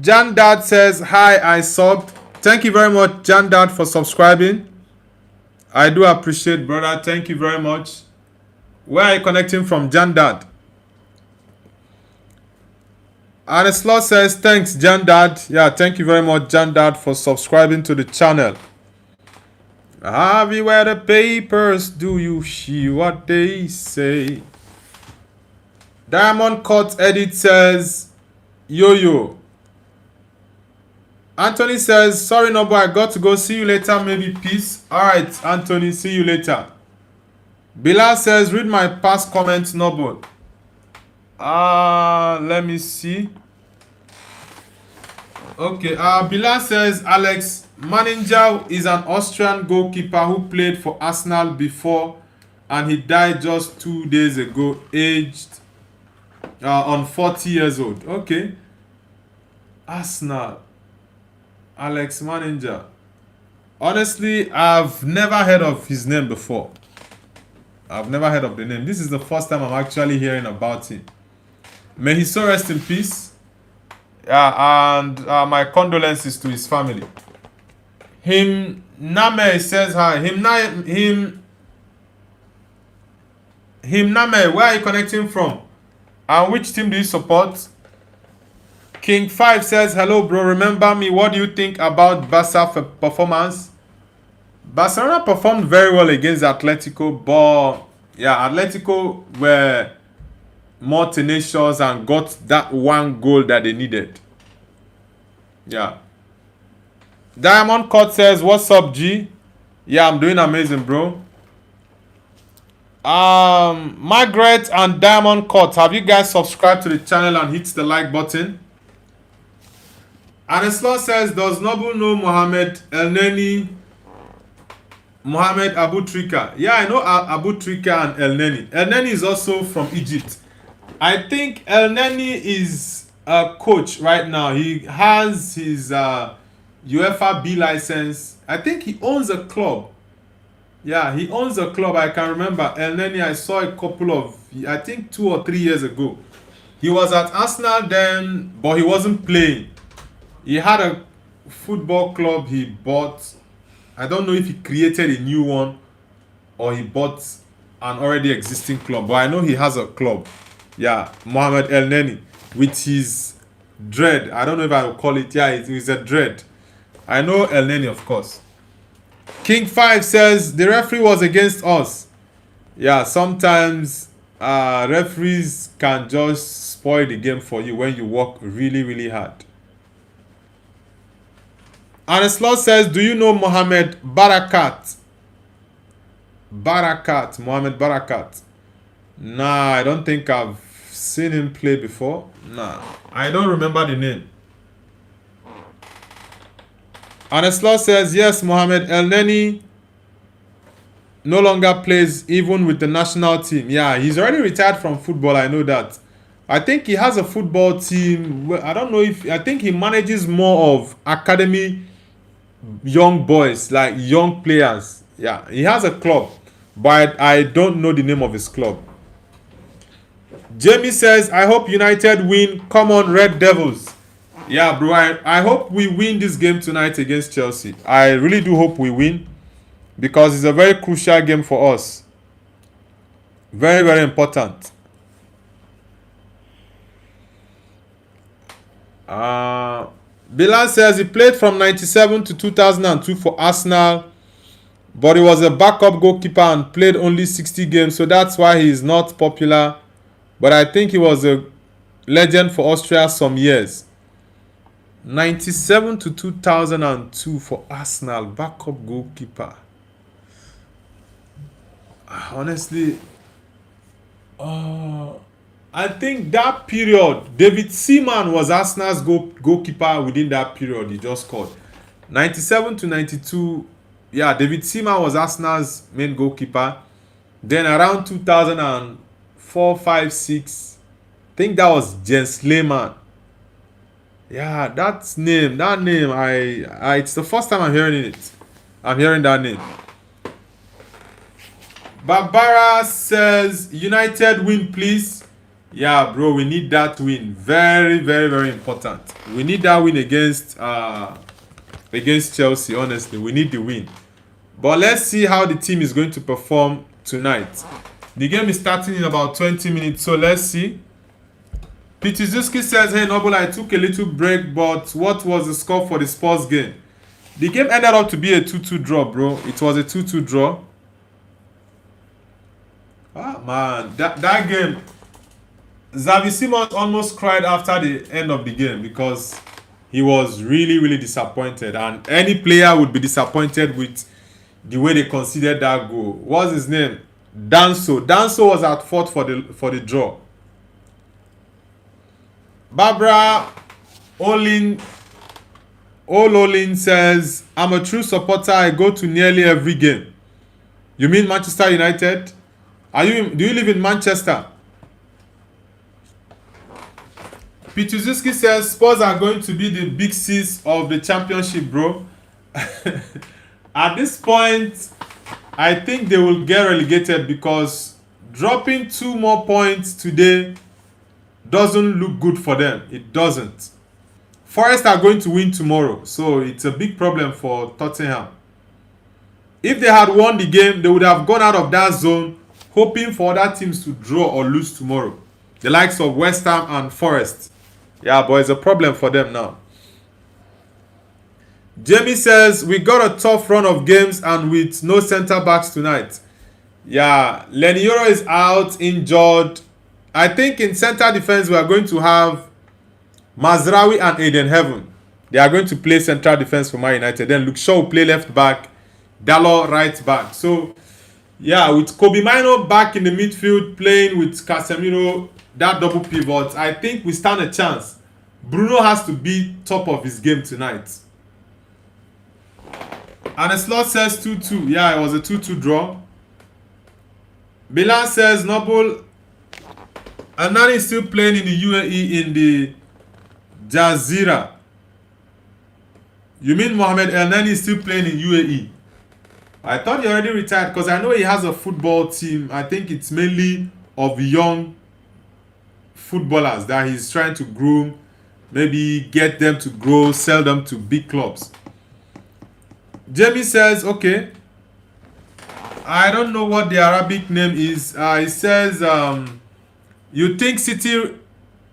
Jan Dad says, hi, I subbed. Thank you very much, Jan Dad, for subscribing. I do appreciate, brother. Thank you very much. Where are you connecting from, Jan Dad? And Slot says, thanks, Jan Dad. Yeah, thank you very much, Jan Dad, for subscribing to the channel. Have you read the papers? Do you see what they say? Diamond Cut Edit says, yo. Anthony says, sorry, no, boy, I got to go. See you later. Maybe peace. Alright, Anthony, see you later. Bilal says, read my past comments, Noble. Let me see. Okay, Bilal says, Alex Manninger is an Austrian goalkeeper who played for Arsenal before and he died just 2 days ago, aged on 40 years old. Okay. Arsenal. Alex Manninger. Honestly, I've never heard of his name before. I've never heard of the name. This is the first time I'm actually hearing about him. May his soul rest in peace. Yeah, and my condolences to his family. Him Name says hi. Him Name, where are you connecting from? And which team do you support? King 5 says, hello bro, remember me. What do you think about Barca performance? Barcelona performed very well against Atletico, but yeah, Atletico were more tenacious and got that one goal that they needed. Yeah. Diamond Cut says, what's up, G? Yeah, I'm doing amazing, bro. Margaret and Diamond Cut, have you guys subscribed to the channel and hit the like button? Anisla says, does Noble know Mohamed El-Neni, Mohamed Abu Trika? Yeah, I know Abu Trika and El-Neni. El-Neni is also from Egypt. I think El-Neni is a coach right now. He has his UEFA B license. I think he owns a club. Yeah, he owns a club. I can remember El-Neni. I saw a couple of, I think 2 or 3 years ago. He was at Arsenal then, but he wasn't playing. He had a football club he bought. I don't know if he created a new one or he bought an already existing club, but I know he has a club. Yeah, Mohamed El-Neni with his dread. I don't know if I will call it. Yeah, it's a dread. I know El-Neni, of course. King 5 says the referee was against us. Yeah, sometimes referees can just spoil the game for you when you work really, really hard. And Slot says, do you know Mohamed Barakat? Mohamed Barakat. Nah, I don't think I've seen him play before. Nah, I don't remember the name. Aneslaw says, yes, Mohamed El Neni no longer plays even with the national team. Yeah, he's already retired from football. I know that. I think he has a football team. I don't know if... I think he manages more of academy young boys, like young players. Yeah, he has a club, but I don't know the name of his club. Jamie says, I hope United win. Come on, Red Devils. Yeah, bro, I hope we win this game tonight against Chelsea. I really do hope we win, because it's a very crucial game for us. Very, very important. Bilal says he played from 97 to 2002 for Arsenal, but he was a backup goalkeeper and played only 60 games, so that's why he is not popular. But I think he was a legend for Austria some years. 97 to 2002 for Arsenal, backup goalkeeper. Honestly, I think that period, David Seaman was Arsenal's goalkeeper within that period he just scored. 97 to 92, yeah, David Seaman was Arsenal's main goalkeeper. Then around 2004, 5, 6, I think that was Jens Lehmann. Yeah, that name, I it's the first time I'm hearing it. I'm hearing that name. Barbara says, United win, please. Yeah, bro, we need that win. Very, very, very important. We need that win against Chelsea, honestly. We need the win. But let's see how the team is going to perform tonight. The game is starting in about 20 minutes, so let's see. Pitizuski says, hey, Noble, I took a little break, but what was the score for the Spurs game? The game ended up to be a 2-2 draw, bro. It was a 2-2 draw. Ah, man, that game, Xavi Simons almost cried after the end of the game because he was really, really disappointed. And any player would be disappointed with the way they considered that goal. What's his name? Danso. Danso was at fault for the draw. Barbara Olin says, I'm a true supporter. I go to nearly every game. You mean Manchester United? Do you live in Manchester? Pituzinski says Spurs are going to be the big sis of the championship, bro. At this point, I think they will get relegated because dropping 2 more points today doesn't look good for them. It doesn't. Forest are going to win tomorrow, so it's a big problem for Tottenham. If they had won the game, they would have gone out of that zone, hoping for other teams to draw or lose tomorrow. The likes of West Ham and Forest. Yeah, but it's a problem for them now. Jamie says, we got a tough run of games and with no centre backs tonight. Yeah, Lenioro is out, injured. I think in centre defense we are going to have Mazraoui and Aiden Heaven. They are going to play central defense for Man United. Then Luke Shaw will play left back, Dalot right back. So, yeah, with Kobe Mino back in the midfield playing with Casemiro, that double pivot, I think we stand a chance. Bruno has to be top of his game tonight. And the slot says 2-2. Yeah, it was a 2-2 draw. Milan says, Noble, Anani is still playing in the UAE in the Jazeera. You mean Mohamed El Nani is still playing in UAE? I thought he already retired because I know he has a football team. I think it's mainly of young footballers that he's trying to groom. Maybe get them to grow, sell them to big clubs. Jamie says, okay. I don't know what the Arabic name is. He says, you think City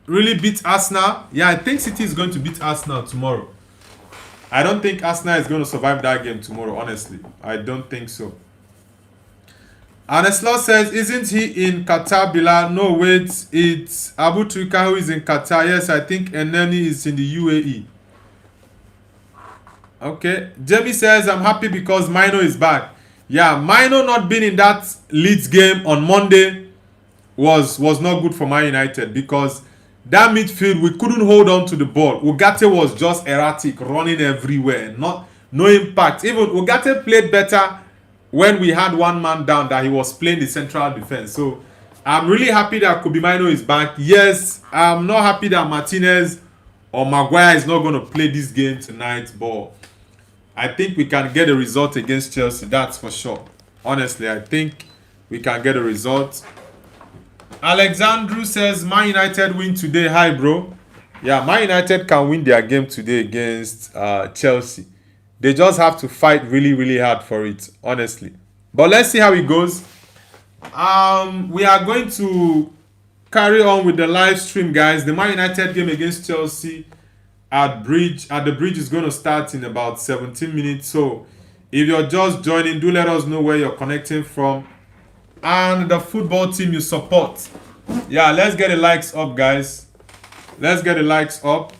really beat Arsenal? Yeah, I think City is going to beat Arsenal tomorrow. I don't think Arsenal is going to survive that game tomorrow, honestly. I don't think so. Aneslau says, isn't he in Qatar, Bilal? No, wait, it's Abu Trika who is in Qatar. Yes, I think Eneni is in the UAE. Okay. Jamie says, I'm happy because Mino is back. Yeah, Mino not been in that Leeds game on Monday was not good for Man United because that midfield we couldn't hold on to the ball. Ugarte was just erratic, running everywhere, not no impact. Even Ugarte played better when we had one man down that he was playing the central defense. So I'm really happy that Kobe Mino is back. Yes, I'm not happy that Martinez or Maguire is not going to play this game tonight, but I think we can get a result against Chelsea. That's for sure. Honestly, I think we can get a result. Alexandru says Man United win today. Hi, bro. Yeah, Man United can win their game today against Chelsea. They just have to fight really, really hard for it, honestly. But let's see how it goes. We are going to carry on with the live stream, guys. The Man United game against Chelsea at the bridge is going to start in about 17 minutes. So if you're just joining, do let us know where you're connecting from and the football team you support. Yeah, let's get the likes up, guys. Let's get the likes up.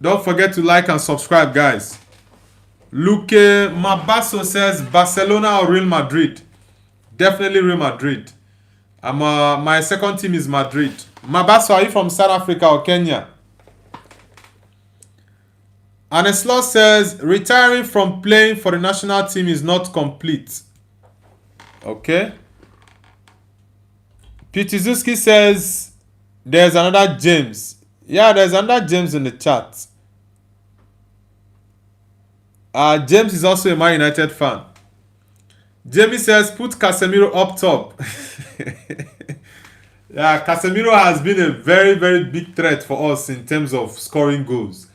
Don't forget to like and subscribe, guys. Luke Mabaso says Barcelona or Real Madrid. Definitely Real Madrid. My second team is Madrid. Mabaso, are you from South Africa or Kenya? Aneslo says retiring from playing for the national team is not complete. Okay. Pitizuski says there's another James. Yeah, there's another James in the chat. James is also a Man United fan. Jamie says put Casemiro up top. Yeah, Casemiro has been a very, very big threat for us in terms of scoring goals.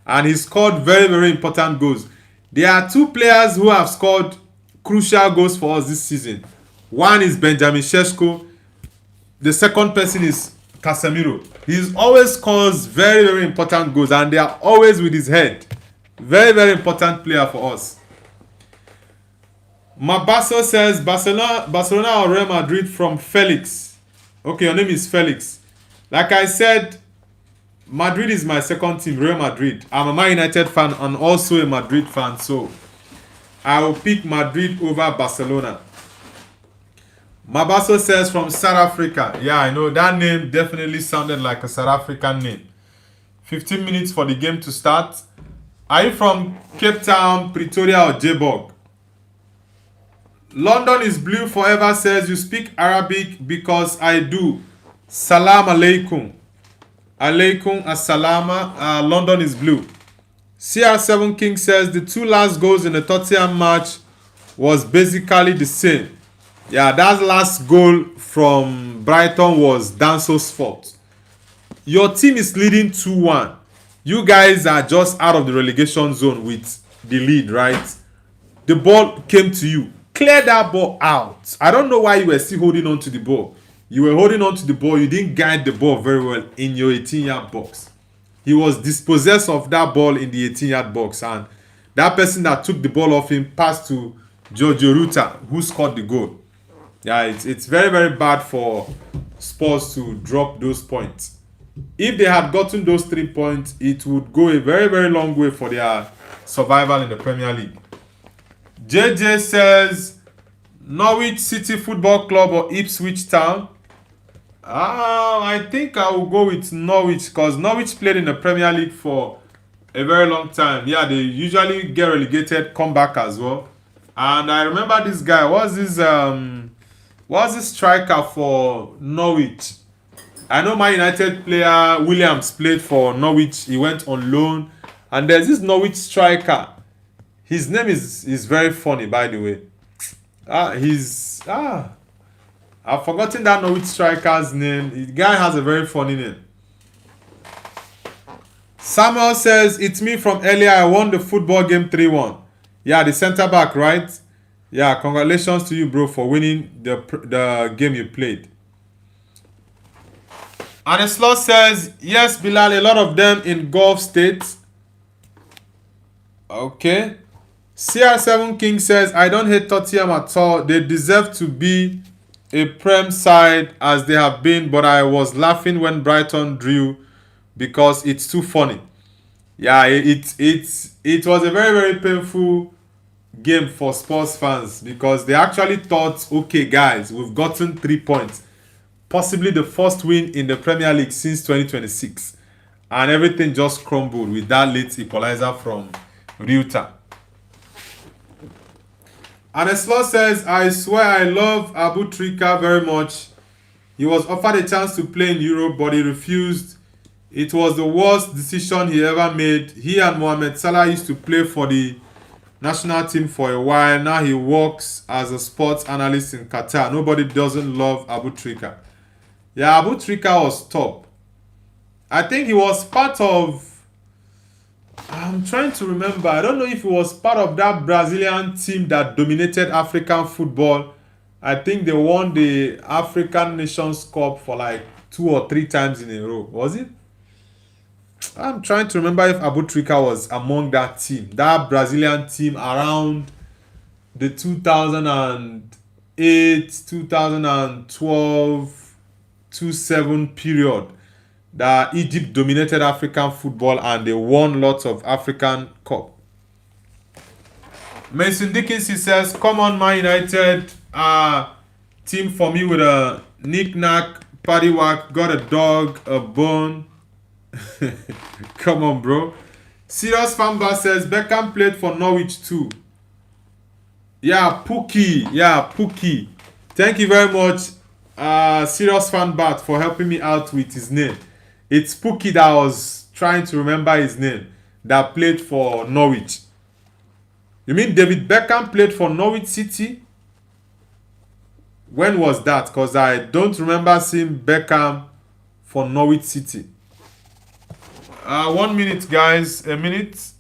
And he scored very, very important goals. There are two players who have scored crucial goals for us this season. One is Benjamin Sesko. The second person is Casemiro. He always scores very, very important goals and they are always with his head. Very, very important player for us. Mabaso says Barcelona or Real Madrid from Felix. Okay, your name is Felix. Like I said, Madrid is my second team, Real Madrid. I'm a Man United fan and also a Madrid fan, so I will pick Madrid over Barcelona. Mabaso says from South Africa. Yeah, I know that name definitely sounded like a South African name. 15 minutes for the game to start. Are you from Cape Town, Pretoria or Joburg? London is blue forever says you speak Arabic because I do. Salam alaikum. Alaikum assalama. London is blue. CR7 King says the two last goals in the Tottenham match was basically the same. Yeah, that last goal from Brighton was Danso's fault. Your team is leading 2-1. You guys are just out of the relegation zone with the lead, right? The ball came to you. Clear that ball out. I don't know why you were still holding on to the ball. You were holding on to the ball. You didn't guide the ball very well in your 18-yard box. He was dispossessed of that ball in the 18-yard box. And that person that took the ball off him passed to Giorgio Ruta, who scored the goal. Yeah, it's very, very bad for Spurs to drop those points. If they had gotten those 3 points, it would go a very, very long way for their survival in the Premier League. JJ says Norwich City Football Club or Ipswich Town. I think I will go with Norwich because Norwich played in the Premier League for a very long time. Yeah, they usually get relegated, come back as well. And I remember this guy. What's this striker for Norwich? I know my United player Williams played for Norwich. He went on loan. And there's this Norwich striker. His name is very funny, by the way. I've forgotten that Norwich striker's name. The guy has a very funny name. Samuel says, it's me from earlier. I won the football game 3-1. Yeah, the centre back, right? Yeah, congratulations to you, bro, for winning the game you played. Aneslo says, yes, Bilal, a lot of them in Gulf states. Okay. CR7 King says, I don't hate Tottenham at all. They deserve to be a Prem side as they have been, but I was laughing when Brighton drew because it's too funny. Yeah, it was a very, very painful game for Spurs fans because they actually thought, okay, guys, we've gotten 3 points. possibly the first win in the Premier League since 2026. And everything just crumbled with that late equalizer from Ryuta. And Eslo says, I swear I love Abu Trika very much. He was offered a chance to play in Europe, but he refused. It was the worst decision he ever made. He and Mohamed Salah used to play for the national team for a while. Now he works as a sports analyst in Qatar. Nobody doesn't love Abu Trika. Yeah, Abu Trika was top. I think he was part of. I'm trying to remember. I don't know if he was part of that Brazilian team that dominated African football. I think they won the African Nations Cup for like 2 or 3 times in a row. Was it? I'm trying to remember if Abu Trika was among that team, that Brazilian team around the 2008, 2012, 27 period that Egypt dominated African football and they won lots of African Cup. Mason Dickinson says, come on, Man United. Team for me with a knick-knack, paddywhack, got a dog, a bone. Come on, bro. Serious Famba says, Beckham played for Norwich too. Yeah, Pookie. Yeah, Pookie. Thank you very much, Serious Fanbat, for helping me out with his name. It's Pookie that I was trying to remember his name that played for Norwich. You mean David Beckham played for Norwich City? When was that? Because I don't remember seeing Beckham for Norwich City. 1 minute, guys. A minute.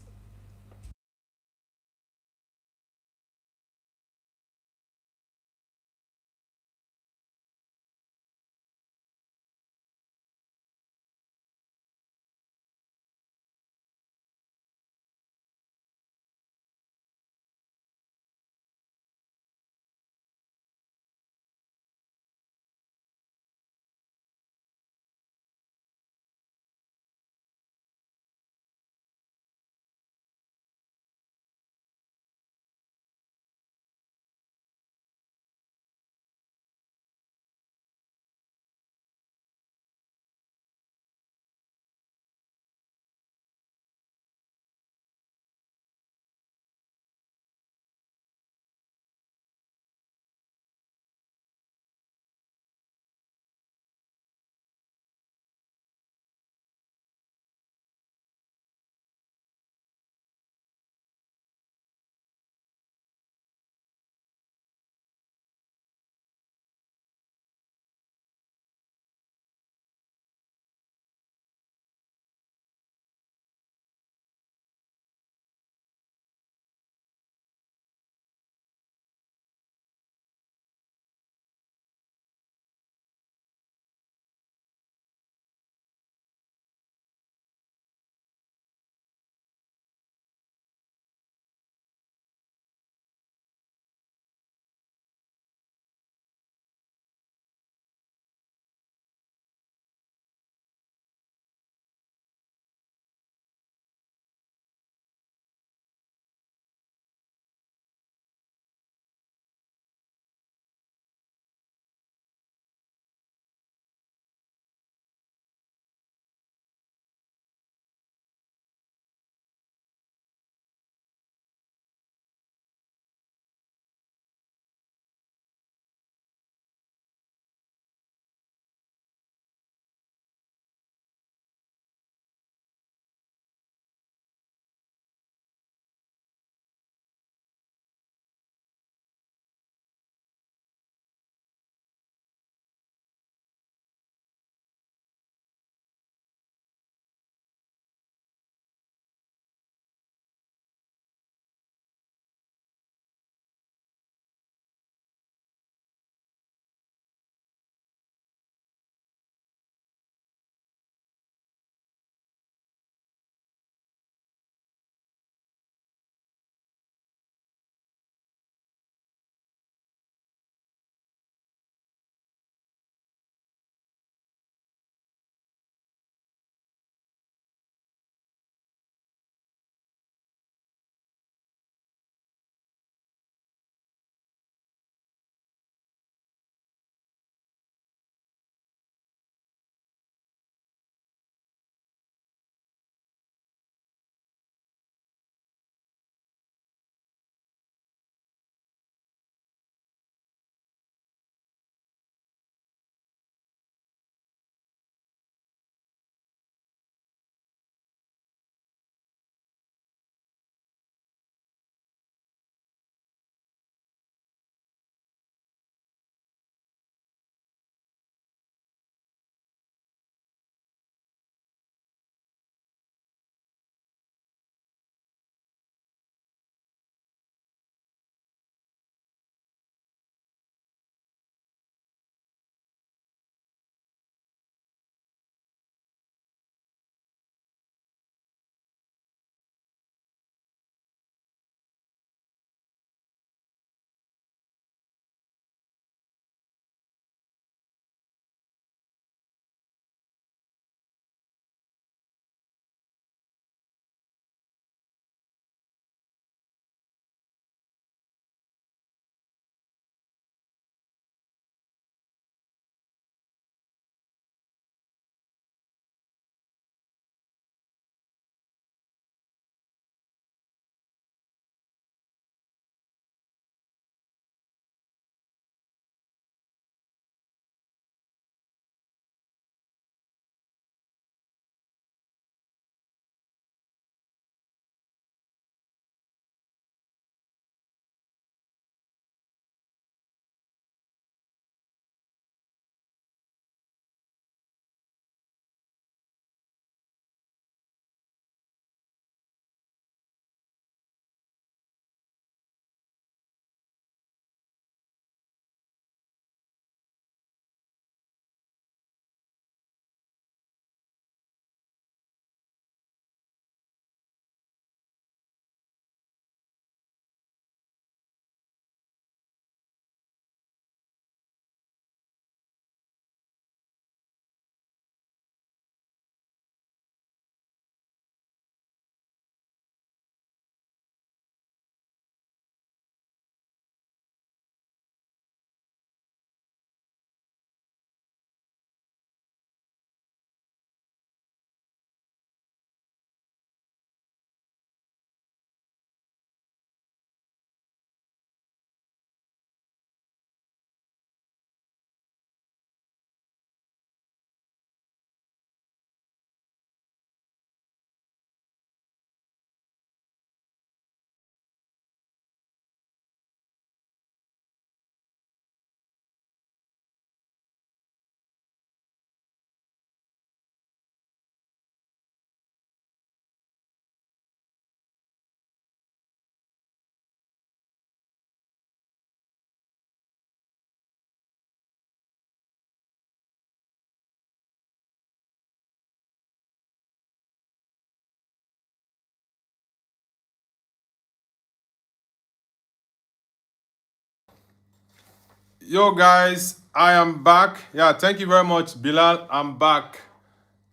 Yo, guys, I am back. Yeah, thank you very much, Bilal. I'm back.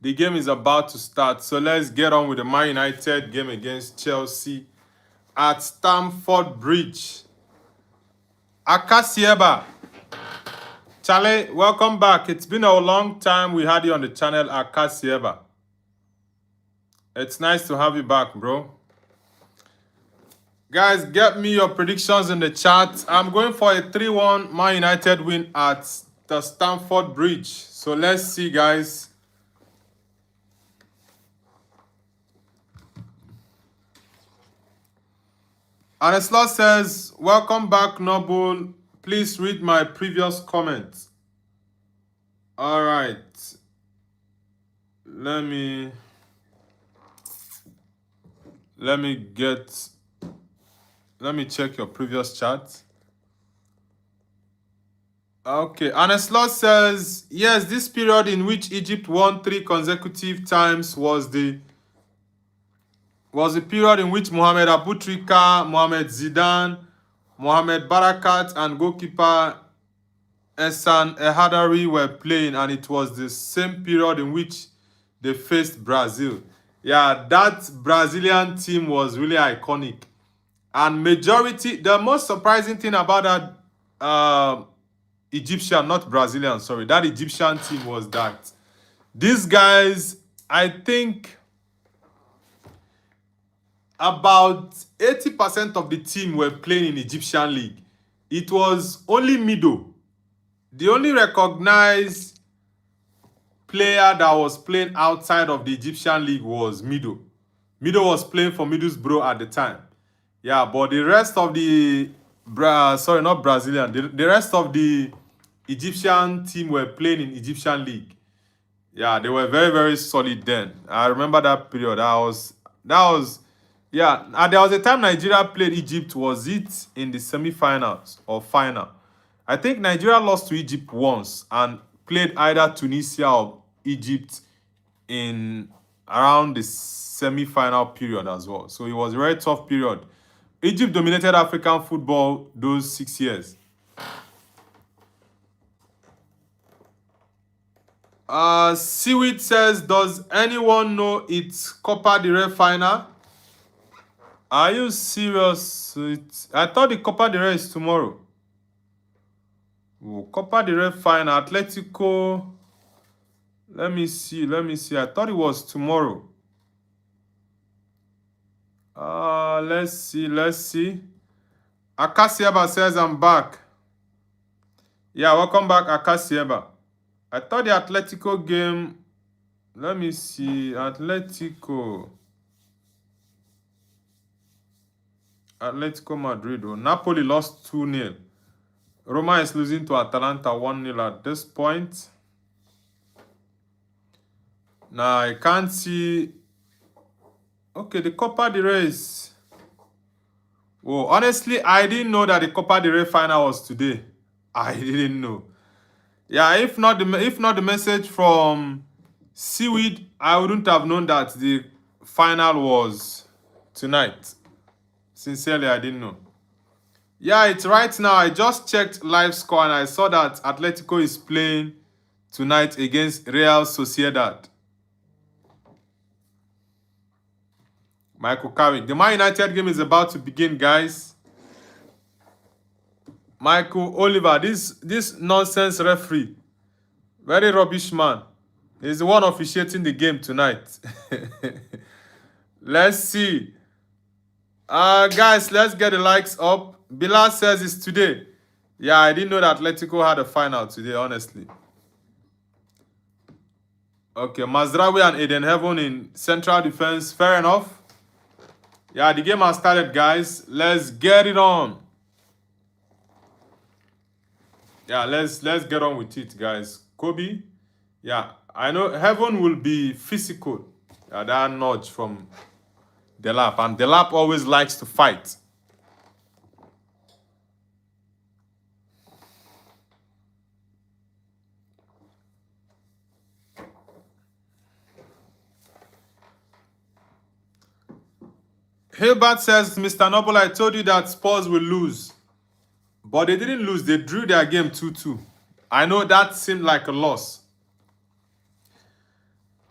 The game is about to start, so let's get on with the Man United game against Chelsea at Stamford Bridge. Akasieba. Charlie, welcome back. It's been a long time we had you on the channel, Akasieba. It's nice to have you back, bro. Guys, get me your predictions in the chat. I'm going for a 3-1 Man United win at the Stamford Bridge. So let's see, guys. Aneslot says, welcome back, Noble. Please read my previous comments. All right. Let me check your previous chat. Okay. Aneslot says, yes, this period in which Egypt won 3 consecutive times was the period in which Mohamed Aboutrika, Mohamed Zidane, Mohamed Barakat, and goalkeeper Ehsan Ehadari were playing, and it was the same period in which they faced Brazil. Yeah, that Brazilian team was really iconic. And the most surprising thing about that Egyptian, not Brazilian, sorry, that Egyptian team was that these guys, I think about 80% of the team were playing in Egyptian league. It was only Mido. The only recognized player that was playing outside of the Egyptian league was Mido. Mido was playing for Middlesbrough at the time. Yeah, but the rest of the not Brazilian. The rest of the Egyptian team were playing in Egyptian league. Yeah, they were very, very solid then. I remember that period. Yeah, and there was a time Nigeria played Egypt. Was it in the semi-finals or final? I think Nigeria lost to Egypt once and played either Tunisia or Egypt in around the semi-final period as well. So it was a very tough period. Egypt dominated African football those 6 years. Seaweed says, does anyone know it's Copa del Rey final? Are you serious? I thought the Copa del Rey is tomorrow. Oh, Copa del Rey final, Atletico. Let me see. I thought it was tomorrow. Let's see. Akasieba says, I'm back. Yeah, welcome back, Akasieba. I thought the Atletico game. Let me see. Atletico Madrid. Oh, Napoli lost 2-0. Roma is losing to Atalanta 1-0 at this point. Now I can't see. Okay, the Copa del Rey is. Oh, honestly, I didn't know that the Copa del Rey final was today. I didn't know. Yeah, if not the message from Seaweed, I wouldn't have known that the final was tonight. Sincerely, I didn't know. Yeah, it's right now. I just checked live score and I saw that Atletico is playing tonight against Real Sociedad. Michael Carrick. The Man United game is about to begin, guys. Michael Oliver, this nonsense referee, very rubbish man, is the one officiating the game tonight. Let's see. Guys, let's get the likes up. Bilal says it's today. Yeah, I didn't know that Atletico had a final today, honestly. Okay, Mazraoui and Eden Heaven in central defense. Fair enough. Yeah, the game has started, guys. Let's get it on. Yeah, let's get on with it, guys. Kobe. Yeah, I know Heaven will be physical. Yeah, that nudge from Delap. And Delap always likes to fight. Hilbert says, Mr. Noble, I told you that Spurs will lose. But they didn't lose. They drew their game 2-2. I know that seemed like a loss.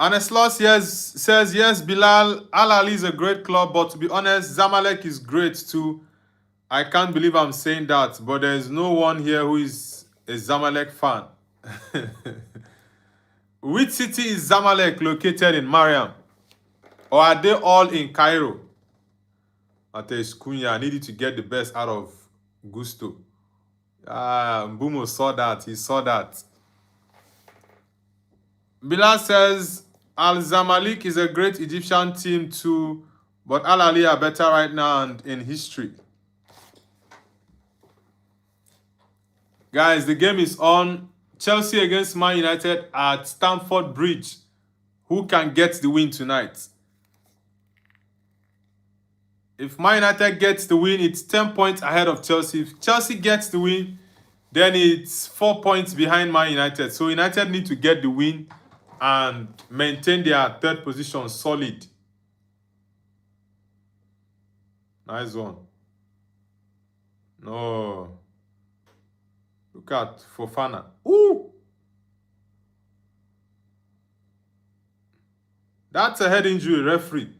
Aneslos says, yes, Bilal, Al Ali is a great club, but to be honest, Zamalek is great too. I can't believe I'm saying that, but there's no one here who is a Zamalek fan. Which city is Zamalek located in, Mariam? Or are they all in Cairo? Atesh Kunya, I needed to get the best out of Gusto. Mbumo saw that. He saw that. Bilal says, Al Zamalek is a great Egyptian team too, but Al Ali are better right now and in history. Guys, the game is on. Chelsea against Man United at Stamford Bridge. Who can get the win tonight? If Man United gets the win, it's 10 points ahead of Chelsea. If Chelsea gets the win, then it's 4 points behind Man United. So United need to get the win and maintain their third position solid. Nice one. No. Look at Fofana. Ooh! That's a head injury, referee.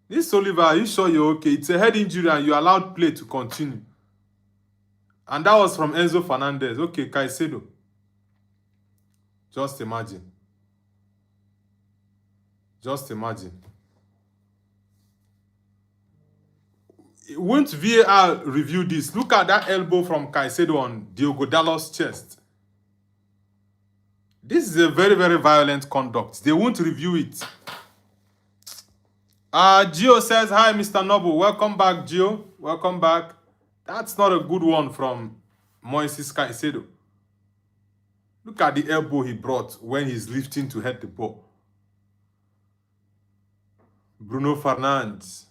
This Oliver, are you sure you're okay? It's a head injury and you allowed play to continue. And that was from Enzo Fernandez. Okay, Caicedo. Just imagine. Just imagine. Won't VAR review this? Look at that elbow from Caicedo on Diogo Dalot's chest. This is a very, very violent conduct. They won't review it. Gio says, hi, Mr. Noble. Welcome back, Gio. Welcome back. That's not a good one from Moises Caicedo. Look at the elbow he brought when he's lifting to head the ball. Bruno Fernandes.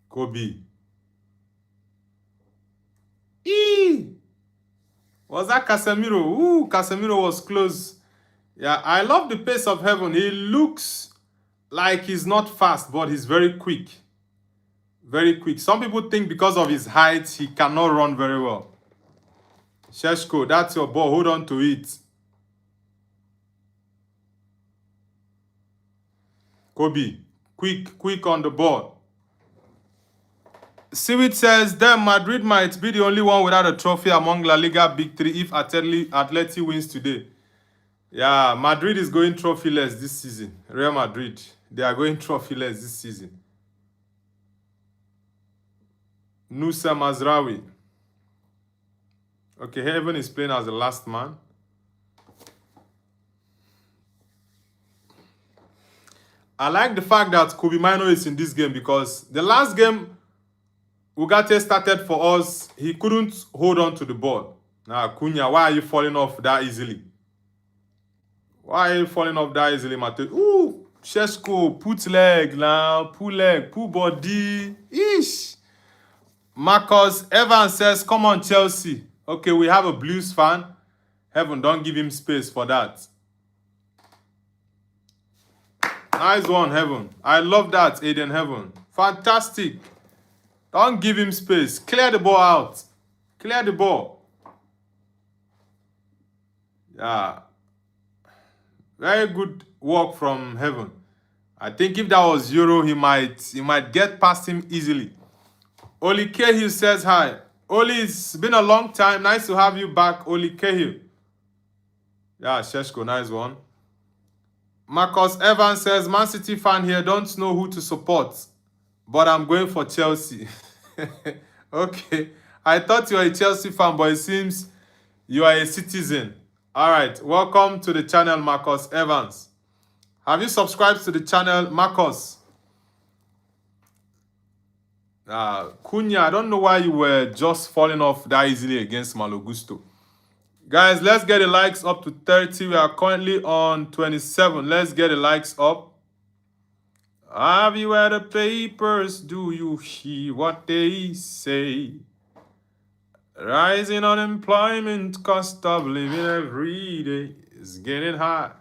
Kobe. Was that Casemiro? Ooh, Casemiro was close. Yeah, I love the pace of Heaven. He looks like he's not fast, but he's very quick. Very quick. Some people think because of his height, he cannot run very well. Sheshko, that's your ball. Hold on to it. Kobe, quick on the ball. Siwit says, then Madrid might be the only one without a trophy among La Liga Big Three if Atleti wins today. Yeah, Madrid is going trophyless this season. Real Madrid, they are going trophyless this season. Nusa Mazraoui. Okay, Heaven is playing as the last man. I like the fact that Kobe Mino is in this game because the last game Ugarte started for us, he couldn't hold on to the ball. Now, Cunha, why are you falling off that easily? Why are you falling off that easily, Mateo? Ooh, Sheshko, put leg now, pull leg, pull body. Ish. Marcus Evans says, come on, Chelsea. Okay, we have a Blues fan. Heaven, don't give him space for that. Nice one, Heaven. I love that, Aiden Heaven. Fantastic. Don't give him space. Clear the ball out. Clear the ball. Yeah. Very good work from Heaven. I think if that was Euro, he might get past him easily. Oli Cahill says hi. Oli, it's been a long time. Nice to have you back, Oli Cahill. Yeah, Sheshko, nice one. Marcus Evans says, Man City fan here, don't know who to support, but I'm going for Chelsea. Okay. I thought you were a Chelsea fan, but it seems you are a citizen. All right. Welcome to the channel, Marcus Evans. Have you subscribed to the channel, Marcus? Cunha, I don't know why you were just falling off that easily against Malo Gusto. Guys, let's get the likes up to 30. We are currently on 27. Let's get the likes up. Have you read the papers? Do you hear what they say? Rising unemployment, cost of living every day is getting high.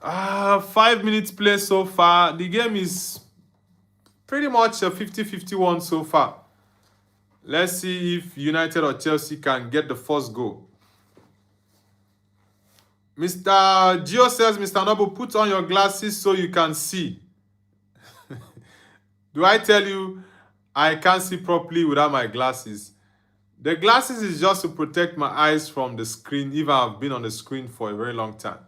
5 minutes play so far. The game is pretty much a 50-51 so far. Let's see if United or Chelsea can get the first goal. Mr. Gio says, Mr. Noble, put on your glasses so you can see. Do I tell you I can't see properly without my glasses? The glasses is just to protect my eyes from the screen if I've been on the screen for a very long time.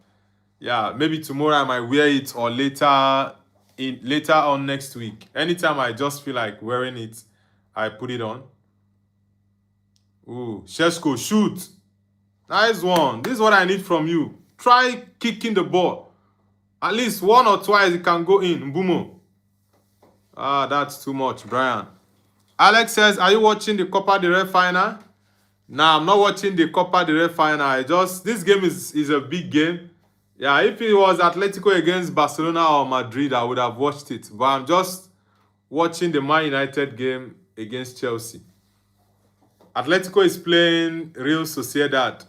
Yeah, maybe tomorrow I might wear it or later on next week. Anytime I just feel like wearing it, I put it on. Ooh, Shesko, shoot. Nice one. This is what I need from you. Try kicking the ball. At least one or twice it can go in. Mbumo. That's too much, Brian. Alex says, are you watching the Copa del Rey final? Nah, I'm not watching the Copa del Rey final. This game is a big game. Yeah, if it was Atletico against Barcelona or Madrid, I would have watched it. But I'm just watching the Man United game against Chelsea. Atletico is playing Real Sociedad.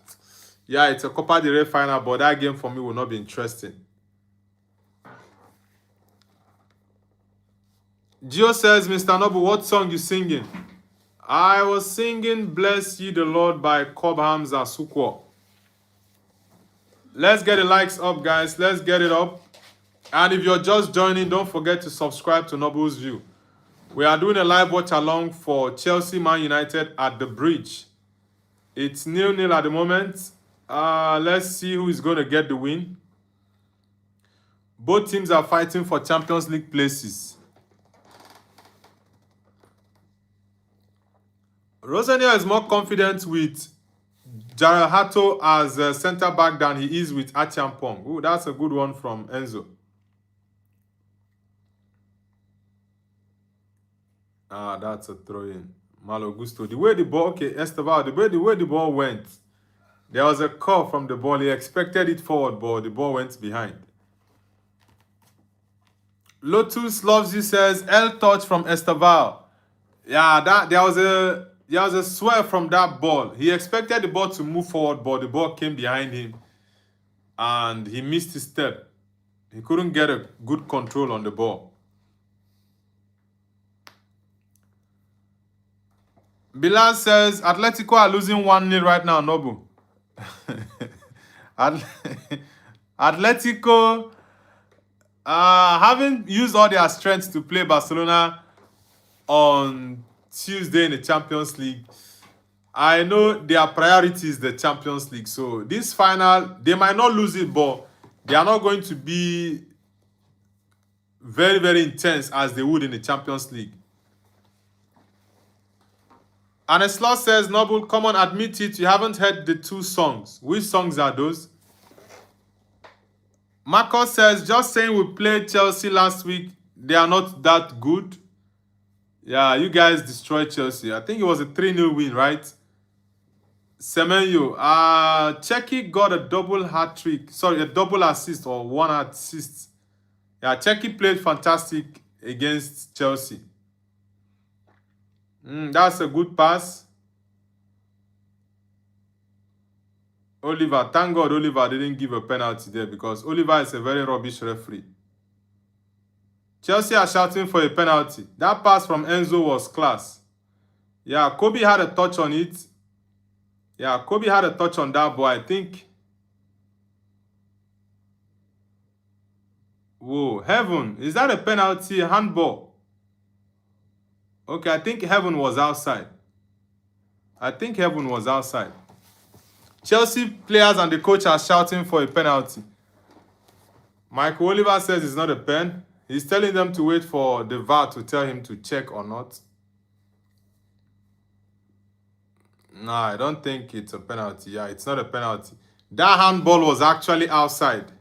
Yeah, it's a Copa del Rey final, but that game for me will not be interesting. Gio says, Mr. Noble, what song you singing? I was singing Bless Ye the Lord by Cobhams Asukwo. Let's get the likes up, guys. Let's get it up. And if you're just joining, don't forget to subscribe to Noble's View. We are doing a live watch along for Chelsea Man United at the Bridge. It's 0-0 at the moment. Let's see who is going to get the win. Both teams are fighting for Champions League places. Rosenior is more confident with Jarrell Hato as a centre-back than he is with Achampong. Ooh, that's a good one from Enzo. That's a throw-in. Malo Gusto. The way the ball... Okay, Esteval, the way the ball went, there was a call from the ball. He expected it forward, but the ball went behind. Lotus Loves You says, L touch from Esteval. Yeah, there was a swear from that ball. He expected the ball to move forward, but the ball came behind him. And he missed his step. He couldn't get a good control on the ball. Bilal says, Atletico are losing 1-0 right now, Nobu. Atletico haven't used all their strength to play Barcelona on Tuesday in the Champions League. I know their priority is the Champions League. So this final, they might not lose it, but they are not going to be very, very intense as they would in the Champions League. And a slot says, Noble, come on, admit it. You haven't heard the two songs. Which songs are those? Marcos says, just saying we played Chelsea last week. They are not that good. Yeah, you guys destroyed Chelsea. I think it was a 3-0 win, right? Semenyo. Cheki got a double hat-trick. Sorry, a double assist or one assist. Yeah, Cheki played fantastic against Chelsea. That's a good pass. Oliver. Thank God Oliver didn't give a penalty there because Oliver is a very rubbish referee. Chelsea are shouting for a penalty. That pass from Enzo was class. Yeah, Kobe had a touch on it. Yeah, Kobe had a touch on that, but I think... Whoa, Heaven. Is that a penalty? A handball? Okay, I think Heaven was outside. Chelsea players and the coach are shouting for a penalty. Michael Oliver says it's not a pen. He's telling them to wait for the VAR to tell him to check or not. No, I don't think it's a penalty. Yeah, it's not a penalty. That handball was actually outside.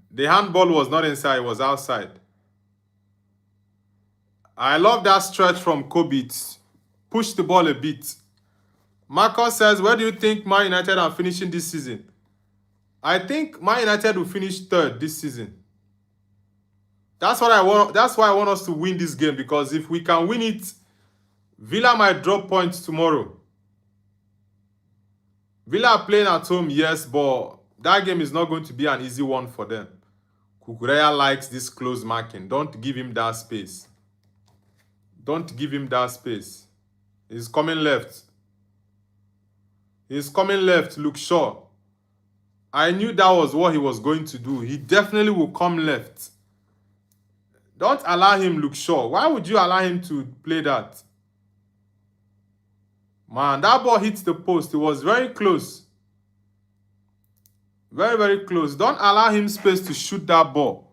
The handball was not inside, it was outside. I love that stretch from Kobe. Push the ball a bit. Marcos says, where do you think Man United are finishing this season? I think Man United will finish third this season. That's why I want us to win this game, because if we can win it, Villa might drop points tomorrow. Villa are playing at home, yes, but That game is not going to be an easy one for them. Kukureya likes this close marking. Don't give him that space. Don't give him that space. He's coming left. He's coming left, Luke Shaw. I knew that was what he was going to do. He definitely will come left. Don't allow him, Luke Shaw. Why would you allow him to play that? Man, that ball hits the post. It was very close. Very, very close. Don't allow him space to shoot that ball.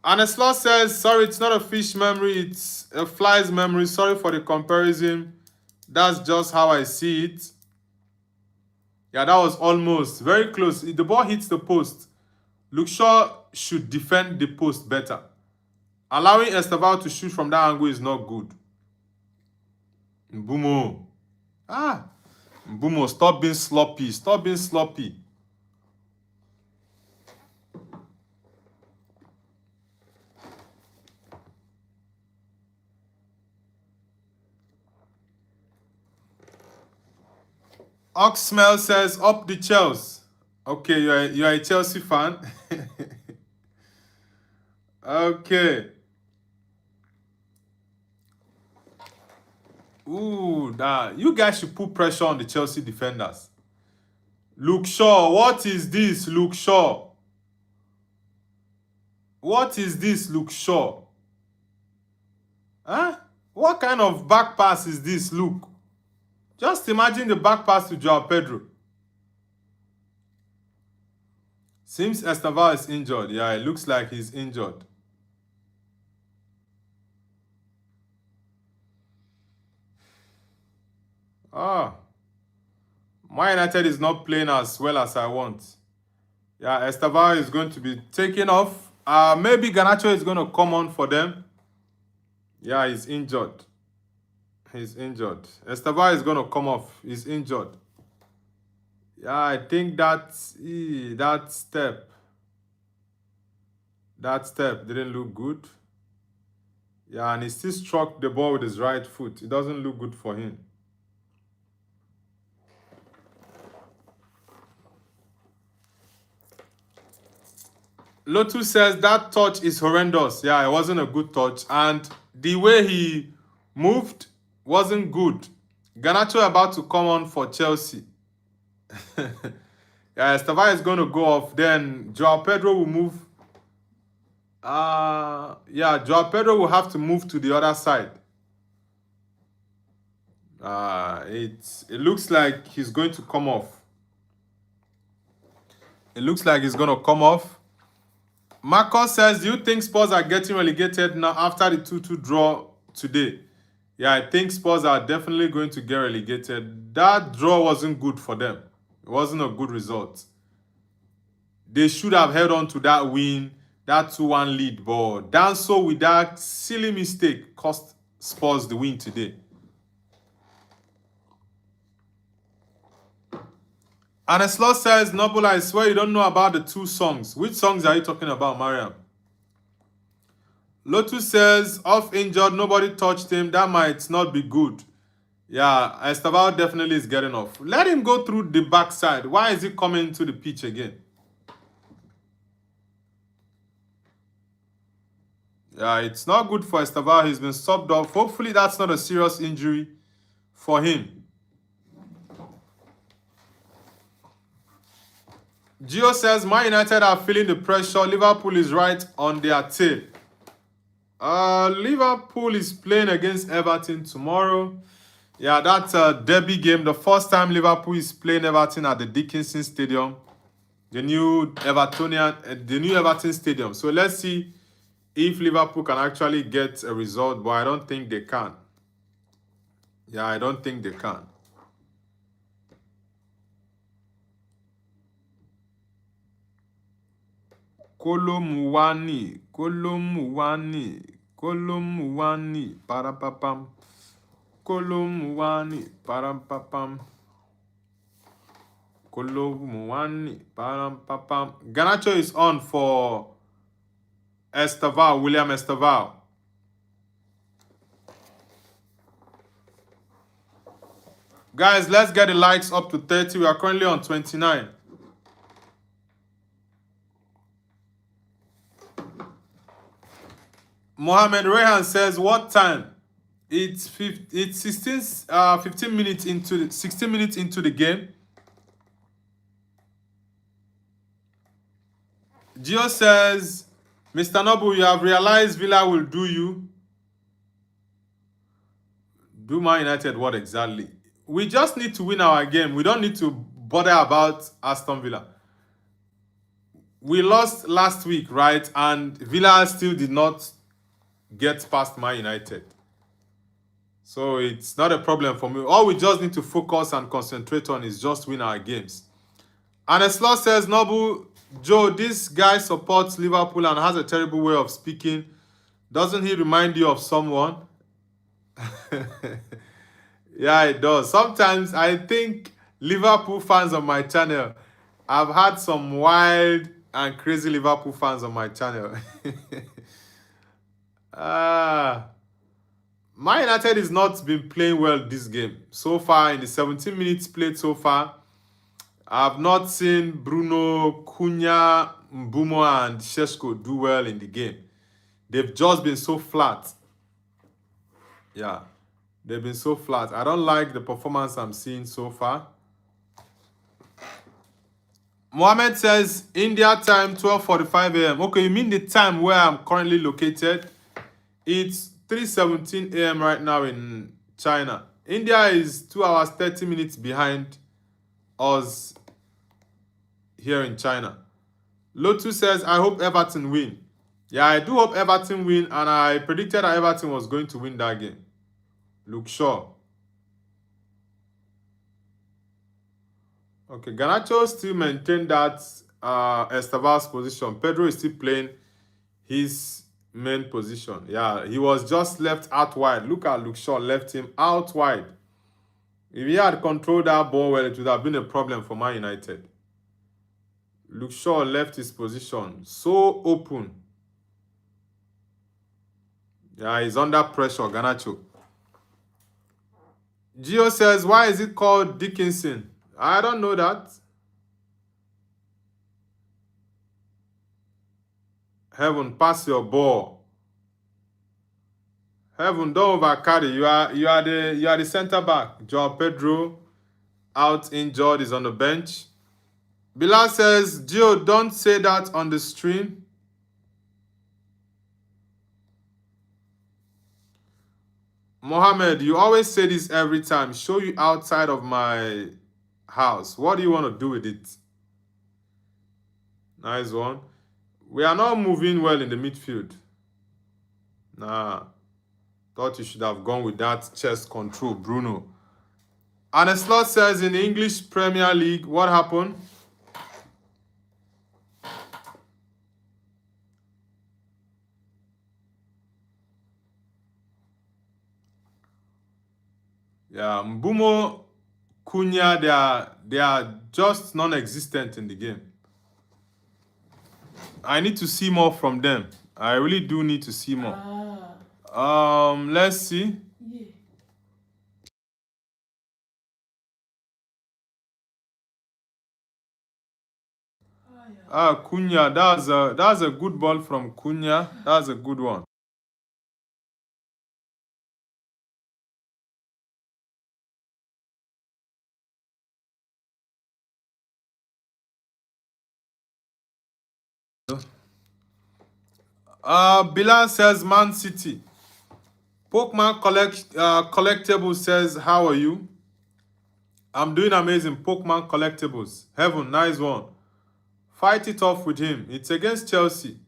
And a slot says, sorry, it's not a fish memory. It's a fly's memory. Sorry for the comparison. That's just how I see it. Yeah, that was almost very close. If the ball hits the post, Luke Shaw should defend the post better. Allowing Esteval to shoot from that angle is not good. Mbumo. Mbumo, stop being sloppy. Stop being sloppy. Oxmel says, up the Chelsea. Okay, you're a Chelsea fan. Okay. Ooh, you guys should put pressure on the Chelsea defenders. Luke Shaw, what is this, Luke Shaw? What is this, Luke Shaw? Huh? What kind of back pass is this, Luke? Just imagine the back pass to Joao Pedro. Seems Esteval is injured. Yeah, it looks like he's injured. Man United is not playing as well as I want. Yeah, Esteval is going to be taken off. Maybe Garnacho is going to come on for them. Yeah, he's injured. He's injured. Esteval is going to come off. He's injured. Yeah, I think that step didn't look good. Yeah, and he still struck the ball with his right foot. It doesn't look good for him. Lotus says that touch is horrendous. Yeah, it wasn't a good touch. And the way he moved wasn't good. Garnacho about to come on for Chelsea. Yeah, Esteval is going to go off. Then Joao Pedro will move. Yeah, Joao Pedro will have to move to the other side. It looks like he's going to come off. It looks like he's going to come off. Marcos says, do you think Spurs are getting relegated now after the 2-2 draw today? Yeah, I think Spurs are definitely going to get relegated. That draw wasn't good for them. It wasn't a good result. They should have held on to that win, that 2-1 lead, but Danso with that silly mistake cost Spurs the win today. And a slot says, Noble, I swear you don't know about the 2 songs. Which songs are you talking about, Mariam? Lotus says, off injured, nobody touched him. That might not be good. Yeah, Esteval definitely is getting off. Let him go through the backside. Why is he coming to the pitch again? Yeah, it's not good for Esteval. He's been subbed off. Hopefully that's not a serious injury for him. Gio says, Man United are feeling the pressure. Liverpool is right on their tail. Liverpool is playing against Everton tomorrow. Yeah, that's a derby game. The first time Liverpool is playing Everton at the Dickinson Stadium. The new Everton Stadium. So let's see if Liverpool can actually get a result. But I don't think they can. Yeah, I don't think they can. Kolomuwani, parapapam. Kolomuwani, parampapam. Kolomuwani, parampapam. Garnacho is on for Esteval, William Esteval. Guys, let's get the likes up to 30. We are currently on 29. Mohammed Rehan says, what time? It's 15 minutes into 16 minutes into the game. Gio says, Mr. Noble, you have realized Villa will do you. Do Man United what exactly? We just need to win our game. We don't need to bother about Aston Villa. We lost last week, right? And Villa still did not get past Man United. So it's not a problem for me. All we just need to focus and concentrate on is just win our games. And a slot says, Noble, Joe, this guy supports Liverpool and has a terrible way of speaking. Doesn't he remind you of someone? Yeah, it does. Sometimes I think Liverpool fans on my channel, I've had some wild and crazy Liverpool fans on my channel. Man United has not been playing well this game. So far, in the 17 minutes played so far, I've not seen Bruno, Cunha, Mbumo, and Šeško do well in the game. They've just been so flat. Yeah, they've been so flat. I don't like the performance I'm seeing so far. Mohammed says, India time, 12:45 a.m. Okay, you mean the time where I'm currently located? It's 3:17 a.m. right now in China. India is 2 hours, 30 minutes behind us here in China. Lotu says, I hope Everton win. Yeah, I do hope Everton win, and I predicted that Everton was going to win that game. Luke Shaw. Okay, Garnacho still maintained that Estaval's position. Pedro is still playing his main position. Yeah, he was just left out wide. Look at Luke Shaw left him out wide. If he had controlled that ball well, it would have been a problem for Man United. Luke Shaw left his position so open. Yeah, he's under pressure, Garnacho. Gio says, why is it called Dickinson? I don't know that. Heaven, pass your ball. Heaven, don't overcarry. You are the center back. Joao Pedro out injured, is on the bench. Bilal says, Gio, don't say that on the stream. Mohammed, you always say this every time. Show you outside of my house. What do you want to do with it? Nice one. We are not moving well in the midfield. Nah. Thought you should have gone with that chest control, Bruno. And a slot says, in the English Premier League, what happened? Yeah, Mbumo, Cunha, they are just non-existent in the game. I need to see more from them. I really do need to see more. Let's see. Cunha, that's a good ball from Cunha. That's a good one. Bilal says Man City. Pokemon Collectibles says, how are you? I'm doing amazing. Pokemon Collectibles. Heaven, nice one. Fight it off with him. It's against Chelsea.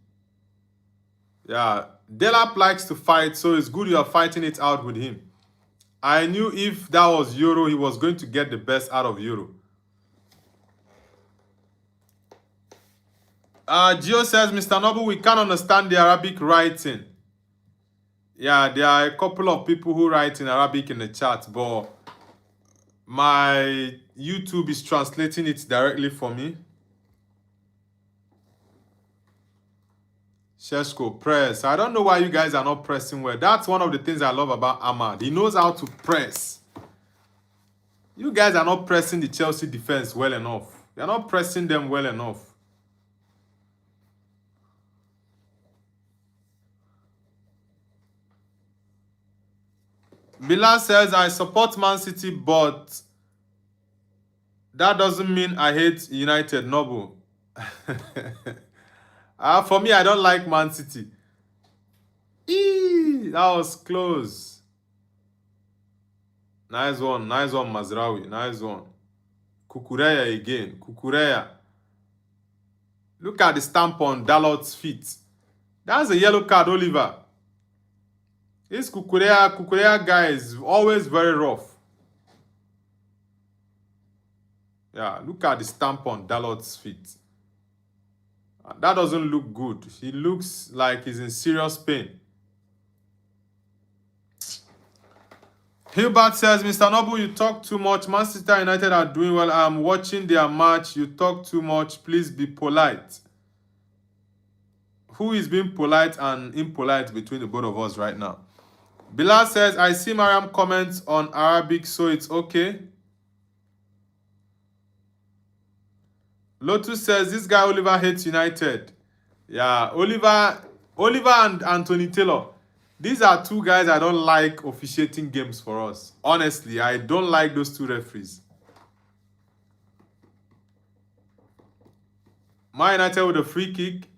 Yeah, Delap likes to fight, so it's good you are fighting it out with him. I knew if that was Euro, he was going to get the best out of Euro. Gio says, Mr. Noble, we can't understand the Arabic writing. Yeah, there are a couple of people who write in Arabic in the chat, but my YouTube is translating it directly for me. Šeško, press. I don't know why you guys are not pressing well. That's one of the things I love about Ahmad. He knows how to press. You guys are not pressing the Chelsea defense well enough. You're not pressing them well enough. Bilal says, I support Man City, but that doesn't mean I hate United. Noble. For me, I don't like Man City. Eee, that was close. Nice one, Mazraoui. Nice one. Kukureya again. Kukureya. Look at the stamp on Dalot's feet. That's a yellow card, Oliver. This Kukureya guy is always very rough. Yeah, look at the stamp on Dalot's feet. That doesn't look good. He looks like he's in serious pain. Hilbert says, Mr. Noble, you talk too much. Manchester United are doing well. I'm watching their match. You talk too much. Please be polite. Who is being polite and impolite between the both of us right now? Bilal says, I see Mariam comments on Arabic, so it's okay. Lotus says, this guy Oliver hates United. Yeah, Oliver and Anthony Taylor. These are two guys I don't like officiating games for us. Honestly, I don't like those two referees. Man United with a free kick.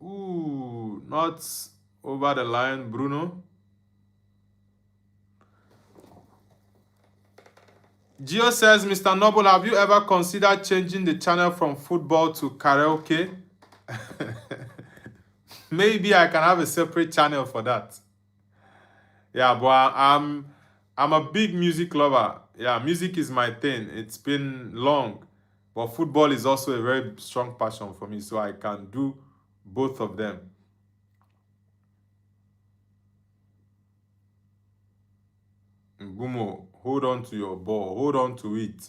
Ooh, not over the line, Bruno. Gio says, Mr. Noble, have you ever considered changing the channel from football to karaoke? Maybe I can have a separate channel for that. Yeah, but I'm a big music lover. Yeah, music is my thing. It's been long. But football is also a very strong passion for me, so I can do both of them. Mbumo, hold on to your ball. Hold on to it.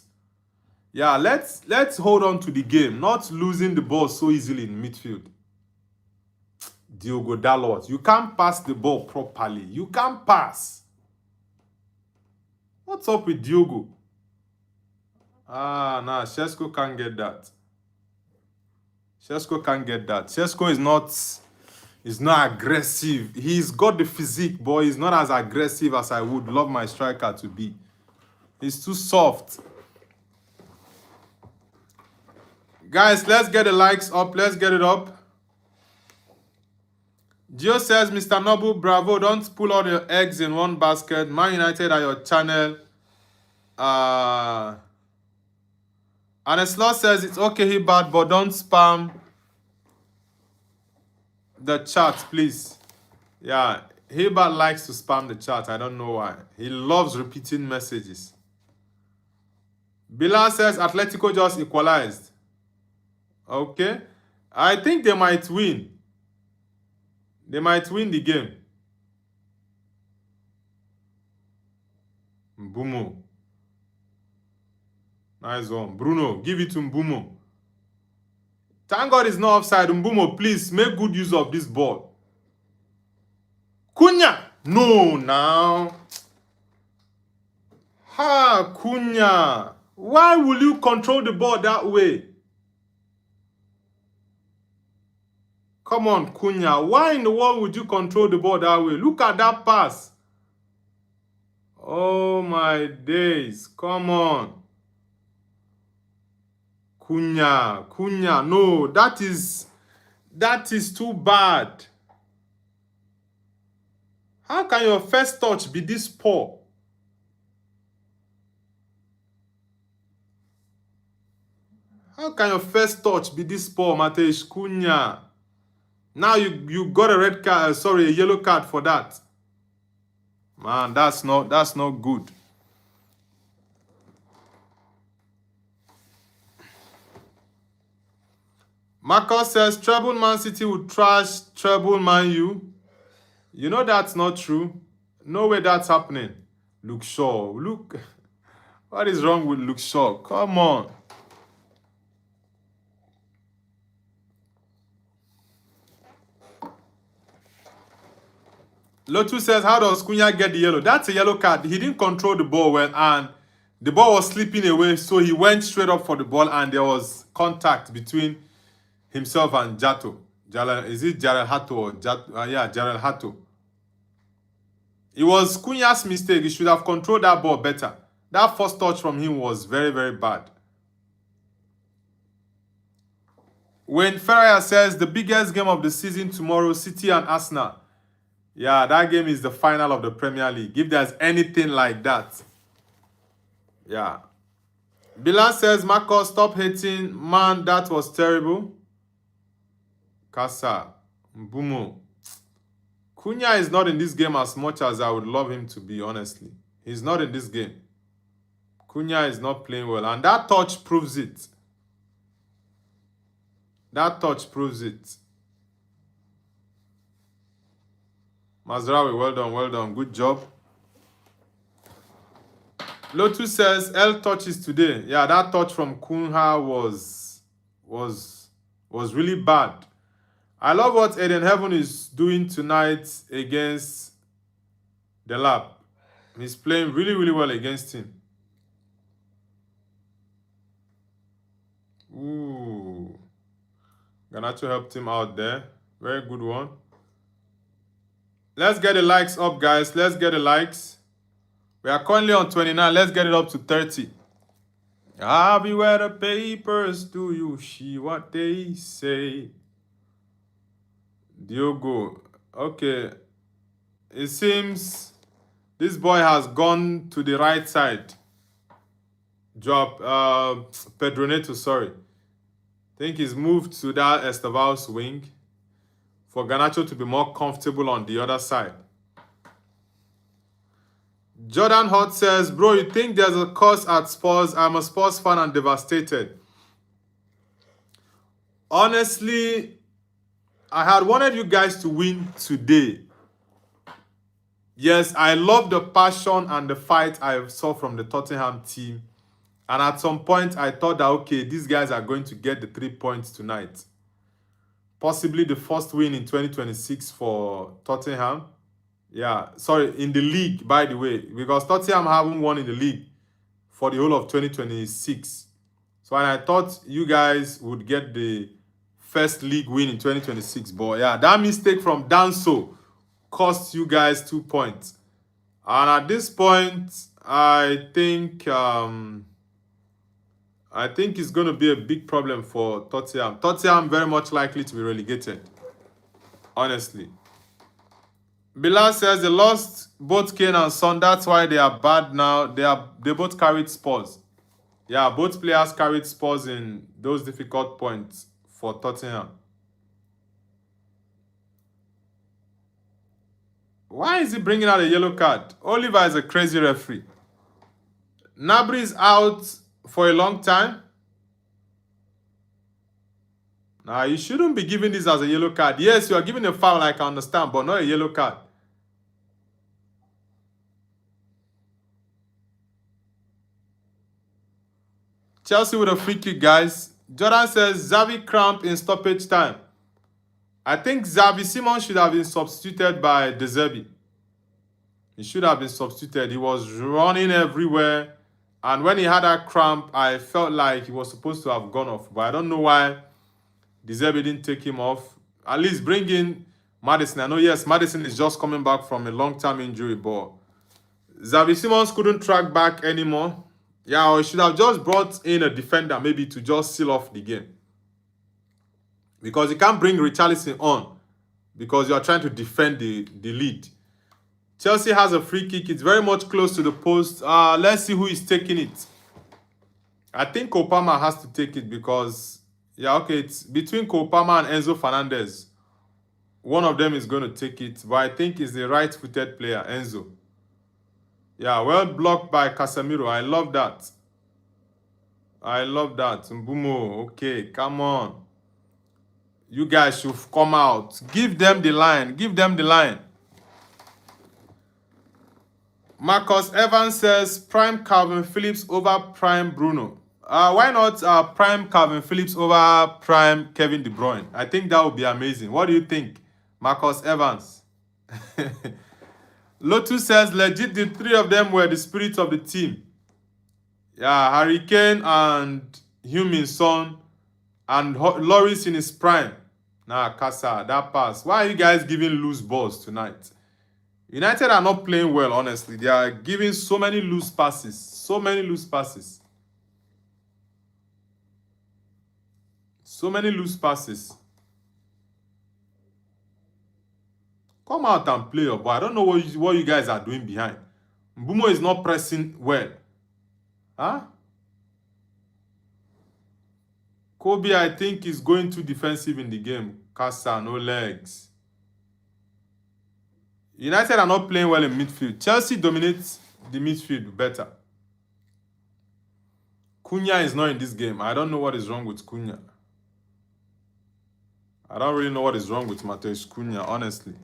Yeah, let's hold on to the game, not losing the ball so easily in midfield. Diogo Dalot, you can't pass the ball properly. You can't pass. What's up with Diogo? Nah, Shesko can't get that. Shesko can't get that. Shesko is not aggressive. He's got the physique, but he's not as aggressive as I would love my striker to be. He's too soft. Guys, let's get the likes up. Let's get it up. Gio says, Mr. Noble, bravo. Don't pull all your eggs in one basket. Man United are your channel. And Slot says, it's okay, he bad, but don't spam the chat, please. Yeah, Hilbert likes to spam the chat. I don't know why. He loves repeating messages. Bilal says, Atletico just equalized. Okay. I think they might win. They might win the game. Mbumo. Nice one. Bruno, give it to Mbumo. Thank God it's not offside. Mbumo, please make good use of this ball. Cunha. No, now. Ha, Cunha. Why will you control the ball that way? Come on, Cunha. Why in the world would you control the ball that way? Look at that pass. Oh, my days. Come on. Cunha. No, that is too bad. How can your first touch be this poor? How can your first touch be this poor, Mateusz Cunha? Now you got a red card, a yellow card for that. Man, that's not good. Marcus says, treble Man City would trash treble Man U. You know that's not true. No way that's happening. Luke Shaw. Look, what is wrong with Luke Shaw? Come on. Lotu says, how does Cunha get the yellow? That's a yellow card. He didn't control the ball well, and the ball was slipping away, so he went straight up for the ball, and there was contact between himself and Jato. Is it Jarel Hato or Jato? Yeah, Jarel Hato. It was Cunha's mistake. He should have controlled that ball better. That first touch from him was very, very bad. When Ferreira says the biggest game of the season tomorrow, City and Arsenal. Yeah, that game is the final of the Premier League. If there's anything like that. Yeah. Bilan says, Marcos, stop hating. Man, that was terrible. Casa. Mbumo. Cunha is not in this game as much as I would love him to be, honestly. He's not in this game. Cunha is not playing well. And that touch proves it. That touch proves it. Mazraoui, well done, well done. Good job. Lotus says, L touches today. Yeah, that touch from Cunha was really bad. I love what Eden Heaven is doing tonight against the Lab. He's playing really, really well against him. Ooh. Garnacho helped him out there. Very good one. Let's get the likes up, guys. Let's get the likes. We are currently on 29. Let's get it up to 30. I'll be where the papers do you see what they say. Diogo. Okay. It seems this boy has gone to the right side. Drop. Pedro Neto, sorry. I think he's moved to that Esteval's wing for Garnacho to be more comfortable on the other side. Jordan Hot says, bro, you think there's a curse at Spurs? I'm a Spurs fan and devastated. Honestly, I had wanted you guys to win today. Yes, I love the passion and the fight I saw from the Tottenham team. And at some point, I thought that, okay, these guys are going to get the 3 points tonight. Possibly the first win in 2026 for Tottenham. Yeah, sorry, in the league, by the way. Because Tottenham haven't won in the league for the whole of 2026. So I thought you guys would get the first league win in 2026. But yeah, that mistake from Danso cost you guys 2 points. And at this point, I think it's going to be a big problem for Tottenham. Tottenham very much likely to be relegated. Honestly. Bilal says they lost both Kane and Son. That's why they are bad now. They both carried Spurs. Yeah, both players carried Spurs in those difficult points for Tottenham. Why is he bringing out a yellow card? Oliver is a crazy referee. Gnabry is out for a long time. Now, you shouldn't be giving this as a yellow card. Yes, you are giving a foul, I can understand, but not a yellow card. Chelsea with a free kick, guys. Jordan says, Xavi cramp in stoppage time. I think Xavi Simons should have been substituted by De Zerbi. He should have been substituted. He was running everywhere. And when he had that cramp, I felt like he was supposed to have gone off. But I don't know why De Zerbi didn't take him off. At least bring in Maddison. I know, yes, Maddison is just coming back from a long-term injury, but Xavi Simons couldn't track back anymore. Yeah, or he should have just brought in a defender maybe to just seal off the game. Because you can't bring Richarlison on because you are trying to defend the lead. Chelsea has a free kick. It's very much close to the post. Let's see who is taking it. I think Kopama has to take it because, yeah, okay, it's between Kopama and Enzo Fernandez. One of them is going to take it, but I think it's the right-footed player, Enzo. Yeah, well blocked by Casemiro. I love that. I love that. Mbumo, okay, come on. You guys should come out. Give them the line. Give them the line. Marcus Evans says, prime Calvin Phillips over prime Bruno. Why not prime Calvin Phillips over prime Kevin De Bruyne? I think that would be amazing. What do you think, Marcus Evans? Lotus says, legit, the three of them were the spirit of the team. Yeah, Harry Kane and Heung-min Son and Lloris in his prime. Nah, Casa, that pass. Why are you guys giving loose balls tonight? United are not playing well, honestly. They are giving so many loose passes. So many loose passes. So many loose passes. Come out and play your ball. I don't know what you guys are doing behind. Mbumo is not pressing well. Huh? Kobe, I think, is going too defensive in the game. Casa, no legs. United are not playing well in midfield. Chelsea dominates the midfield better. Cunha is not in this game. I don't know what is wrong with Cunha. I don't really know what is wrong with Matheus Cunha, honestly.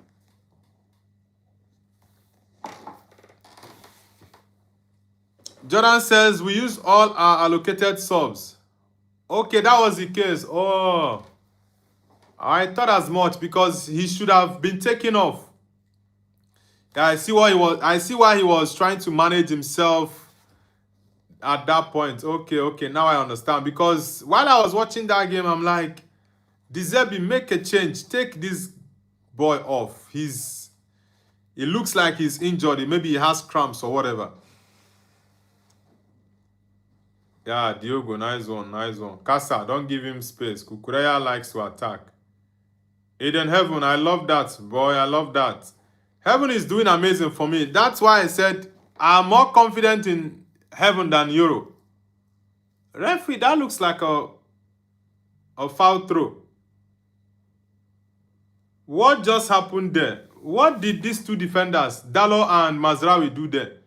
Jordan says, we use all our allocated subs. Okay, that was the case. Oh, I thought as much because he should have been taken off. Yeah, I see why he was trying to manage himself at that point. Okay, now I understand. Because while I was watching that game, I'm like, Dezebi, make a change. Take this boy off. It looks like he's injured. Maybe he has cramps or whatever. Yeah, Diogo, nice one. Casa, don't give him space. Kukureya likes to attack. Aiden Heaven, I love that, boy. I love that. Heaven is doing amazing for me. That's why I said I'm more confident in Heaven than Euro. Referee, that looks like a foul throw. What just happened there? What did these two defenders, Dalot and Mazraoui, do there?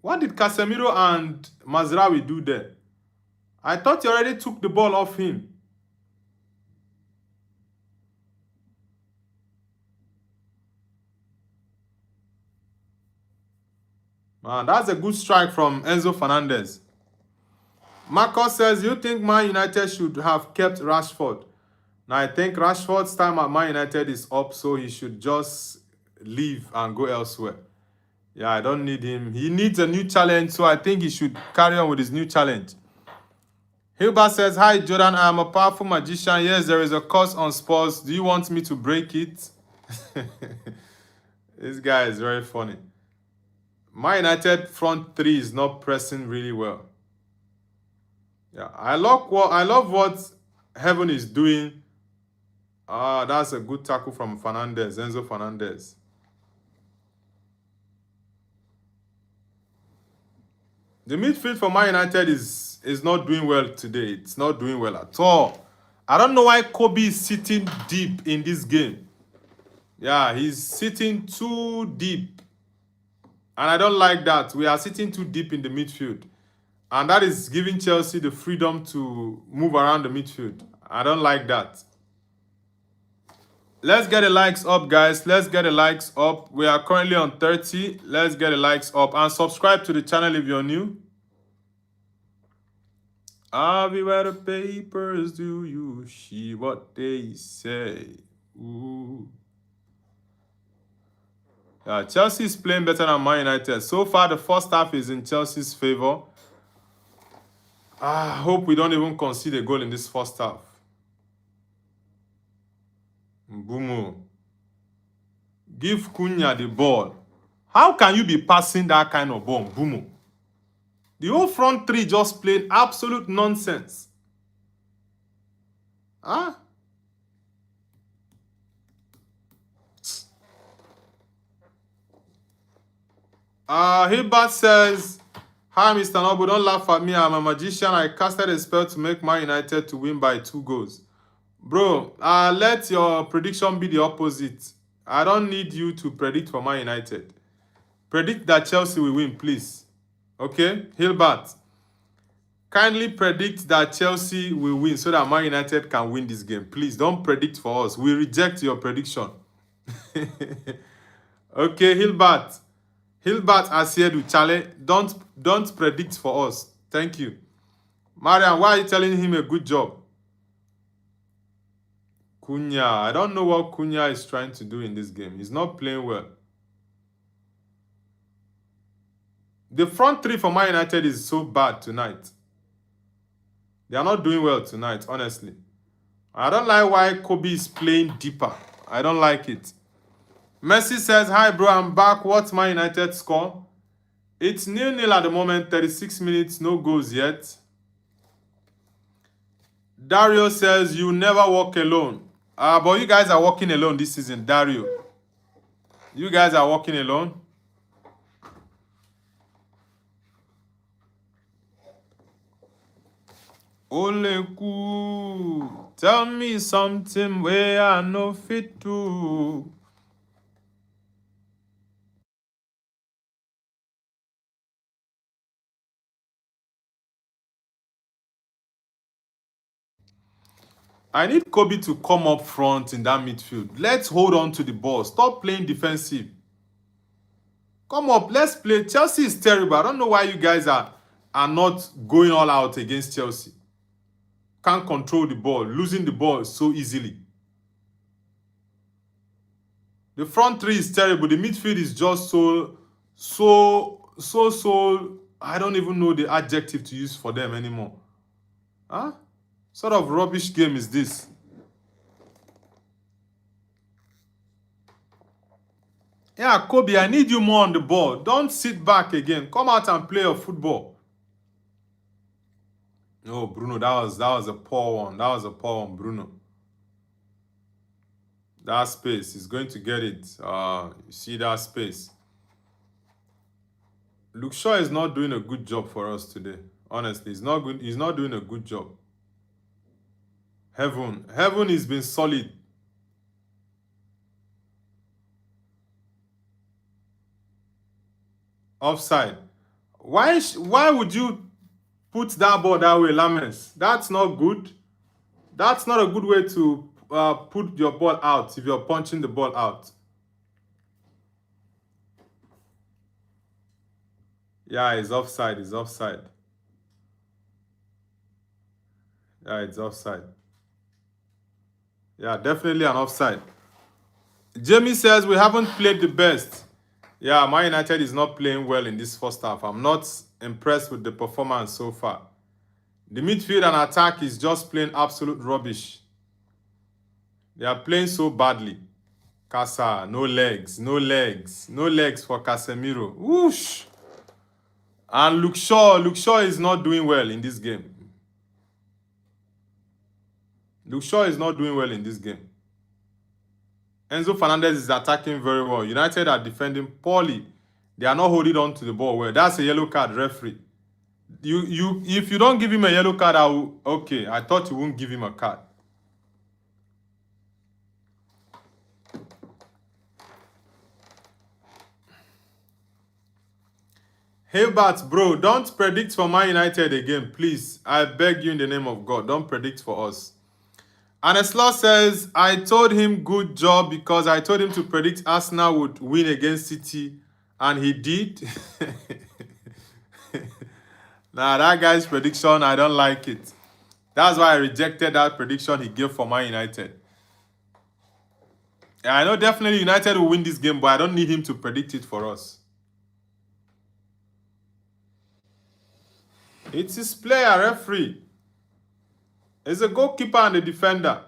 What did Casemiro and Mazraoui do there? I thought he already took the ball off him. Man, that's a good strike from Enzo Fernandez. Marcos says, you think Man United should have kept Rashford? Now, I think Rashford's time at Man United is up, so he should just leave and go elsewhere. Yeah, I don't need him. He needs a new challenge, so I think he should carry on with his new challenge. Hilbert says, hi, Jordan. I am a powerful magician. Yes, there is a curse on Spurs. Do you want me to break it? This guy is very funny. Man United front three is not pressing really well. Yeah, I love what Heaven is doing. That's a good tackle from Fernandez, Enzo Fernandez. The midfield for Man United is not doing well today. It's not doing well at all. I don't know why Kobe is sitting deep in this game. Yeah, he's sitting too deep. And I don't like that. We are sitting too deep in the midfield. And that is giving Chelsea the freedom to move around the midfield. I don't like that. Let's get the likes up, guys. Let's get the likes up. We are currently on 30. Let's get the likes up. And subscribe to the channel if you're new. I'll be where the papers do you see what they say. Ooh. Yeah, Chelsea is playing better than Man United. So far, the first half is in Chelsea's favor. I hope we don't even concede a goal in this first half. Mbumo. Give Cunha the ball. How can you be passing that kind of ball, Mbumo? The whole front three just played absolute nonsense. Huh? Hilbert says, hi, Mr. Noble, don't laugh at me. I'm a magician. I casted a spell to make Man United to win by 2 goals. Bro, let your prediction be the opposite. I don't need you to predict for Man United. Predict that Chelsea will win, please. Okay? Hilbert, kindly predict that Chelsea will win so that Man United can win this game. Please, don't predict for us. We reject your prediction. Okay, Hilbert. Hilbert Asiedu, Chale, don't predict for us. Thank you. Mariam, why are you telling him a good job? Cunha, I don't know what Cunha is trying to do in this game. He's not playing well. The front three for Man United is so bad tonight. They are not doing well tonight, honestly. I don't like why Kobe is playing deeper. I don't like it. Messi says, hi bro, I'm back. What's my United score? It's 0-0 at the moment, 36 minutes, no goals yet. Dario says, you never walk alone. But you guys are walking alone this season, Dario. You guys are walking alone. Oleku, tell me something where I no fit to. I need Kobe to come up front in that midfield. Let's hold on to the ball. Stop playing defensive. Come up, let's play. Chelsea is terrible. I don't know why you guys are not going all out against Chelsea. Can't control the ball, losing the ball so easily. The front three is terrible. The midfield is just so. I don't even know the adjective to use for them anymore. Huh? Sort of rubbish game is this? Yeah, Kobe, I need you more on the ball. Don't sit back again. Come out and play your football. No, Bruno, that was a poor one. That was a poor one, Bruno. That space, he's going to get it. You see that space. Luke Shaw is not doing a good job for us today. Honestly, he's not good. He's not doing a good job. Heaven has been solid. Offside. Why would you put that ball that way, Lames? That's not good. That's not a good way to put your ball out if you're punching the ball out. Yeah, it's offside. It's offside. Yeah, it's offside. Yeah, definitely an offside. Jamie says we haven't played the best. Yeah, Man United is not playing well in this first half. I'm not impressed with the performance so far. The midfield and attack is just playing absolute rubbish. They are playing so badly. Casa, no legs, no legs, no legs for Casemiro. Whoosh! And Luke Shaw is not doing well in this game. Luke Shaw is not doing well in this game. Enzo Fernandez is attacking very well. United are defending poorly. They are not holding on to the ball well. That's a yellow card, referee. If you don't give him a yellow card, okay. I thought you wouldn't give him a card. Hilbert, bro, don't predict for Man United again, please. I beg you in the name of God, don't predict for us. Aneslaw says, I told him good job because I told him to predict Arsenal would win against City, and he did. Nah, that guy's prediction, I don't like it. That's why I rejected that prediction he gave for Man United. Yeah, I know definitely United will win this game, but I don't need him to predict it for us. It's his player, referee. It's a goalkeeper and a defender.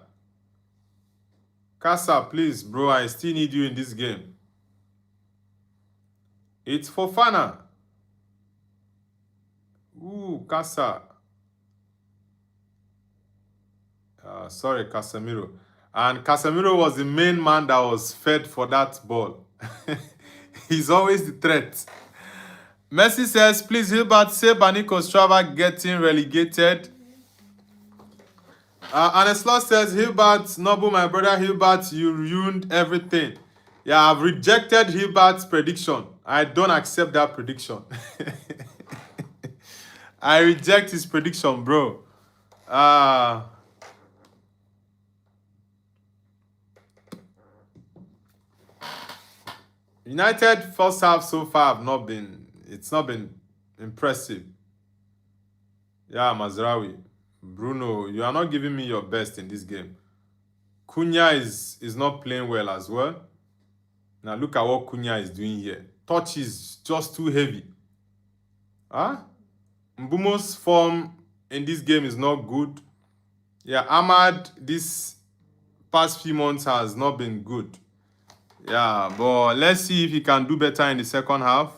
Casa, please, bro, I still need you in this game. It's Fofana. Ooh, Casa. Sorry, Casemiro. And Casemiro was the main man that was fed for that ball. He's always the threat. Messi says, please, Hilbert, say Baniko Strava getting relegated. Aneslaw says, Hilbert, Noble, my brother Hilbert, you ruined everything. Yeah, I've rejected Hilbert's prediction. I don't accept that prediction. I reject his prediction, bro. United first half so far it's not been impressive. Yeah, Mazraoui. Bruno, you are not giving me your best in this game. Cunha is not playing well as well. Now look at what Cunha is doing here. Touch is just too heavy. Mbumo's form in this game is not good. Yeah, Ahmad, this past few months has not been good. Yeah, but let's see if he can do better in the second half.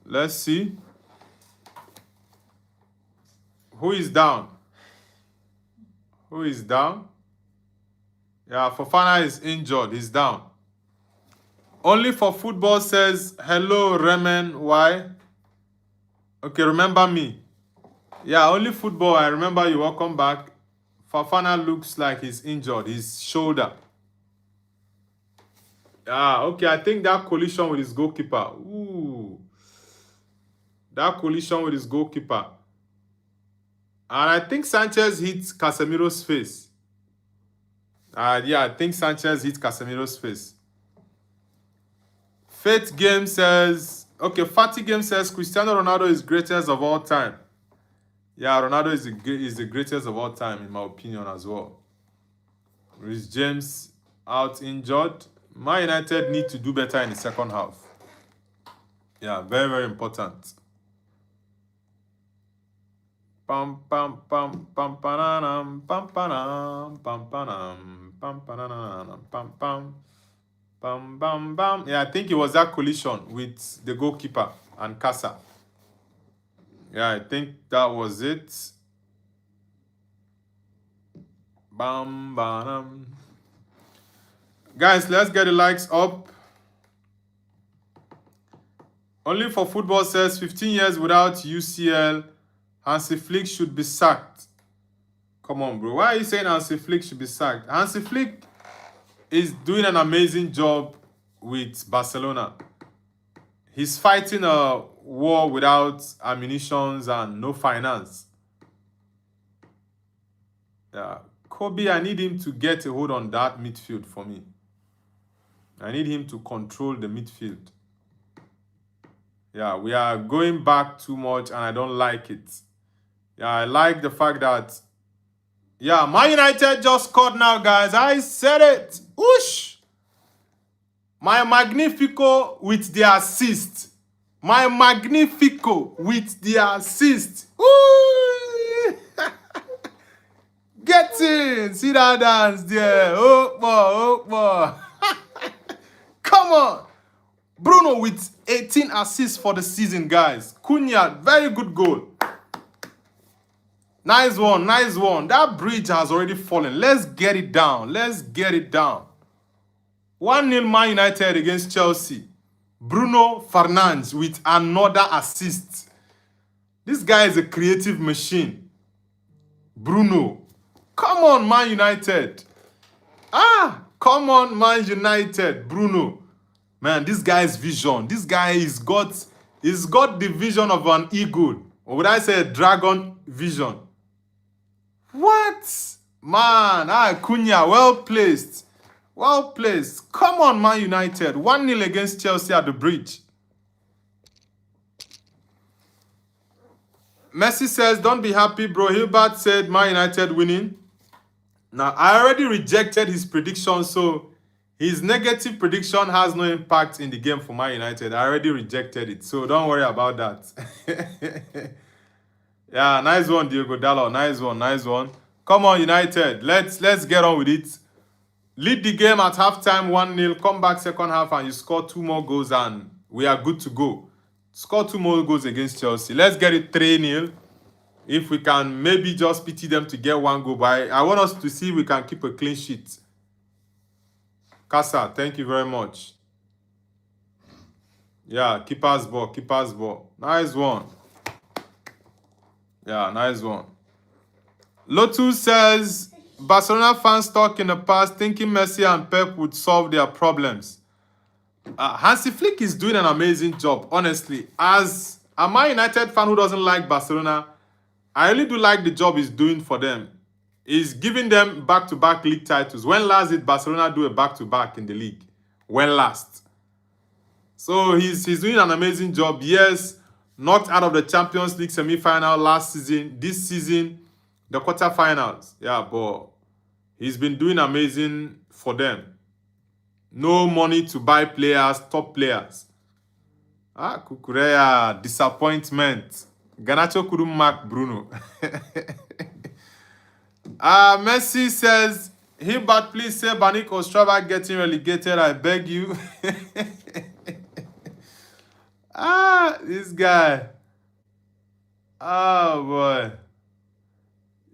Let's see. Who is down? Who is down? Yeah, Fofana is injured. He's down. Only for football says, hello, Remen. Why? Okay, remember me. Yeah, only football. I remember you. Welcome back. Fofana looks like he's injured. His shoulder. Ah, okay. I think that collision with his goalkeeper. Ooh. That collision with his goalkeeper. And I think Sanchez hit Casemiro's face. Yeah, I think Sanchez hit Casemiro's face. Faith Game says, okay, Fatty Game says Cristiano Ronaldo is greatest of all time. Yeah, Ronaldo is the greatest of all time, in my opinion, as well. Rhys James out injured. Man United need to do better in the second half. Yeah, very, very important. Pam pam pam pam panam pam panam pam panam pam panam pam pam pam bam bam. Yeah, I think it was that collision with the goalkeeper and Casa. Yeah, I think that was it. Bam bam. Guys, let's get the likes up. Only for football says 15 years without UCL. Hansi Flick should be sacked. Come on, bro. Why are you saying Hansi Flick should be sacked? Hansi Flick is doing an amazing job with Barcelona. He's fighting a war without ammunition and no finance. Yeah, Kobe, I need him to get a hold on that midfield for me. I need him to control the midfield. Yeah, we are going back too much and I don't like it. Yeah, I like the fact that, yeah, Man United just scored now, guys. I said it. Whoosh! My Magnifico with the assist. My Magnifico with the assist. Ooh! Get in. See that dance there. Oh, boy. Oh, boy. Come on. Bruno with 18 assists for the season, guys. Cunha, very good goal. Nice one, nice one. That bridge has already fallen. Let's get it down. Let's get it down. 1-0 Man United against Chelsea. Bruno Fernandes with another assist. This guy is a creative machine. Bruno. Come on, Man United. Come on, Man United. Bruno. Man, this guy's vision. This guy he's got the vision of an eagle. Or would I say a dragon vision? What? Man, Cunha, well placed. Well placed. Come on, Man United. 1-0 against Chelsea at the bridge. Messi says, don't be happy, bro. Hilbert said Man United winning. Now, I already rejected his prediction, so his negative prediction has no impact in the game for Man United. I already rejected it, so don't worry about that. Yeah, nice one, Diogo Dalot. Nice one, nice one. Come on, United. Let's get on with it. Lead the game at halftime 1-0. Come back second half and you score 2 more goals and we are good to go. Score 2 more goals against Chelsea. Let's get it 3-0. If we can maybe just pity them to get 1 goal by. I want us to see if we can keep a clean sheet. Casa, thank you very much. Yeah, keeper's ball, keeper's ball. Nice one. Yeah, nice one. Lotus says, Barcelona fans talk in the past thinking Messi and Pep would solve their problems. Hansi Flick is doing an amazing job, honestly. As a Man United fan who doesn't like Barcelona, I really do like the job he's doing for them. He's giving them back-to-back league titles. When last did Barcelona do a back-to-back in the league? When last? So he's doing an amazing job. Yes, knocked out of the Champions League semi-final last season. This season, the quarterfinals. Yeah, but he's been doing amazing for them. No money to buy players, top players. Kukureya, disappointment. Ganacho couldn't mark Bruno. Messi says, Hilbert, please say Banik Ostrava getting relegated. I beg you. This guy. Oh, boy.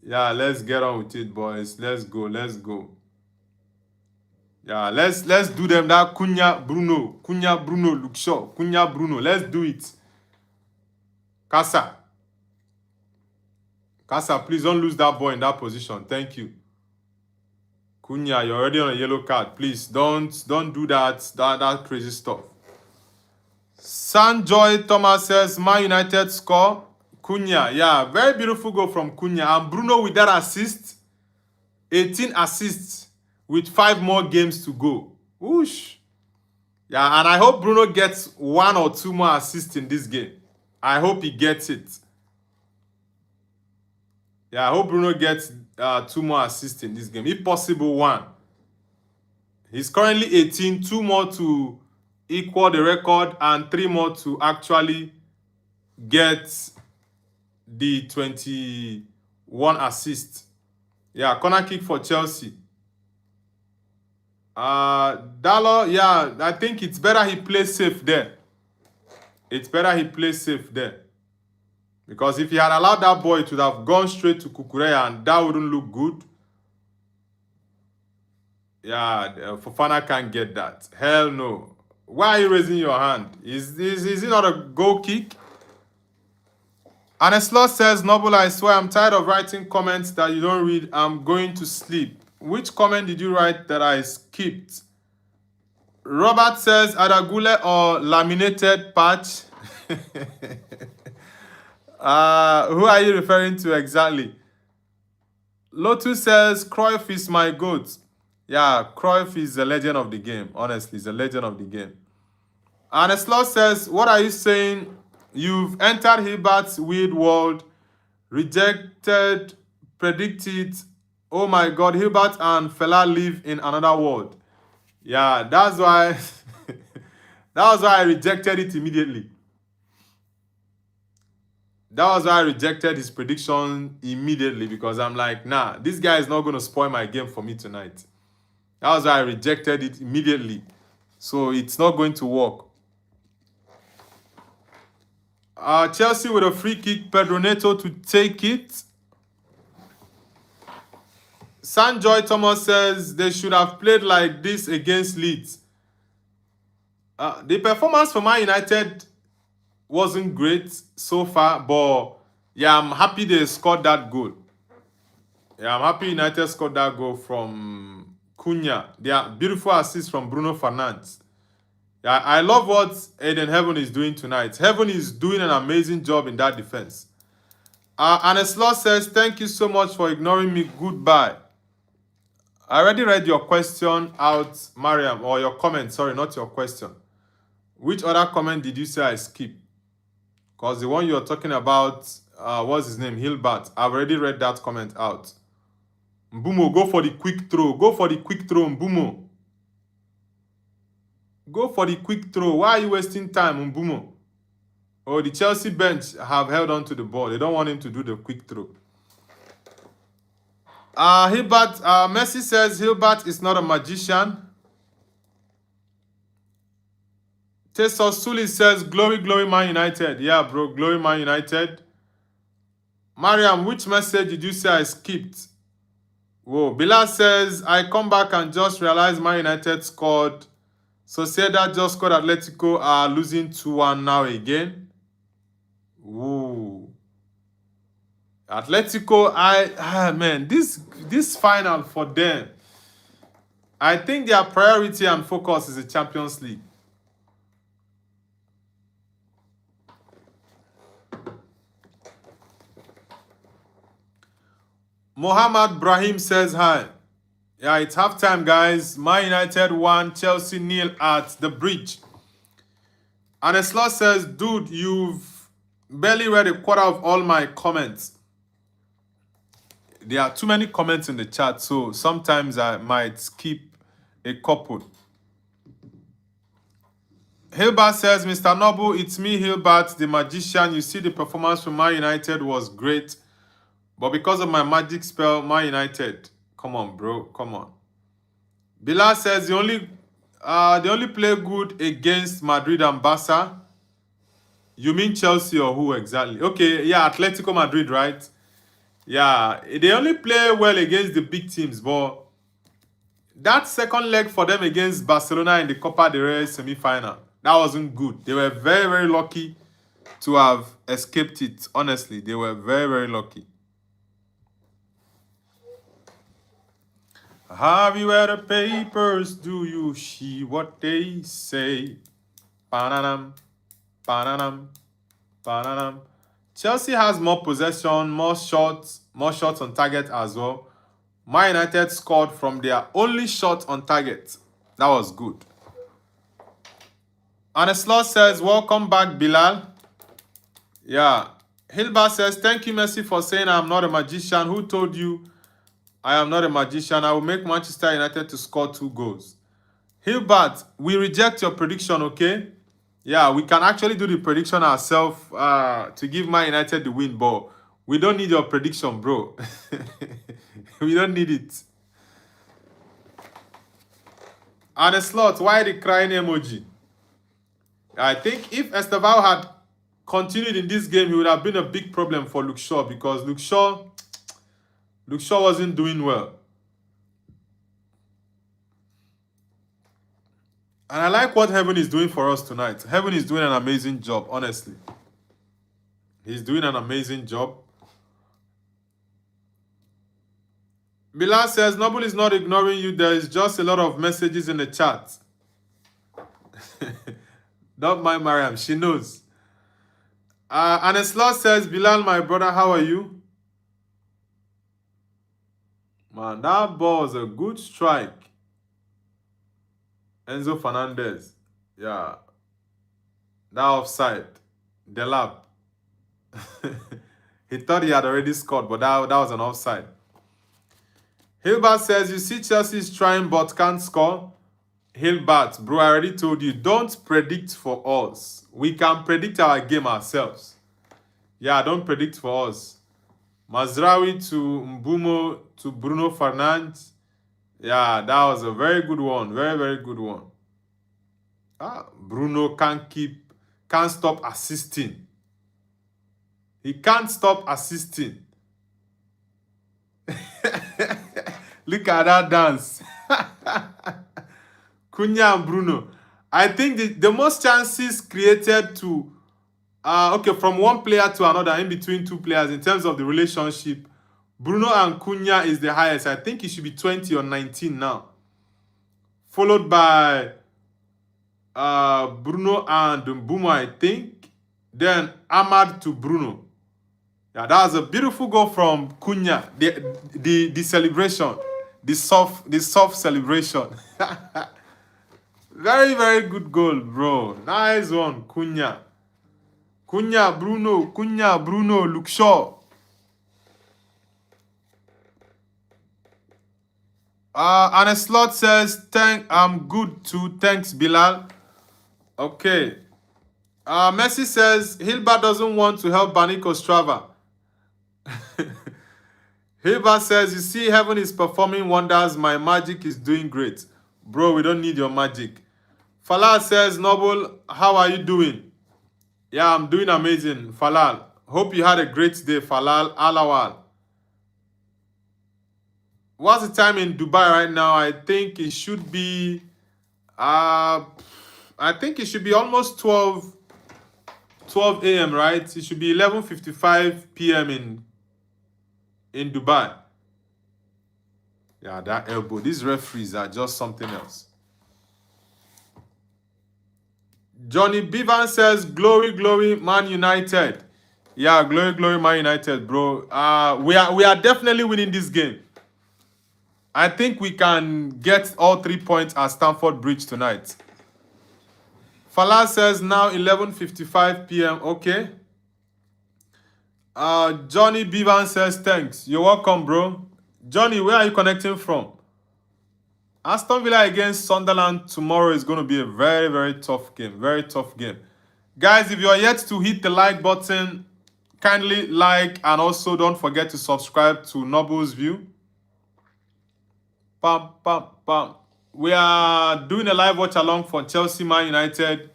Yeah, let's get on with it, boys. Let's go. Let's go. Yeah, let's do them that Cunha Bruno, Luke Shaw, Cunha Bruno. Let's do it. Casa, please don't lose that ball in that position. Thank you. Cunha, you're already on a yellow card. Please don't do that crazy stuff. Sanjoy Thomas says, Man United score. Cunha, yeah, very beautiful goal from Cunha. And Bruno with that assist, 18 assists with 5 more games to go. Whoosh. Yeah, and I hope Bruno gets 1 or 2 more assists in this game. I hope he gets it. Yeah, I hope Bruno gets 2 more assists in this game. If possible, 1. He's currently 18, 2 more to equal the record, and 3 more to actually get the 21 assists. Yeah, corner kick for Chelsea. Dallo, yeah, I think it's better he plays safe there. It's better he plays safe there. Because if he had allowed that boy, it would have gone straight to Kukureya, and that wouldn't look good. Yeah, Fofana can't get that. Hell no. Why are you raising your hand? Is it not a goal kick? Aneslo says, Noble, I swear I'm tired of writing comments that you don't read. I'm going to sleep. Which comment did you write that I skipped? Robert says, Adagule or laminated patch? Who are you referring to exactly? Lotus says, Cruyff is my goat. Yeah, Cruyff is a legend of the game. Honestly, he's a legend of the game. Aneslo says, what are you saying? You've entered Hilbert's weird world, rejected, predicted. Oh my God, Hilbert and Fela live in another world. Yeah, that's why I rejected it immediately. That was why I rejected his prediction immediately, because I'm like, nah, this guy is not going to spoil my game for me tonight. That was why I rejected it immediately. So it's not going to work. Chelsea with a free kick, Pedro Neto to take it. Sanjoy Thomas says they should have played like this against Leeds. The performance for Man United wasn't great so far, but yeah, I'm happy they scored that goal. Yeah, I'm happy United scored that goal from Cunha. Yeah, beautiful assist from Bruno Fernandes. Yeah, I love what Aiden Heaven is doing tonight. Heaven is doing an amazing job in that defense. Aneslo says, thank you so much for ignoring me. Goodbye. I already read your question out, Mariam, or your comment. Sorry, not your question. Which other comment did you say I skipped? Because the one you're talking about, what's his name? Hilbert. I've already read that comment out. Mbumo, go for the quick throw. Go for the quick throw, Mbumo. Go for the quick throw. Why are you wasting time, Mbumo? Oh, the Chelsea bench have held on to the ball. They don't want him to do the quick throw. Hilbert, Messi says Hilbert is not a magician. Tesos Suli says, glory, glory, Man United. Yeah, bro, glory, Man United. Mariam, which message did you say I skipped? Whoa, Bilal says, I come back and just realized Man United scored. Sociedad just scored. Atletico are losing 2-1 now again. Ooh. Atletico, man, this final for them, I think their priority and focus is the Champions League. Mohammad Brahim says hi. Yeah, it's halftime, guys. Man United 1, Chelsea 0 at the bridge. Aneslo says, dude, you've barely read a quarter of all my comments. There are too many comments in the chat, so sometimes I might skip a couple. Hilbert says, Mr. Noble, it's me, Hilbert, the magician. You see, the performance from Man United was great, but because of my magic spell, Man United. Come on, bro. Come on. Bilal says they only play good against Madrid and Barca. You mean Chelsea or who exactly? Okay, yeah, Atletico Madrid, right? Yeah, they only play well against the big teams, but that second leg for them against Barcelona in the Copa del Rey semi-final, that wasn't good. They were very, very lucky to have escaped it. Honestly, they were very, very lucky. Have you read the papers? Do you see what they say? Bananam, bananam, bananam. Chelsea has more possession, more shots on target as well. Man United scored from their only shot on target. That was good. And a slot says, welcome back, Bilal. Yeah. Hilbert says, thank you, Messi, for saying I'm not a magician. Who told you I am not a magician? I will make Manchester United to score 2 goals. Hilbert, we reject your prediction, okay? Yeah, we can actually do the prediction ourselves to give Man United the win, but we don't need your prediction, bro. We don't need it. And a slot, why the crying emoji? I think if Esteval had continued in this game, he would have been a big problem for Luke Shaw, because Luke Shaw wasn't doing well. And I like what Heaven is doing for us tonight. Heaven is doing an amazing job, honestly. He's doing an amazing job. Bilal says, Noble is not ignoring you. There is just a lot of messages in the chat. Don't mind Mariam. She knows. Anesla says, Bilal, my brother, how are you? Man, that ball was a good strike. Enzo Fernandez. Yeah. That offside. Delap. He thought he had already scored, but that was an offside. Hilbert says, you see Chelsea's trying but can't score. Hilbert, bro, I already told you, don't predict for us. We can predict our game ourselves. Yeah, don't predict for us. Mazraoui to Mbumo to Bruno Fernandes. Yeah, that was a very good one. Very, very good one. Bruno can't stop assisting. He can't stop assisting. Look at that dance. Cunha and Bruno. I think the most chances created to from one player to another in between two players in terms of the relationship, Bruno and Cunha is the highest. I think it should be 20 or 19 now. Followed by Bruno and Mbumo, I think. Then Ahmad to Bruno. Yeah, that was a beautiful goal from Cunha. The celebration. The soft celebration. Very, very good goal, bro. Nice one, Cunha. Cunha, Bruno, Luke Shaw. And a slot says, I'm good too. Thanks, Bilal. Okay. Messi says, Hilbert doesn't want to help Baniko Strava. Hilbert says, you see, Heaven is performing wonders. My magic is doing great. Bro, we don't need your magic. Falal says, Noble, how are you doing? Yeah, I'm doing amazing, Falal. Hope you had a great day, Falal Alawal. What's the time in Dubai right now? I think it should be almost 12 a.m., right? It should be 11:55 p.m. in Dubai. Yeah, that elbow. These referees are just something else. Johnny Bevan says, glory, glory, Man United. Yeah, glory, glory, Man United, bro. We are definitely winning this game. I think we can get all 3 points at Stamford Bridge tonight. Fala says now 11:55 p.m. Okay. Johnny Bevan says thanks. You're welcome, bro. Johnny, where are you connecting from? Aston Villa against Sunderland tomorrow is going to be a very, very tough game. Very tough game. Guys, if you are yet to hit the like button, kindly like and also don't forget to subscribe to Noble's View. Pam, pam, pam. We are doing a live watch along for Chelsea Man United.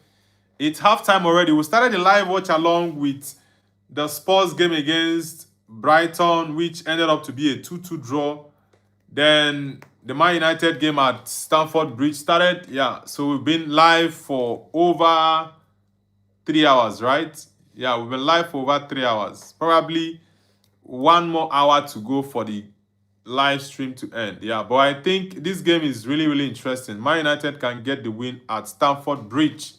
It's halftime already. We started the live watch along with the Spurs game against Brighton, which ended up to be a 2-2 draw. Then the Man United game at Stamford Bridge started. Yeah, so we've been live for over 3 hours, right? Yeah, we've been live for over 3 hours. Probably 1 more hour to go for the live stream to end. Yeah, but I think this game is really, really interesting. Man United can get the win at Stamford Bridge.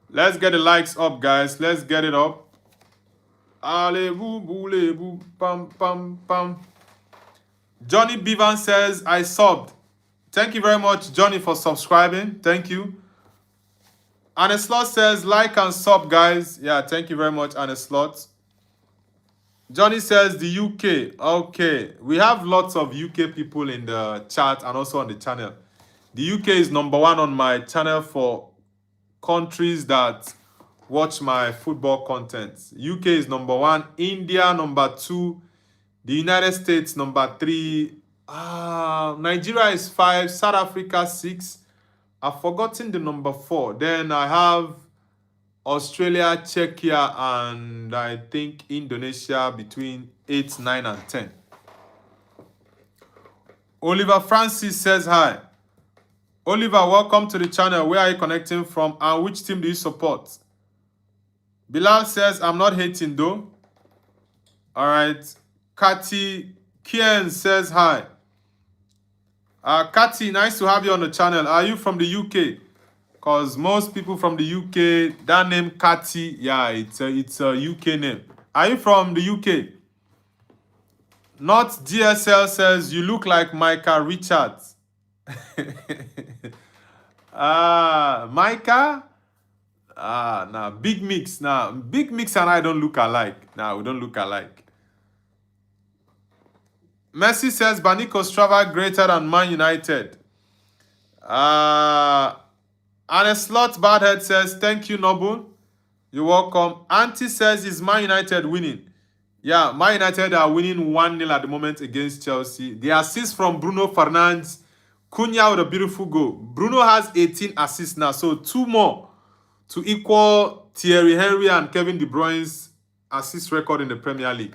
Let's get the likes up, guys. Let's get it up. Allez-vous, pam, pam, pam. Johnny Bevan says, I subbed. Thank you very much, Johnny, for subscribing. Thank you. Aneslot says, like and sub, guys. Yeah, thank you very much, Aneslot. Johnny says, the UK. Okay, we have lots of UK people in the chat and also on the channel. The UK is #1 on my channel for countries that watch my football content. UK is #1, India #2, the United States #3, Nigeria is 5, South Africa 6. I've forgotten the #4. Then I have Australia, Czechia, and I think Indonesia between 8, 9, and 10. Oliver Francis says hi. Oliver, welcome to the channel. Where are you connecting from and which team do you support? Bilal says, I'm not hating though. All right. Kati Kien says hi. Kati, nice to have you on the channel. Are you from the UK? Because most people from the UK, that name Kati, yeah, it's a UK name. Are you from the UK? Not DSL says, you look like Micah Richards. Micah? Nah, Big Mix. Nah, Big Mix and I don't look alike. Nah, we don't look alike. Messi says, Baniko Strava greater than Man United. And a slot badhead says, thank you, Noble. You're welcome. Auntie says, is Man United winning? Yeah, Man United are winning 1-0 at the moment against Chelsea. The assist from Bruno Fernandes. Cunha with a beautiful goal. Bruno has 18 assists now, so 2 more to equal Thierry Henry and Kevin De Bruyne's assist record in the Premier League.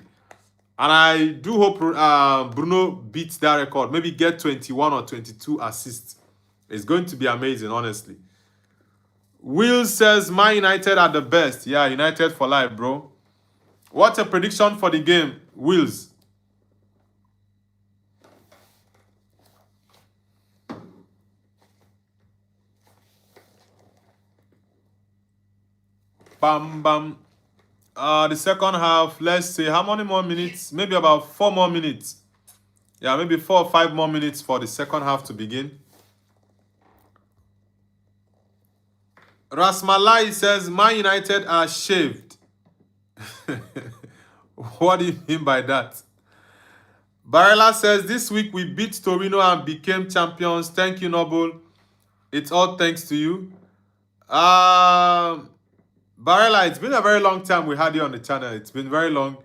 And I do hope Bruno beats that record. Maybe get 21 or 22 assists. It's going to be amazing, honestly. Will says, Man United are the best. Yeah, United for life, bro. What's a prediction for the game, Wills? Bam, bam. The second half, let's say, how many more minutes? Maybe about 4 more minutes. Yeah, maybe 4 or 5 more minutes for the second half to begin. Rasmalai says, Man United are shaved. What do you mean by that? Barella says, this week we beat Torino and became champions. Thank you, Noble. It's all thanks to you. Barella, it's been a very long time we had you on the channel. It's been very long.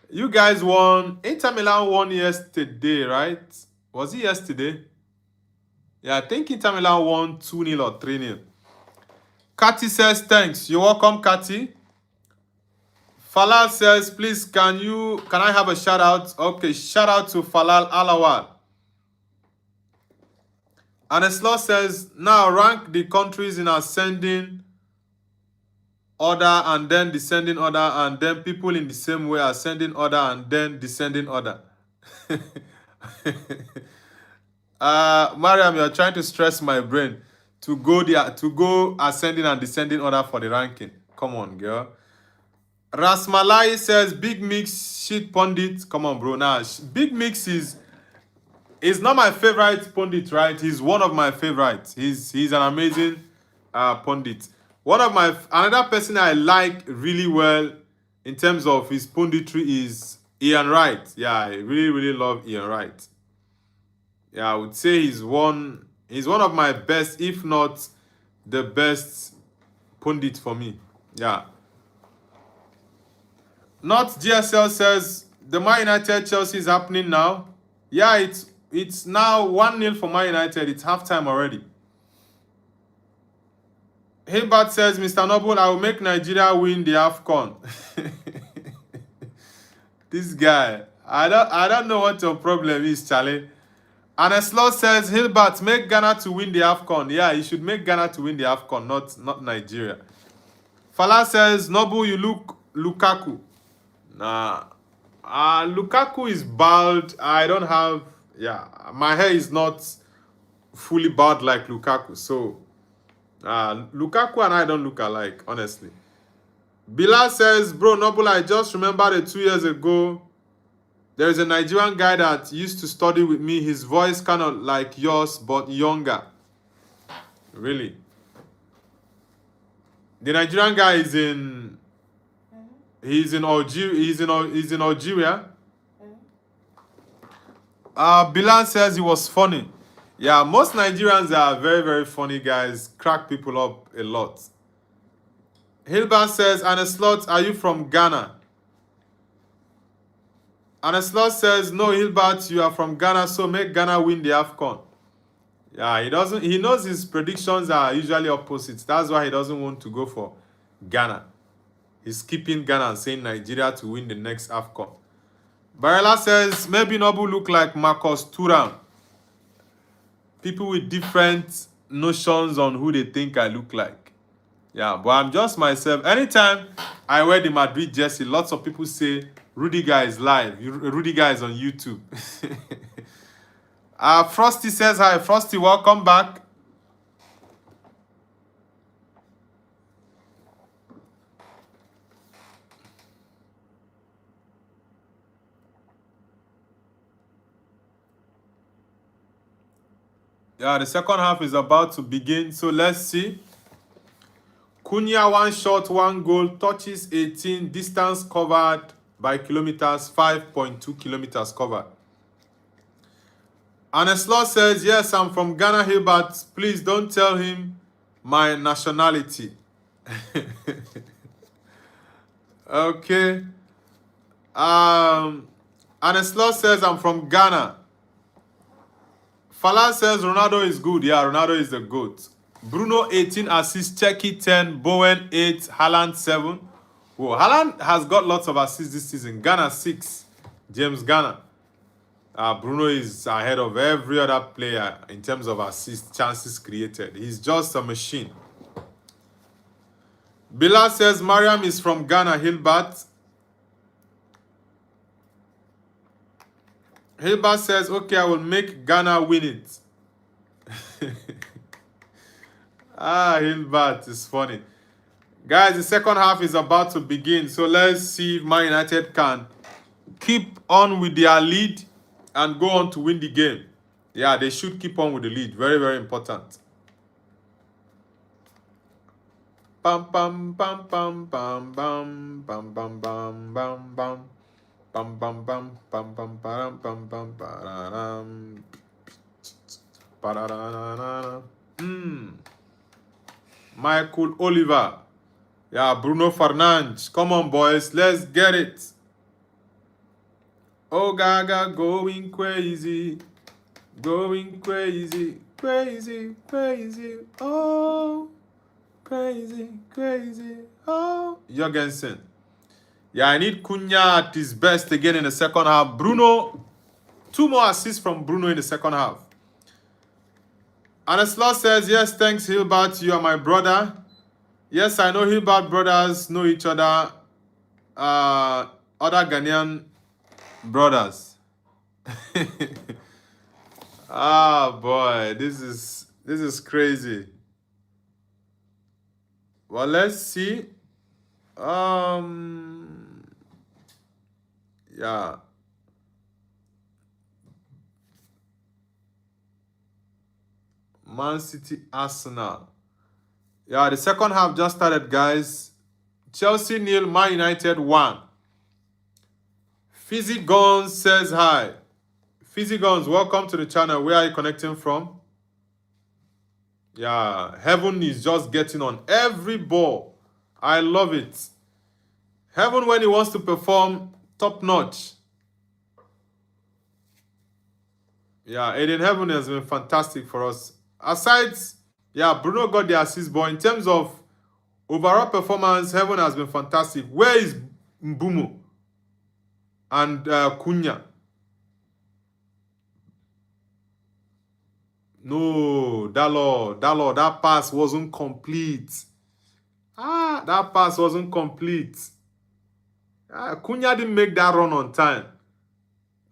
You guys won. Inter Milan won yesterday, right? Was it yesterday? Yeah, I think Inter Milan won 2-0 or 3-0. Kati says, thanks. You're welcome, Kati. Falal says, please, can I have a shout out? Okay, shout out to Falal Alawal. Aneslo says, now rank the countries in ascending order and then descending order, and then people in the same way ascending order and then descending order. Mariam, you're trying to stress my brain to go ascending and descending order for the ranking. Come on, girl. Rasmalai says, Big Mix shit pundit. Come on, bro. Nah, Big Mix is not my favorite pundit, right? He's one of my favorites. He's an amazing pundit. Another person I like really well in terms of his punditry is Ian Wright. Yeah, I really, really love Ian Wright. Yeah, I would say he's one of my best, if not the best pundit for me. Yeah. Not GSL says the Man United Chelsea is happening now. Yeah, it's now 1-0 for Man United. It's halftime already. Hilbert says, Mr. Noble, I will make Nigeria win the AFCON. This guy, I don't know what your problem is, Charlie. Aneslo says, Hilbert, make Ghana to win the AFCON. Yeah, you should make Ghana to win the AFCON, not Nigeria. Fala says, Noble, you look Lukaku. Nah. Lukaku is bald. I don't have... Yeah, my hair is not fully bald like Lukaku. So, Lukaku and I don't look alike, honestly. Bilal says, bro, Noble, I just remembered 2 years ago, there is a Nigerian guy that used to study with me. His voice kind of like yours, but younger. Really? The Nigerian guy is in... He's in Algeria. He's in Algeria. Bilal says he was funny. Yeah, most Nigerians are very, very funny guys. Crack people up a lot. Hilbert says, Aneslot, are you from Ghana? Aneslot says, no, Hilbert, you are from Ghana, so make Ghana win the AFCON. Yeah, he knows his predictions are usually opposites. That's why he doesn't want to go for Ghana. He's keeping Ghana and saying Nigeria to win the next AFCON. Barella says, maybe Nobu look like Marcus Thuram. People with different notions on who they think I look like. Yeah, but I'm just myself. Anytime I wear the Madrid jersey, lots of people say, Rudiger is live. Rudiger is on YouTube. Frosty says, hi. Frosty, welcome back. Yeah, the second half is about to begin. So let's see. Cunha, 1 shot, 1 goal, touches 18, distance covered by kilometers, 5.2 kilometers covered. Aneslo says, yes, I'm from Ghana, Hilbert. Please don't tell him my nationality. Okay. Aneslo says, I'm from Ghana. Fala says, Ronaldo is good. Yeah, Ronaldo is the GOAT. Bruno, 18 assists, Cheki 10, Bowen 8, Haaland 7. Whoa, Haaland has got lots of assists this season. Ghana 6, James Ghana. Bruno is ahead of every other player in terms of assists, chances created. He's just a machine. Bilal says, Mariam is from Ghana, Hilbert. Hilbert says, okay, I will make Ghana win it. Hilbert is funny. Guys, the second half is about to begin. So let's see if Man United can keep on with their lead and go on to win the game. Yeah, they should keep on with the lead. Very, very important. Bam, bam, bam, bam, bam, bam, bam, bam, bam, bam, bam. Bam bam bam bam bam bam bam bam bam. Michael Oliver. Yeah, Bruno Fernandes. Come on, boys. Let's get it. Oh, Gaga, going crazy. Going crazy. Crazy, crazy. Oh, crazy, crazy. Oh. Jorgensen. Yeah, I need Cunha at his best again in the second half. Bruno, 2 more assists from Bruno in the second half. Anesla says, yes, thanks, Hilbert. You are my brother. Yes, I know Hilbert brothers know each other. Other Ghanaian brothers. Boy, this is crazy. Well, let's see. Yeah. Man City, Arsenal. Yeah, the second half just started, guys. Chelsea 0, Man United 1. Fizzy Guns says hi. Physicons, welcome to the channel. Where are you connecting from? Yeah, Heaven is just getting on every ball. I love it. Heaven, when he wants to perform, top notch. Yeah, Aiden Heaven has been fantastic for us. Aside, yeah, Bruno got the assist, but in terms of overall performance, Heaven has been fantastic. Where is Mbumo and Cunha? No, that pass wasn't complete. That pass wasn't complete. Cunha didn't make that run on time.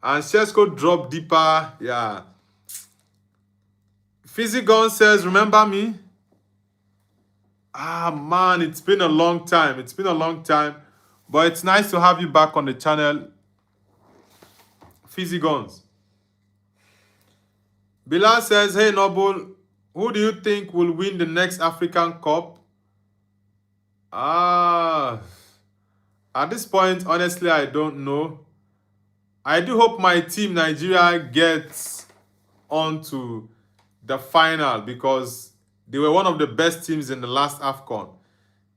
And Shesko dropped deeper. Yeah. Physigon says, remember me? Man, it's been a long time. It's been a long time. But it's nice to have you back on the channel. Physicons. Bilal says, hey Noble, who do you think will win the next African Cup? At this point, honestly, I don't know. I do hope my team, Nigeria, gets onto the final because they were one of the best teams in the last AFCON.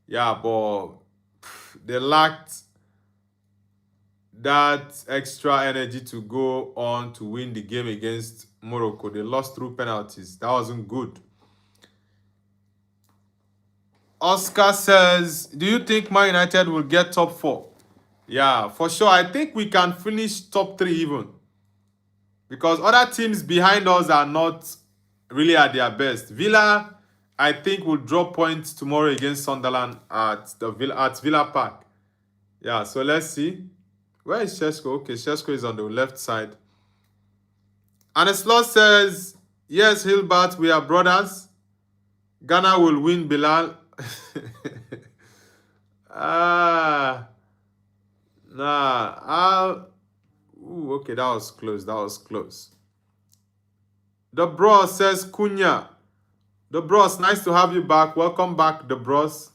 Yeah, but they lacked that extra energy to go on to win the game against Morocco. They lost through penalties. That wasn't good. Oscar says, do you think Man United will get top 4? Yeah, for sure. I think we can finish top 3 even. Because other teams behind us are not really at their best. Villa, I think, will drop points tomorrow against Sunderland at Villa Park. Yeah, so let's see. Where is Shesko? Okay, Shesko is on the left side. And the slot says, yes, Hilbert, we are brothers. Ghana will win, Bilal. Okay, that was close. That was close. The Bros says Cunha. The Bros, nice to have you back. Welcome back, the Bros.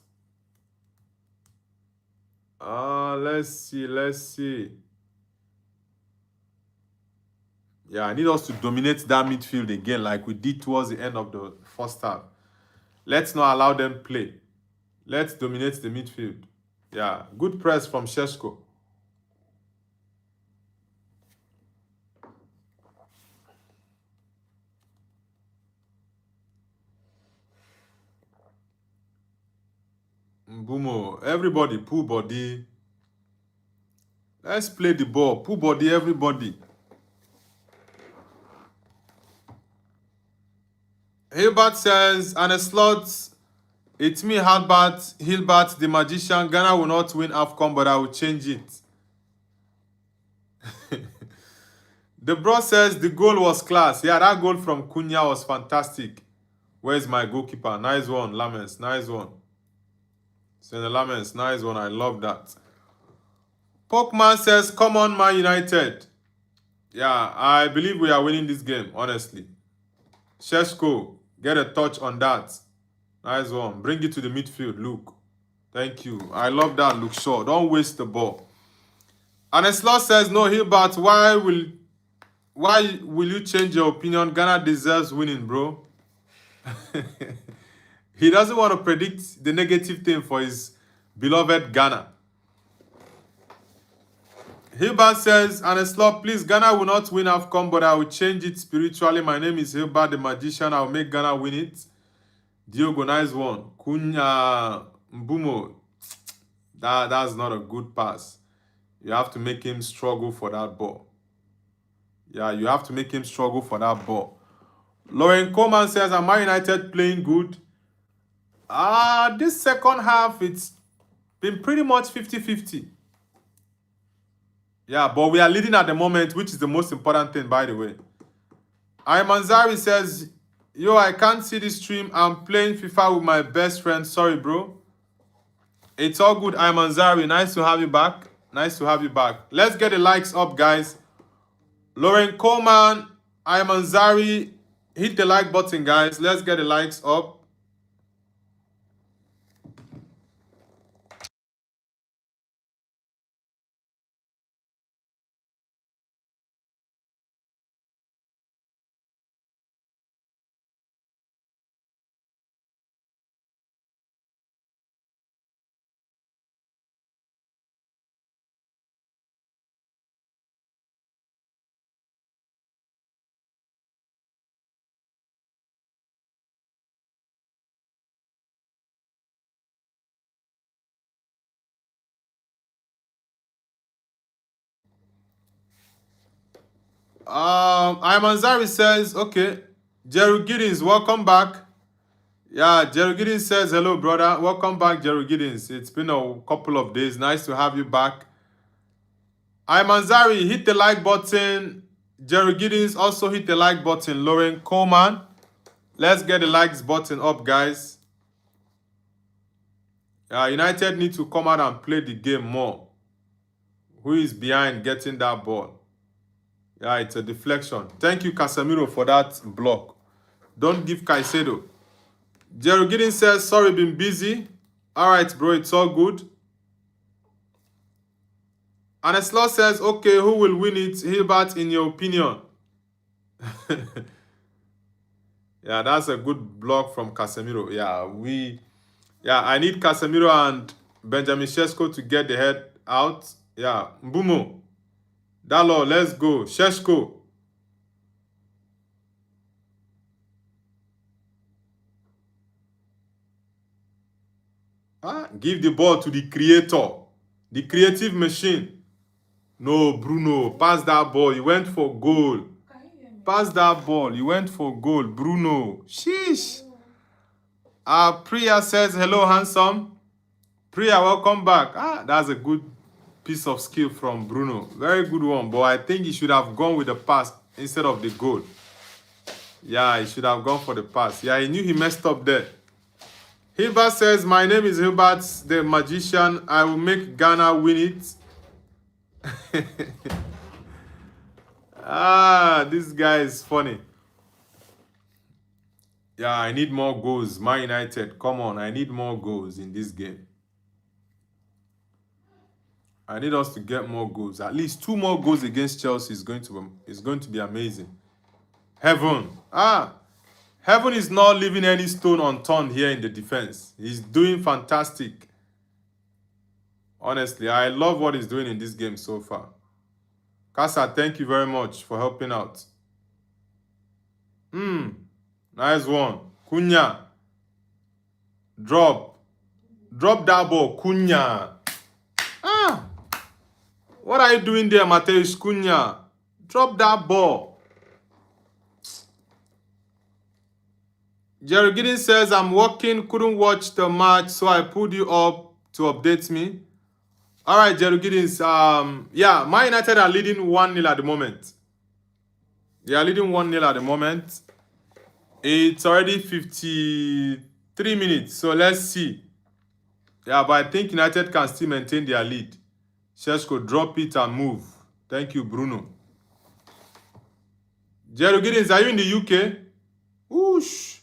Let's see. Yeah, I need us to dominate that midfield again like we did towards the end of the first half. Let's not allow them play. Let's dominate the midfield. Yeah, good press from Shesko. Mbumo, everybody, pull body. Let's play the ball. Pull body, everybody. Hilbert says, and a slot, it's me, Hilbert, the magician. Ghana will not win AFCON, but I will change it. The bro says the goal was class. Yeah, that goal from Cunha was fantastic. Where's my goalkeeper? Nice one, Lamens. Nice one. Senna Lamens, nice one. I love that. Pokman says, come on, Man United. Yeah, I believe we are winning this game, honestly. Shesko, get a touch on that. Nice one. Bring it to the midfield, Luke. Thank you. I love that, Luke Shaw. Don't waste the ball. And Slot says, no, Hilbert, why will you change your opinion? Ghana deserves winning, bro. He doesn't want to predict the negative thing for his beloved Ghana. Hilbert says, and Slot, please, Ghana will not win AFCON, but I will change it spiritually. My name is Hilbert the Magician. I will make Ghana win it. Diogo, nice one. Cunha, Mbumo, that's not a good pass. You have to make him struggle for that ball. Yeah, you have to make him struggle for that ball. Lauren Coleman says, am I United playing good? This second half, it's been pretty much 50-50. Yeah, but we are leading at the moment, which is the most important thing, by the way. Imanzari says, yo, I can't see the stream. I'm playing FIFA with my best friend. Sorry, bro. It's all good, Imanzari. Nice to have you back. Nice to have you back. Let's get the likes up, guys. Lauren Coleman, Imanzari, hit the like button, guys. Let's get the likes up. Imanzari says, okay. Jerry Giddens, welcome back. Yeah, Jerry Giddens says, hello, brother. Welcome back, Jerry Giddens. It's been a couple of days. Nice to have you back. Imanzari, hit the like button. Jerry Giddens also hit the like button. Lauren Coleman, let's get the likes button up, guys. United need to come out and play the game more. Who is behind getting that ball? Yeah, it's a deflection. Thank you, Casemiro, for that block. Don't give Caicedo. Jerry Giddens says, sorry, been busy. All right, bro, it's all good. And Eslau says, okay, who will win it? Hilbert, in your opinion? Yeah, that's a good block from Casemiro. Yeah, I need Casemiro and Benjamin Sesko to get the head out. Yeah, Mbumo. Dalo, let's go. Sesko. Give the ball to the creator. The creative machine. No, Bruno. Pass that ball. You went for goal. Pass that ball. You went for goal. Bruno. Sheesh. Priya says, hello, handsome. Priya, welcome back. That's a good piece of skill from Bruno. Very good one, but I think he should have gone with the pass instead of the goal. Yeah, he should have gone for the pass. Yeah, he knew he messed up there. Hilbert says, my name is Hilbert, the magician. I will make Ghana win it. This guy is funny. Yeah, I need more goals. Man United, come on. I need more goals in this game. I need us to get more goals. At least 2 more goals against Chelsea is going to be amazing. Heaven. Heaven is not leaving any stone unturned here in the defense. He's doing fantastic. Honestly, I love what he's doing in this game so far. Casa, thank you very much for helping out. Nice one. Cunha. Drop that ball, Cunha. What are you doing there, Mateus Cunha? Drop that ball. Jerry Giddens says, I'm working, couldn't watch the match, so I pulled you up to update me. All right, Jerry Giddens. Yeah, Man United are leading 1-0 at the moment. They are leading 1-0 at the moment. It's already 53 minutes, so let's see. Yeah, but I think United can still maintain their lead. Sesko, drop it and move. Thank you, Bruno. Jerry Giddens, are you in the UK? Whoosh.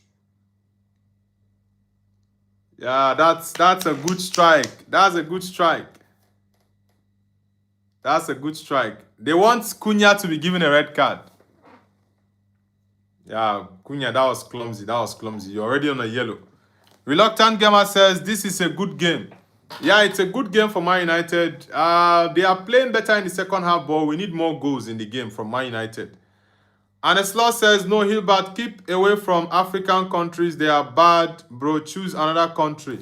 Yeah, that's a good strike. That's a good strike. That's a good strike. They want Cunha to be given a red card. Yeah, Cunha, that was clumsy. That was clumsy. You're already on a yellow. Reluctant Gamer says, this is a good game. Yeah, it's a good game for Man United. They are playing better in the second half, but we need more goals in the game from Man United. And Eslau says, no, Hilbert, keep away from African countries. They are bad, bro. Choose another country.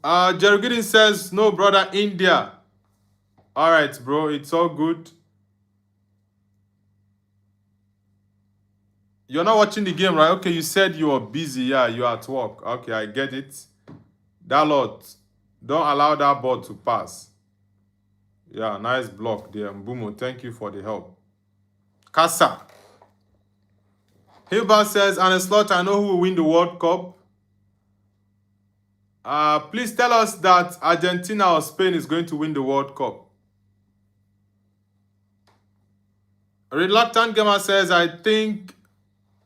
Jerry Giddens says, no, brother, India. All right, bro. It's all good. You're not watching the game, right? Okay, you said you were busy. Yeah, you're at work. Okay, I get it. Dalot, don't allow that ball to pass. Yeah, nice block there. Mbumo, thank you for the help. Casa. Hilbert says, and a slot, I know who will win the World Cup. Please tell us that Argentina or Spain is going to win the World Cup. Reluctant Gamer says, I think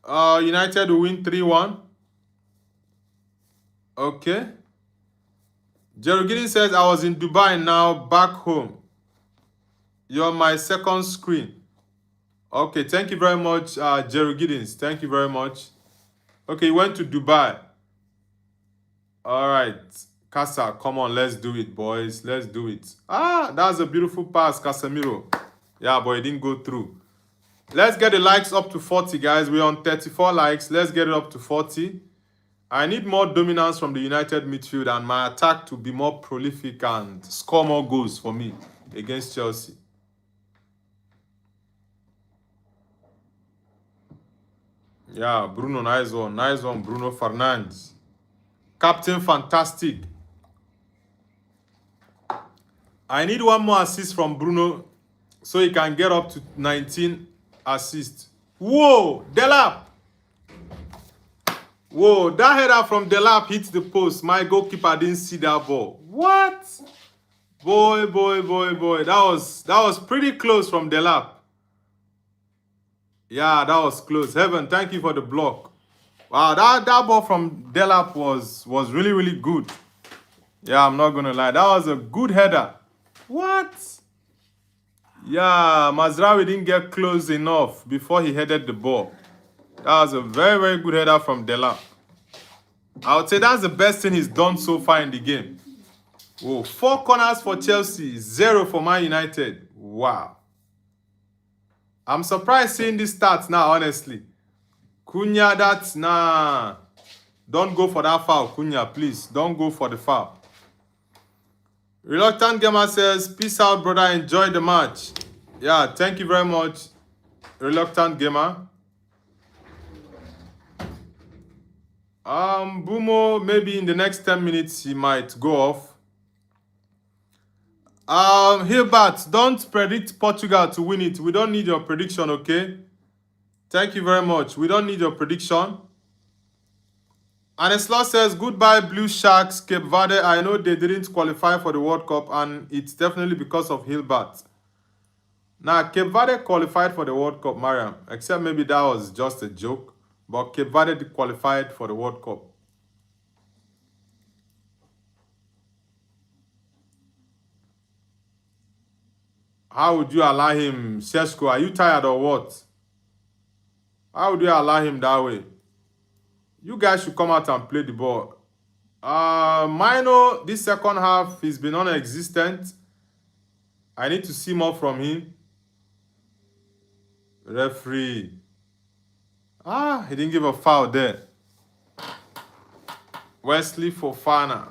United will win 3-1. Okay. Jerry Giddens says, I was in Dubai now, back home. You're my second screen. Okay, thank you very much, Jerry Giddens. Thank you very much. Okay, you went to Dubai. All right. Casa, come on, let's do it, boys. Let's do it. That's a beautiful pass, Casemiro. Yeah, but it didn't go through. Let's get the likes up to 40, guys. We're on 34 likes. Let's get it up to 40. I need more dominance from the United midfield and my attack to be more prolific and score more goals for me against Chelsea. Yeah, Bruno, nice one. Nice one, Bruno Fernandes. Captain Fantastic. I need one more assist from Bruno so he can get up to 19 assists. Whoa, Delap. Whoa, that header from Delap hit the post. My goalkeeper didn't see that ball. What? Boy. That was pretty close from Delap. Yeah, that was close. Heaven, thank you for the block. Wow, that ball from Delap was really, really good. Yeah, I'm not going to lie. That was a good header. What? Yeah, Mazraoui didn't get close enough before he headed the ball. That was a very, very good header from Delap. I would say that's the best thing he's done so far in the game. Whoa, 4 corners for Chelsea, 0 for Man United. Wow. I'm surprised seeing these stats now, honestly. Cunha, that's nah. Don't go for that foul, Cunha, please. Don't go for the foul. Reluctant Gamer says, peace out, brother. Enjoy the match. Yeah, thank you very much, Reluctant Gamer. Bumo, maybe in the next 10 minutes, he might go off. Hilbert, don't predict Portugal to win it. We don't need your prediction, okay? Thank you very much. We don't need your prediction. Aneslot says, goodbye, Blue Sharks, Cape Verde. I know they didn't qualify for the World Cup, and it's definitely because of Hilbert. Now, Cape Verde qualified for the World Cup, Mariam, except maybe that was just a joke. But Cape Verde qualified for the World Cup. How would you allow him, Seshko? Are you tired or what? How would you allow him that way? You guys should come out and play the ball. Mino, this second half, he's been non-existent. I need to see more from him. Referee. He didn't give a foul there. Wesley Fofana.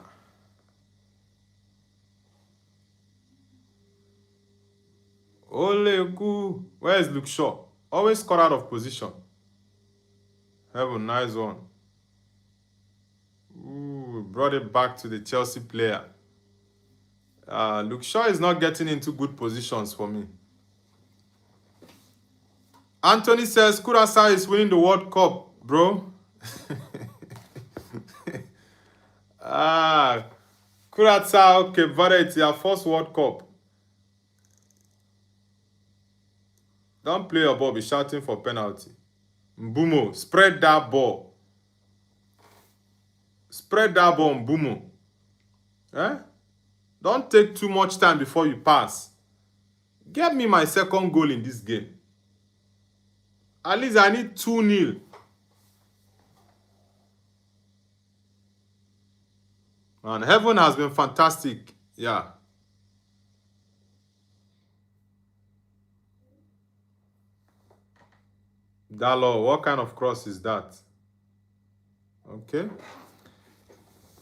Oleku. Where is Luke Shaw? Always caught out of position. Have a nice one. Ooh, brought it back to the Chelsea player. Luke Shaw is not getting into good positions for me. Anthony says, Curaçao is winning the World Cup, bro. Curaçao, Cape Verde, it's their first World Cup. Don't play your ball, be shouting for penalty. Mbumo, spread that ball. Spread that ball, Mbumo. Don't take too much time before you pass. Get me my second goal in this game. At least I need 2-0. And Heaven has been fantastic. Yeah. Dalo, what kind of cross is that? Okay.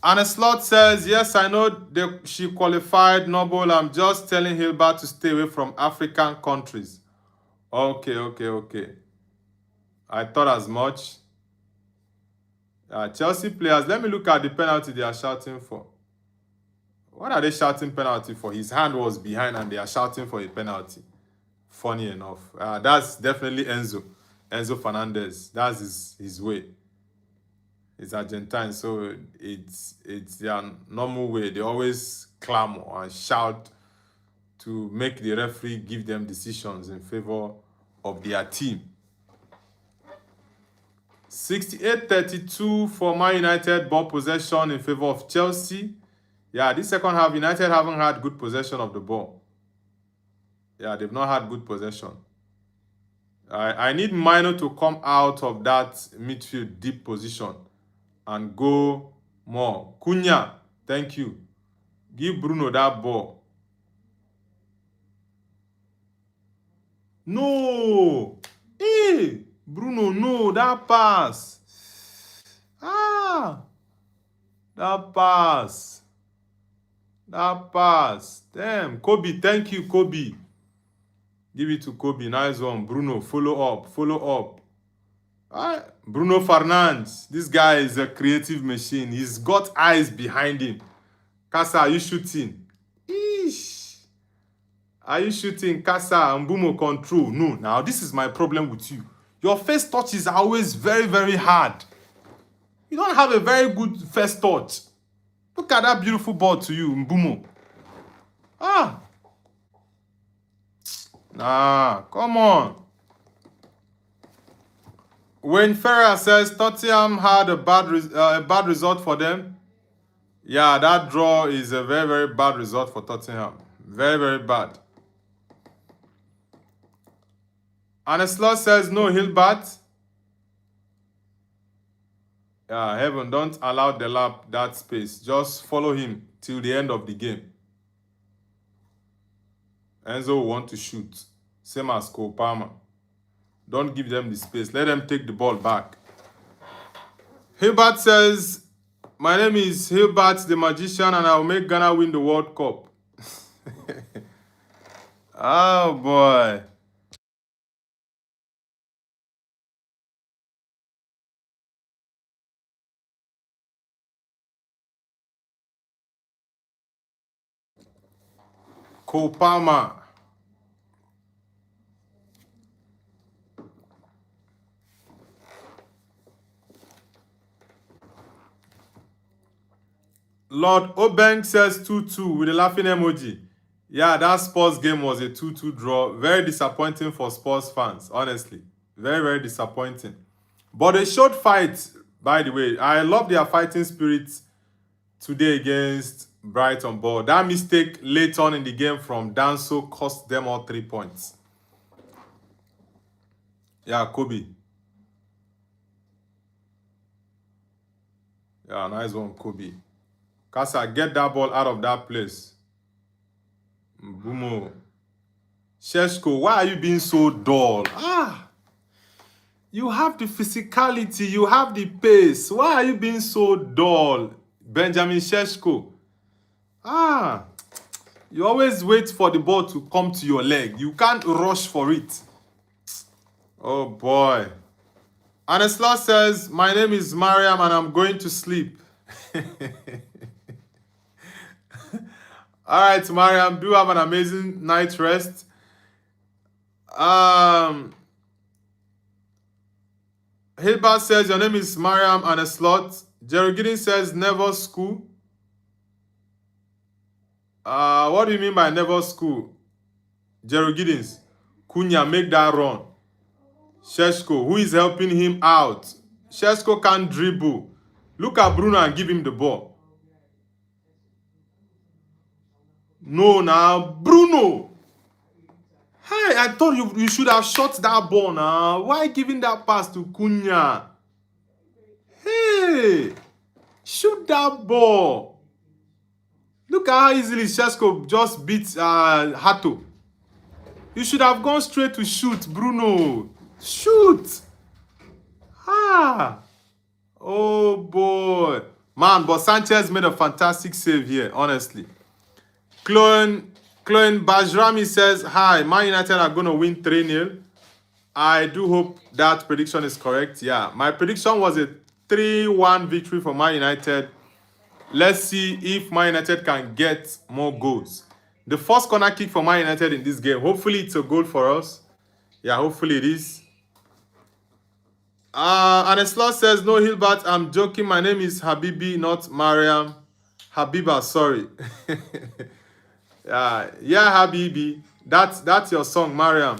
And a slot says, yes, I know she qualified Noble. I'm just telling Hilbert to stay away from African countries. Okay. I thought as much. Chelsea players, let me look at the penalty they are shouting for. What are they shouting penalty for? His hand was behind and they are shouting for a penalty. Funny enough. That's definitely Enzo Fernandez. That's his way. It's Argentine, so it's their normal way. They always clamor and shout to make the referee give them decisions in favor of their team. 68-32 for Man United, ball possession in favor of Chelsea. Yeah, this second half, United haven't had good possession of the ball. Yeah, they've not had good possession. I need Mino to come out of that midfield deep position and go more. Cunha, thank you. Give Bruno that ball. No! Hey! Bruno, no, that pass. Ah, that pass. That pass. Damn. Kobe, thank you, Kobe. Give it to Kobe. Nice one. Bruno, follow up. Follow up. Ah, Bruno Fernandes. This guy is a creative machine. He's got eyes behind him. Casa, are you shooting? Eesh. Are you shooting? Casa, Mbumo control. No, now this is my problem with you. Your first touch is always very, very hard. You don't have a very good first touch. Look at that beautiful ball to you, Mbumo. Ah. Nah, come on. Wayne Ferrer says Tottenham had a bad result for them. Yeah, that draw is a very, very bad result for Tottenham. Very, very bad. Aneslot says no Hilbert. Yeah, Heaven, don't allow Delap that space. Just follow him till the end of the game. Enzo will want to shoot. Same as Cole Palmer. Don't give them the space. Let them take the ball back. Hilbert says, my name is Hilbert the Magician and I'll make Ghana win the World Cup. Oh, boy. Cole Palmer. Lord Obeng says 2-2 with a laughing emoji. Yeah, that Spurs game was a 2-2 draw. Very disappointing for Spurs fans, honestly. Very, very disappointing. But they showed fight, by the way. I love their fighting spirit today against Brighton. But that mistake late on in the game from Danso cost them all 3 points. Yeah, Kobe. Yeah, nice one, Kobe. Casa, get that ball out of that place. Mbumo. Sheshko, why are you being so dull? Ah, you have the physicality, you have the pace. Why are you being so dull? Benjamin Sheshko. Ah, you always wait for the ball to come to your leg. You can't rush for it. Oh, boy. Anesla says, my name is Mariam and I'm going to sleep. All right, Mariam, do have an amazing night rest. Hilbert says, your name is Mariam Aneslot. Jerry Giddens says, never school. What do you mean by never school? Jerry Giddens. Cunha, make that run. Sheshko, who is helping him out? Sheshko can't dribble. Look at Bruno and give him the ball. No, now, Bruno. Hey, I thought you should have shot that ball now. Why giving that pass to Cunha? Hey, shoot that ball. Look at how easily Sheshko just beat Hato. You should have gone straight to shoot, Bruno. Shoot. Ah. Oh, boy. Man, but Sanchez made a fantastic save here, honestly. Chloe Bajrami says, hi, Man United are going to win 3-0. I do hope that prediction is correct. Yeah, my prediction was a 3-1 victory for Man United. Let's see if Man United can get more goals. The first corner kick for Man United in this game. Hopefully it's a goal for us. Yeah, hopefully it is. Anesla says, no, Hilbert, I'm joking. My name is Habibi, not Mariam. Habiba, sorry. Yeah, Habibi. That's your song, Mariam.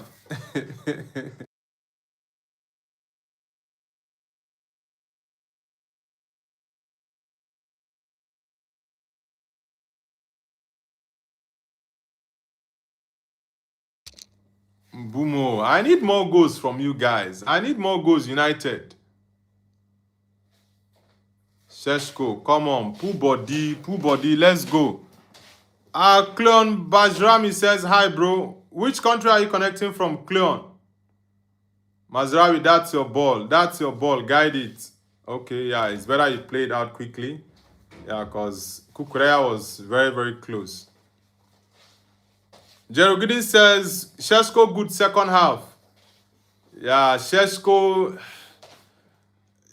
Bumo, I need more goals from you guys. I need more goals, United. Sheshko, come on. Pull body, let's go. Cleon Bajrami says, hi, bro. Which country are you connecting from, Cleon? Mazrawi, that's your ball. That's your ball. Guide it. Okay, yeah, it's better you play it out quickly. Yeah, because Kukurea was very, very close. Jerogidin says, Shesko good second half. Yeah, Shesko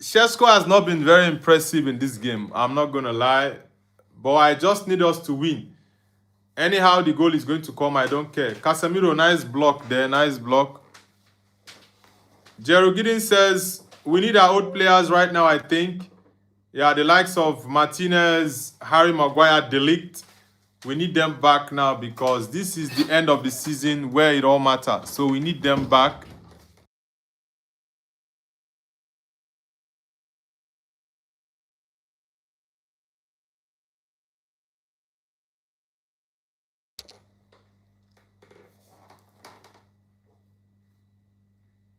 has not been very impressive in this game. I'm not going to lie. But I just need us to win. Anyhow, the goal is going to come. I don't care. Casemiro, nice block there. Nice block. Jerogidin says, we need our old players right now, I think. Yeah, the likes of Martinez, Harry Maguire, De Ligt. We need them back now because this is the end of the season where it all matters. So we need them back.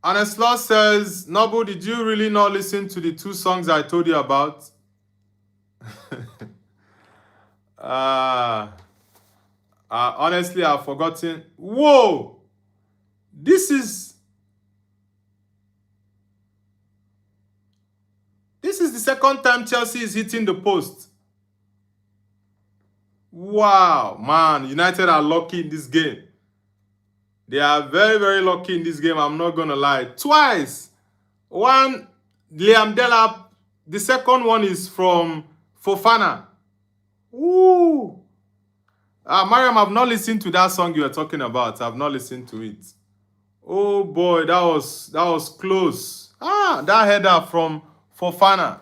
Aneslaw says, Noble, did you really not listen to the 2 songs I told you about? Honestly, I've forgotten. Whoa! This is the second time Chelsea is hitting the post. Wow, man. United are lucky in this game. They are very, very lucky in this game. I'm not going to lie. Twice. One, Liam Delap. The second one is from Fofana. Woo! Mariam, I've not listened to that song you were talking about. I've not listened to it. Oh boy, that was close. That header from Fofana.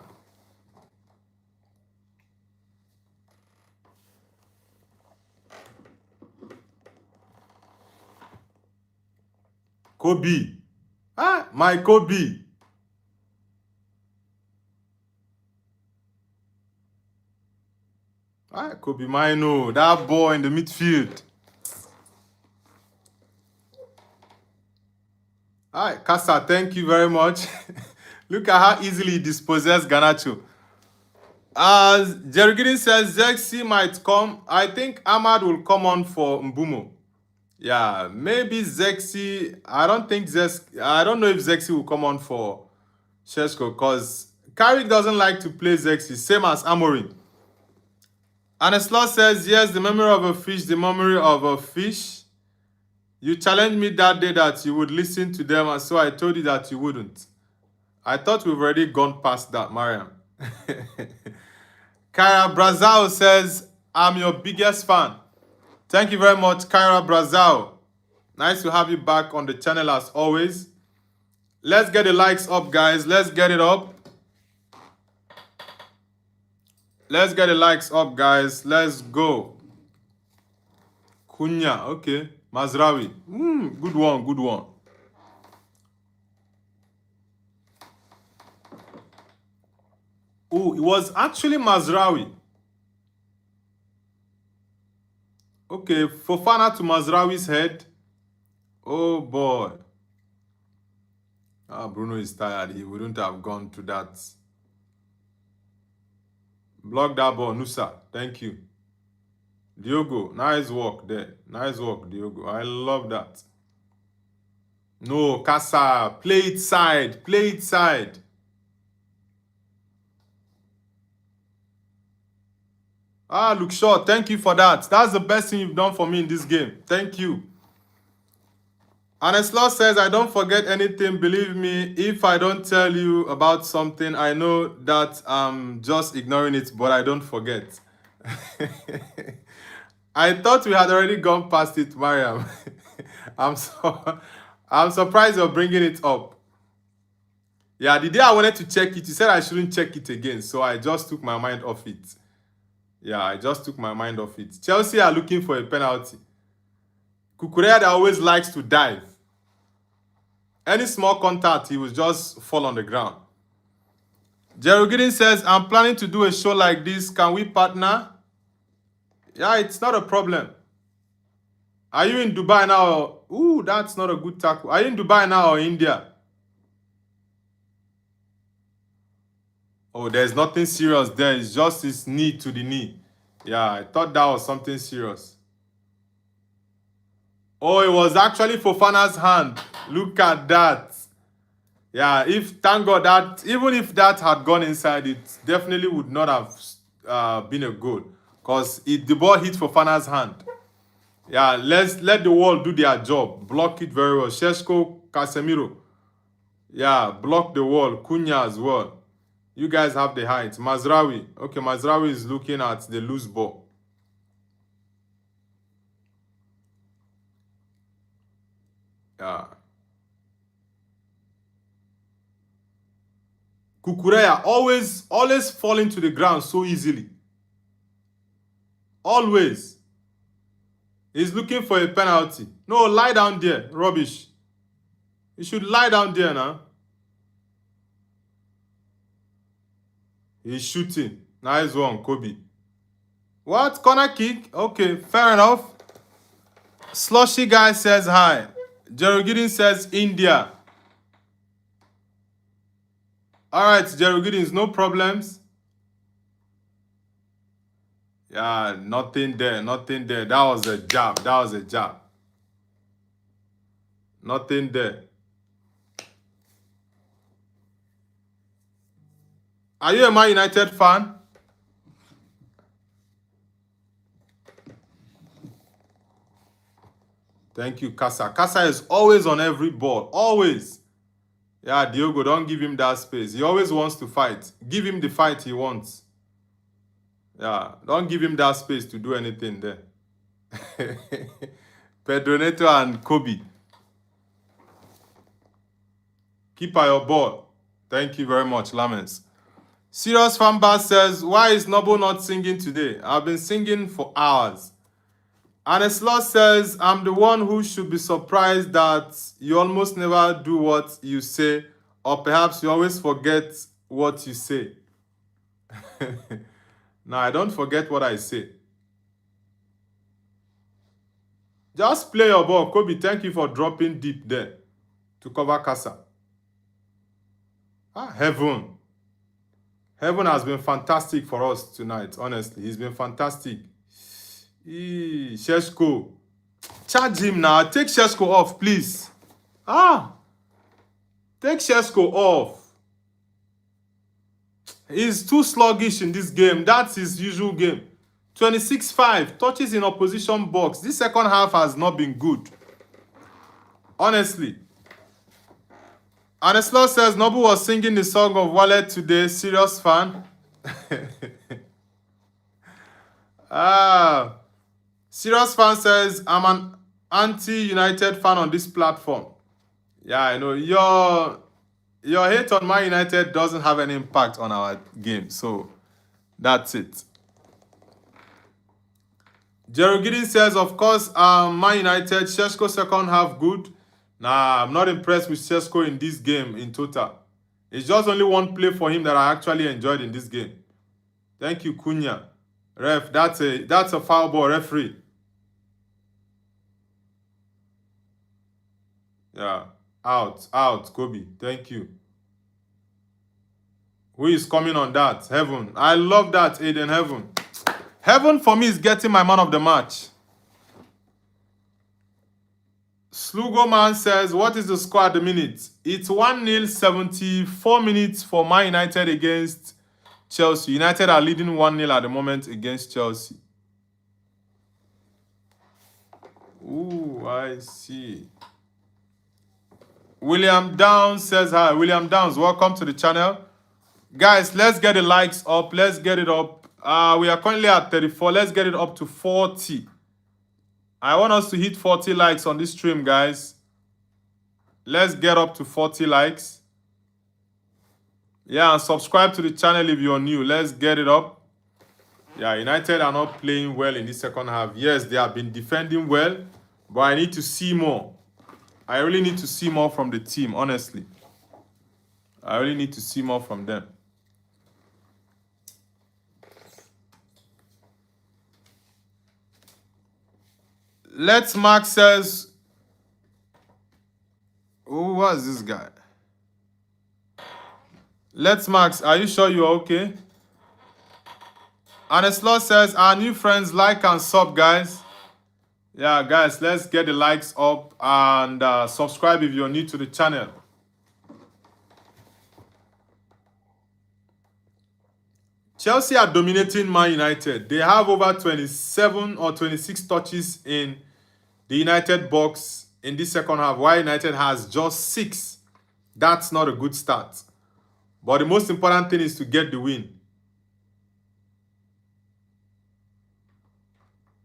Kobe. My Kobe. Kobe Mino, that boy in the midfield. Casa, thank you very much. Look at how easily he dispossessed Garnacho. As Jerry Gideon says, Zexi might come. I think Ahmad will come on for Mbumo. Yeah, maybe Zexi. I don't know if Zexi will come on for Sheshko because Carrick doesn't like to play Zexi, same as Amorim. Aneslaw says, yes, the memory of a fish, the memory of a fish. You challenged me that day that you would listen to them, and so I told you that you wouldn't. I thought we've already gone past that, Mariam. Kyra Brazao says, I'm your biggest fan. Thank you very much, Kyra Brazao. Nice to have you back on the channel as always. Let's get the likes up, guys. Let's get it up. Let's get the likes up, guys. Let's go. Kunya, okay. Mazraoui. Good one, good one. Oh, it was actually Mazraoui. Okay, Fofana to Mazraoui's head. Oh, boy. Bruno is tired. He wouldn't have gone to that. Block that ball, Nusa. Thank you. Diogo, nice work there. Nice work, Diogo. I love that. No, Casa, play it side. Play it side. Luke Shaw, thank you for that. That's the best thing you've done for me in this game. Thank you. Aneslaw says, I don't forget anything. Believe me, if I don't tell you about something, I know that I'm just ignoring it, but I don't forget. I thought we had already gone past it, Mariam. I'm surprised you're bringing it up. Yeah, the day I wanted to check it, you said I shouldn't check it again, so I just took my mind off it. Yeah, I just took my mind off it. Chelsea are looking for a penalty. Kukurea that always likes to dive. Any small contact, he will just fall on the ground. Jerry Gideon says, I'm planning to do a show like this. Can we partner? Yeah, it's not a problem. Are you in Dubai now? Ooh, that's not a good tackle. Are you in Dubai now or India? Oh, there's nothing serious there. It's just his knee to the knee. Yeah, I thought that was something serious. Oh, it was actually Fofana's hand. Look at that. Yeah, thank God that even if that had gone inside, it definitely would not have been a goal because the ball hit Fofana's hand. Yeah, let the wall do their job. Block it very well. Sheshko, Casemiro. Yeah, block the wall. Cunha as well. You guys have the height. Mazraoui. Okay, Mazraoui is looking at the loose ball. Yeah. Kukureya always falling to the ground so easily. Always. He's looking for a penalty. No, lie down there. Rubbish. You should lie down there now. He's shooting. Nice one, Kobe. What? Corner kick? Okay, fair enough. Slushy guy says hi. Jerry Giddens says India. Alright, Jerry Giddens, no problems. Yeah, nothing there. That was a jab. Nothing there. Are you a Man United fan? Thank you, Casa. Casa is always on every ball. Always. Yeah, Diogo, don't give him that space. He always wants to fight. Give him the fight he wants. Yeah, don't give him that space to do anything there. Pedro Neto and Kobe. Keep at your ball. Thank you very much, Lamens. Serious Fanbas says, why is Noble not singing today? I've been singing for hours. Aneslot says, I'm the one who should be surprised that you almost never do what you say, or perhaps you always forget what you say. No, I don't forget what I say. Just play your ball. Kobe, thank you for dropping deep there to cover Casa. Heaven. Heaven has been fantastic for us tonight, honestly. He's been fantastic. Sheshko. Charge him now. Take Sheshko off, please. Take Sheshko off. He's too sluggish in this game. That's his usual game. 26-5. Touches in opposition box. This second half has not been good. Honestly. Aneslot says, Nobu was singing the song of Wallet today. Serious fan. Serious fan says, I'm an anti-United fan on this platform. Yeah, I know. Your hate on Man United doesn't have any impact on our game. So, that's it. Jerry Giddens says, of course, Man United, Sheshko second half good. Nah, I'm not impressed with Sheshko in this game in total. It's just only one play for him that I actually enjoyed in this game. Thank you, Cunha. Ref, that's a foul ball, referee. Yeah, out, Kobe. Thank you. Who is coming on that? Heaven. I love that, Aiden. Heaven. Heaven for me is getting my man of the match. Slugo Man says, what is the score at the minute? It's 1-0, 74 minutes for Man United against Chelsea. United are leading 1-0 at the moment against Chelsea. Ooh, I see. William Downs says hi. William Downs, welcome to the channel. Guys, let's get the likes up. Let's get it up. We are currently at 34. Let's get it up to 40. I want us to hit 40 likes on this stream, guys. Let's get up to 40 likes. Yeah, and subscribe to the channel if you're new. Let's get it up. Yeah, United are not playing well in the second half. Yes, they have been defending well, but I need to see more. I really need to see more from the team, honestly. I really need to see more from them. Let's Mark says, who was this guy? Let's Max, are you sure you're okay? Aneslot says, our new friends, like and sub, guys. Yeah, guys, let's get the likes up and subscribe if you're new to the channel. Chelsea are dominating Man United. They have over 27 or 26 touches in the United box in this second half, while United has just 6. That's not a good start. But the most important thing is to get the win.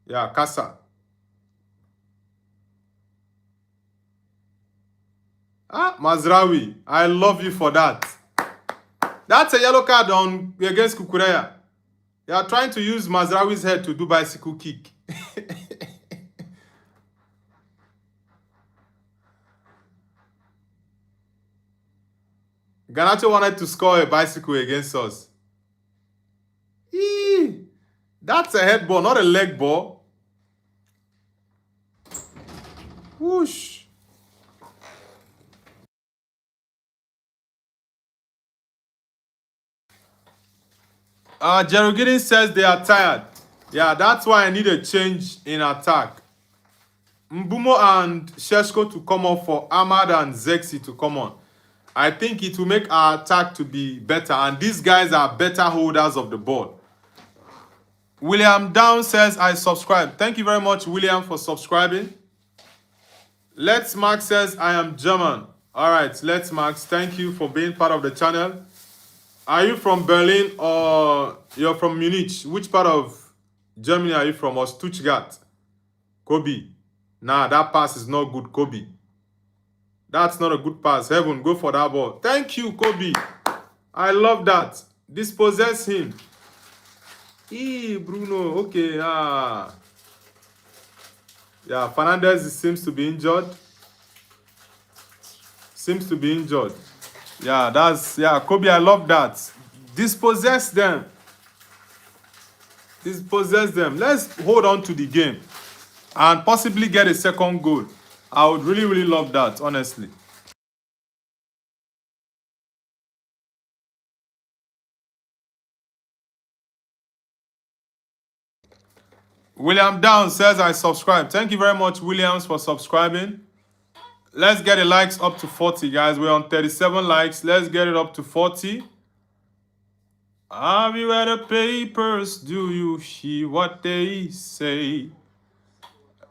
Yeah, Casa. Mazraoui, I love you for that. That's a yellow card on against Kukureya. They are trying to use Mazraoui's head to do bicycle kick. Garnacho wanted to score a bicycle against us. Eee, that's a head ball, not a leg ball. Whoosh. Jerry Giddens says they are tired. Yeah, that's why I need a change in attack. Mbumo and Sheshko to come on for Ahmad and Zexi to come on. I think it will make our attack to be better. And these guys are better holders of the ball. William Down says, I subscribe. Thank you very much, William, for subscribing. Let's Max says, I am German. All right, Let's Max, thank you for being part of the channel. Are you from Berlin or you're from Munich? Which part of Germany are you from? Or Stuttgart? Kobe. Nah, that pass is not good, Kobe. That's not a good pass. Heaven, go for that ball. Thank you, Kobe. I love that. Dispossess him. Bruno. Okay. Yeah, Fernandez seems to be injured. Yeah, Kobe, I love that. Dispossess them. Let's hold on to the game and possibly get a second goal. I would really, really love that, honestly. William Down says, I subscribe. Thank you very much, Williams, for subscribing. Let's get the likes up to 40, guys. We're on 37 likes. Let's get it up to 40. Have you read the papers? Do you hear what they say?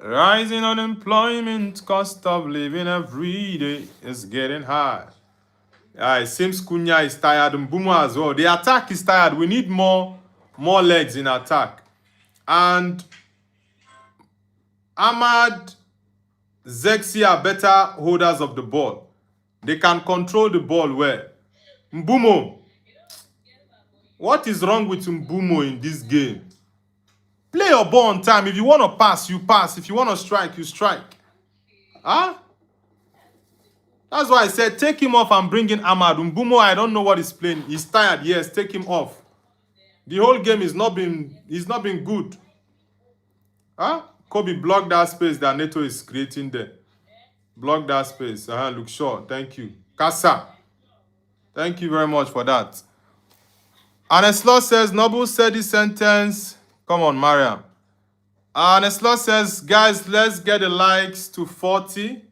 Rising unemployment, cost of living every day is getting high. It seems Cunha is tired and Mbumo as well. The attack is tired. We need more legs in attack. And Ahmad, Zexi are better holders of the ball. They can control the ball well. Mbumo. What is wrong with Mbumo in this game? Play your ball on time. If you want to pass, you pass. If you want to strike, you strike. That's why I said take him off and bring in Ahmad. Mbumo, I don't know what he's playing. He's tired. Yes, take him off. The whole game is not been good. Kobe, block that space that Neto is creating there. Block that space. Look short. Thank you. Casa. Thank you very much for that. Aneslot says, Noble said this sentence. Come on, Mariam. Aneslot says, guys, let's get the likes to 40.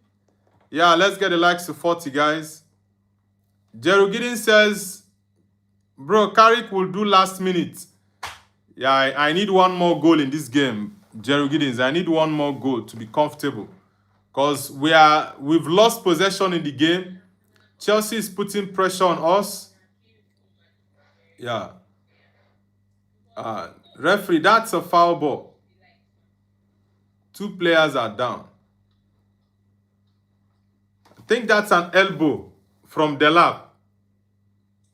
Yeah, let's get the likes to 40, guys. Jeru Giddens says, bro, Carrick will do last minute. Yeah, I need one more goal in this game. Jeru Giddens, I need one more goal to be comfortable. Because we've lost possession in the game. Chelsea is putting pressure on us. Yeah. Referee, that's a foul ball. 2 players are down. I think that's an elbow from Delap.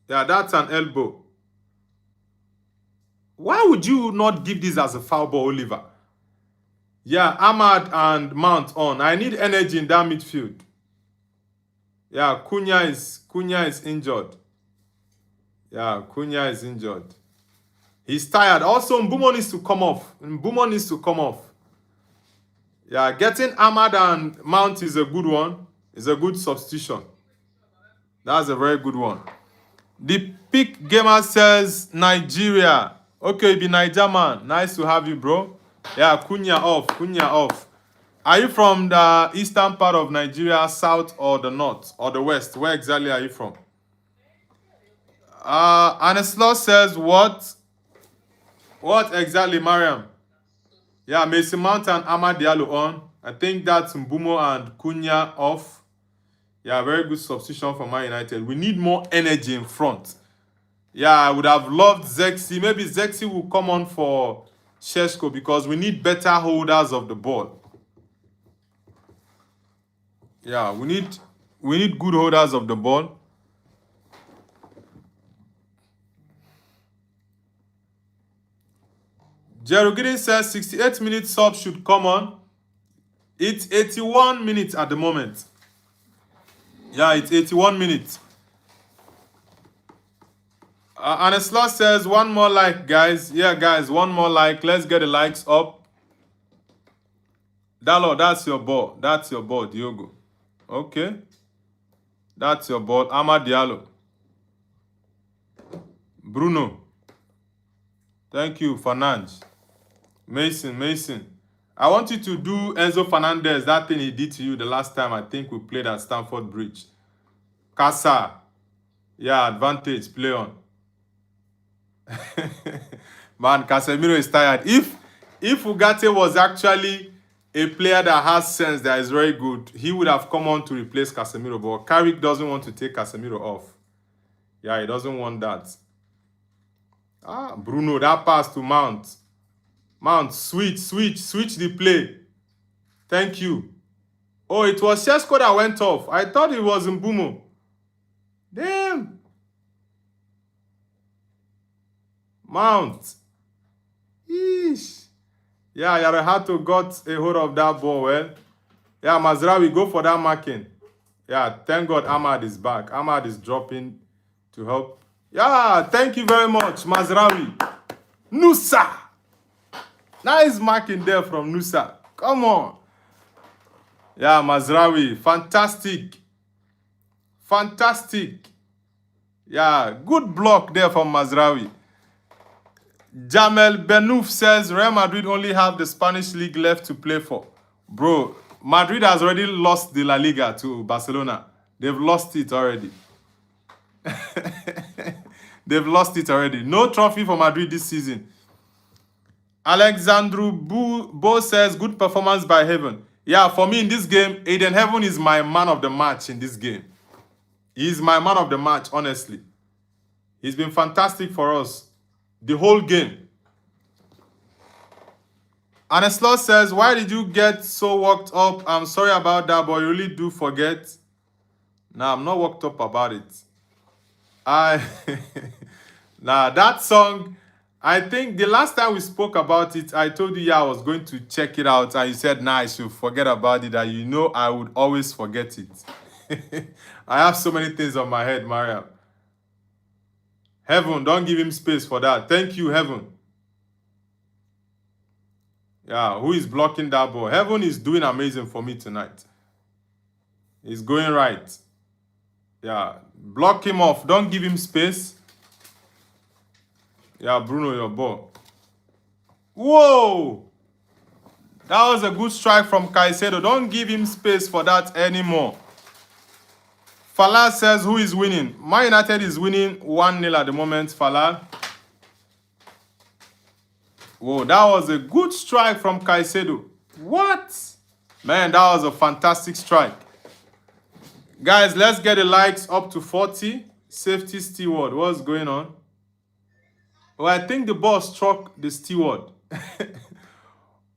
Yeah, that's an elbow. Why would you not give this as a foul ball, Oliver? Yeah, Ahmad and Mount on. I need energy in that midfield. Yeah, Cunha is injured. Yeah, Cunha is injured. He's tired. Also, Mbumo needs to come off. Yeah, getting Ahmad and Mount is a good one. It's a good substitution. That's a very good one. The Peak Gamer says Nigeria. Okay, be Niger man. Nice to have you, bro. Yeah, Cunha off. Are you from the eastern part of Nigeria, south or the north or the west? Where exactly are you from? Aneslot says what? What exactly, Mariam? Yeah, Mason Mount and Amad Diallo on. I think that's Mbumo and Cunha off. Yeah, very good substitution for Man United. We need more energy in front. Yeah, I would have loved Zexi. Maybe Zexi will come on for Sheshko because we need better holders of the ball. Yeah, we need good holders of the ball. Jerry Giddens says 68 minutes sub should come on. It's 81 minutes at the moment. Yeah, it's 81 minutes. Anesla says one more like, guys. Yeah, guys, one more like. Let's get the likes up. Dalo, that's your ball. That's your ball, Diogo. Okay. That's your ball. Amad Diallo. Bruno. Thank you, Fernandes. Mason. I want you to do Enzo Fernandez, that thing he did to you the last time I think we played at Stamford Bridge. Casa. Yeah, advantage. Play on. Man, Casemiro is tired. If Ugarte was actually a player that has sense, that is very good, he would have come on to replace Casemiro. But Carrick doesn't want to take Casemiro off. Yeah, he doesn't want that. Bruno, that pass to Mount. Mount, switch the play. Thank you. Oh, it was Sheshko that went off. I thought it was Mbumo. Damn. Mount. Yeesh. Yeah, Yarahato got a hold of that ball well. Yeah, Mazraoui, go for that marking. Yeah, thank God Ahmad is back. Ahmad is dropping to help. Yeah, thank you very much, Mazraoui. Nusa. Nice marking there from Nusa. Come on. Yeah, Mazraoui. Fantastic. Yeah, good block there from Mazraoui. Jamel Benouf says Real Madrid only have the Spanish league left to play for. Bro, Madrid has already lost the La Liga to Barcelona. They've lost it already. They've lost it already. No trophy for Madrid this season. Alexandru Bo says, good performance by Heaven. Yeah, for me in this game, Aiden Heaven is my man of the match in this game. He's my man of the match, honestly. He's been fantastic for us the whole game. Aneslo says, why did you get so worked up? I'm sorry about that, but you really do forget. Nah, I'm not worked up about it. Nah, that song, I think the last time we spoke about it, I told you, yeah, I was going to check it out. And you said, nah, I should forget about it. And you know I would always forget it. I have so many things on my head, Maria. Heaven, don't give him space for that. Thank you, Heaven. Yeah, who is blocking that ball? Heaven is doing amazing for me tonight. He's going right. Yeah, block him off. Don't give him space. Yeah, Bruno, your ball. Whoa! That was a good strike from Caicedo. Don't give him space for that anymore. Fala says, who is winning? Man United is winning 1-0 at the moment, Fala. Whoa, that was a good strike from Caicedo. What? Man, that was a fantastic strike. Guys, let's get the likes up to 40. Safety steward, what's going on? Well, I think the ball struck the steward.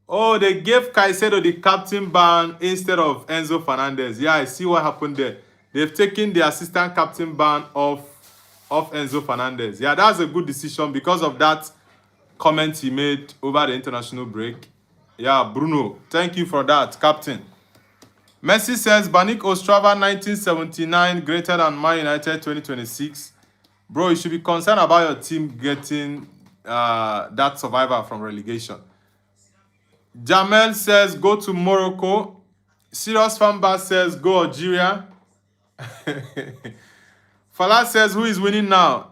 Oh, they gave Caicedo the captain ban instead of Enzo Fernandez. Yeah, I see what happened there. They've taken the assistant captain ban off Enzo Fernandez. Yeah, that's a good decision because of that comment he made over the international break. Yeah, Bruno, thank you for that, captain. Messi says, Banik Ostrava 1979 greater than Man United 2026. Bro, you should be concerned about your team getting that survivor from relegation. Jamel says, go to Morocco. Serious Famba says, go Algeria. Fala says, who is winning now?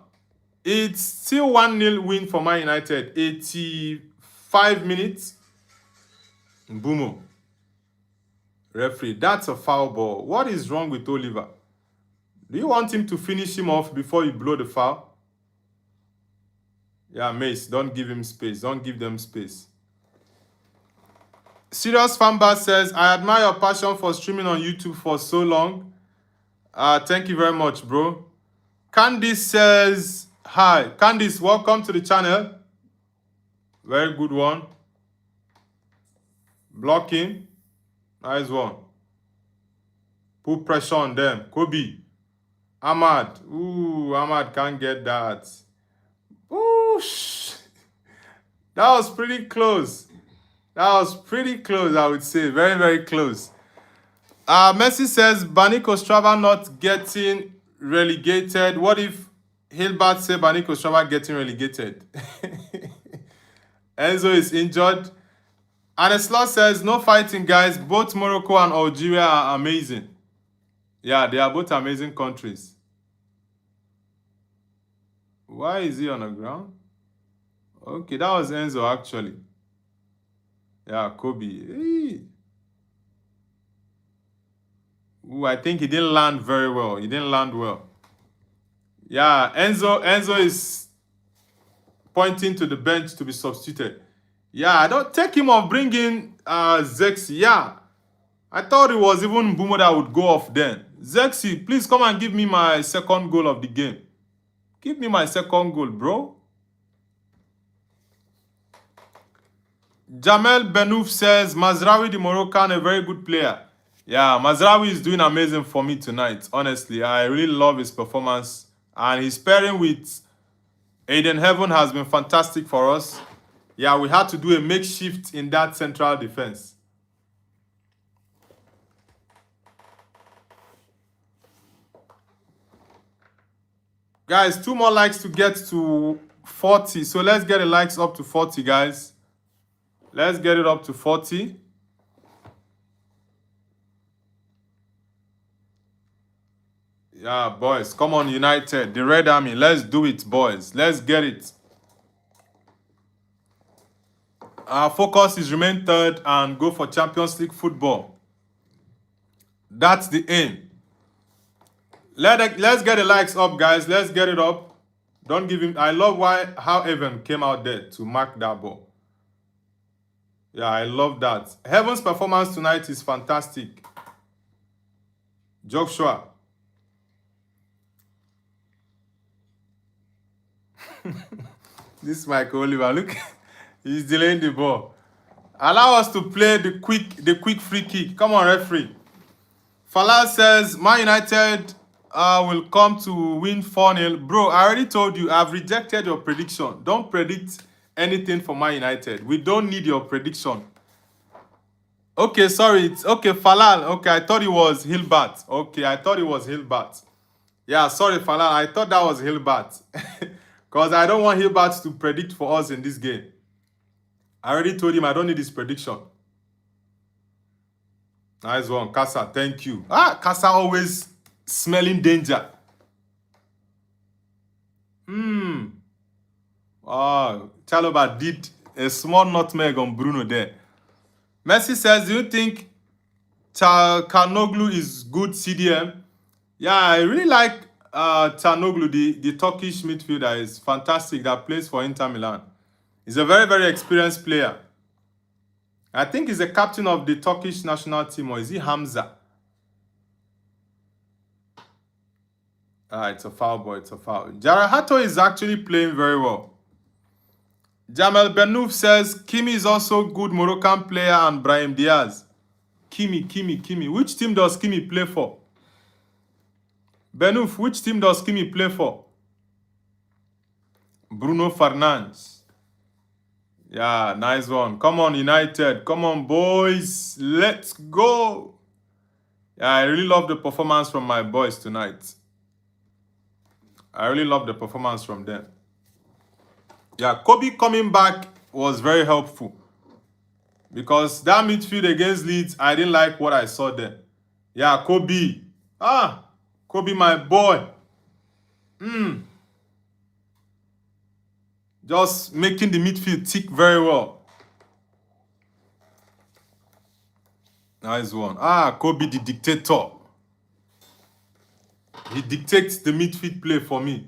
It's still 1-0 win for Man United. 85 minutes. Mbumo. Referee, that's a foul ball. What is wrong with Oliver? Do you want him to finish him off before you blow the foul? Yeah, Mace, don't give him space. Don't give them space. Serious Fanbase says, I admire your passion for streaming on YouTube for so long. Thank you very much, bro. Candice says, hi. Candice, welcome to the channel. Very good one. Blocking. Nice one. Put pressure on them. Kobe. Ahmad. Ooh, Ahmad can't get that. Ooh, that was pretty close. That was pretty close, I would say. Very, very close. Messi says, Baniko Strava not getting relegated. What if Hilbert say Baniko Strava getting relegated? Enzo is injured. Anesla says, no fighting, guys. Both Morocco and Algeria are amazing. Yeah, they are both amazing countries. Why is he on the ground? Okay, that was Enzo, actually. Yeah, Kobe. Hey. Ooh, I think he didn't land very well. He didn't land well. Yeah, Enzo is pointing to the bench to be substituted. Yeah, I don't take him off, bring in Zexi. Yeah, I thought it was even Bumo that would go off then. Zexi, please come and give me my second goal of the game. Give me my second goal, bro. Jamel Benouf says, Mazraoui the Moroccan, a very good player. Yeah, Mazraoui is doing amazing for me tonight. Honestly, I really love his performance. And his pairing with Aiden Heaven has been fantastic for us. Yeah, we had to do a makeshift in that central defense. Guys, 2 more likes to get to 40. So let's get the likes up to 40, guys. Let's get it up to 40. Yeah, boys. Come on, United. The Red Army. Let's do it, boys. Let's get it. Our focus is remain third and go for Champions League football. That's the aim. Let's get the likes up, guys. Let's get it up. Don't give him... I love how Evan came out there to mark that ball. Yeah, I love that. Heaven's performance tonight is fantastic. Joshua. This is Michael Oliver. Look, he's delaying the ball. Allow us to play the quick free kick. Come on, referee. Falal says, Man United will come to win 4-0. Bro, I already told you, I've rejected your prediction. Don't predict anything for Man United. We don't need your prediction. Okay, sorry. It's okay, Falal. Okay, I thought it was Hilbert. Okay, I thought it was Hilbert. Yeah, sorry, Falal. I thought that was Hilbert. Because I don't want Hilbert to predict for us in this game. I already told him I don't need his prediction. Nice one, Casa. Thank you. Casa always smelling danger. Chaloba did a small nutmeg on Bruno there. Messi says, do you think Çalhanoğlu is good CDM? Yeah, I really like Çalhanoğlu, the Turkish midfielder. Is fantastic. That plays for Inter Milan. He's a very, very experienced player. I think he's the captain of the Turkish national team, or is he Hamza? It's a foul, boy. It's a foul. Jarahato is actually playing very well. Jamel Benouf says, Kimi is also good Moroccan player and Brahim Diaz. Kimi. Which team does Kimi play for? Benouf, which team does Kimi play for? Bruno Fernandes. Yeah, nice one. Come on, United. Come on, boys. Let's go. Yeah, I really love the performance from my boys tonight. I really love the performance from them. Yeah, Kobe coming back was very helpful. Because that midfield against Leeds, I didn't like what I saw there. Yeah, Kobe. Kobe, my boy. Just making the midfield tick very well. Nice one. Kobe the dictator. He dictates the midfield play for me.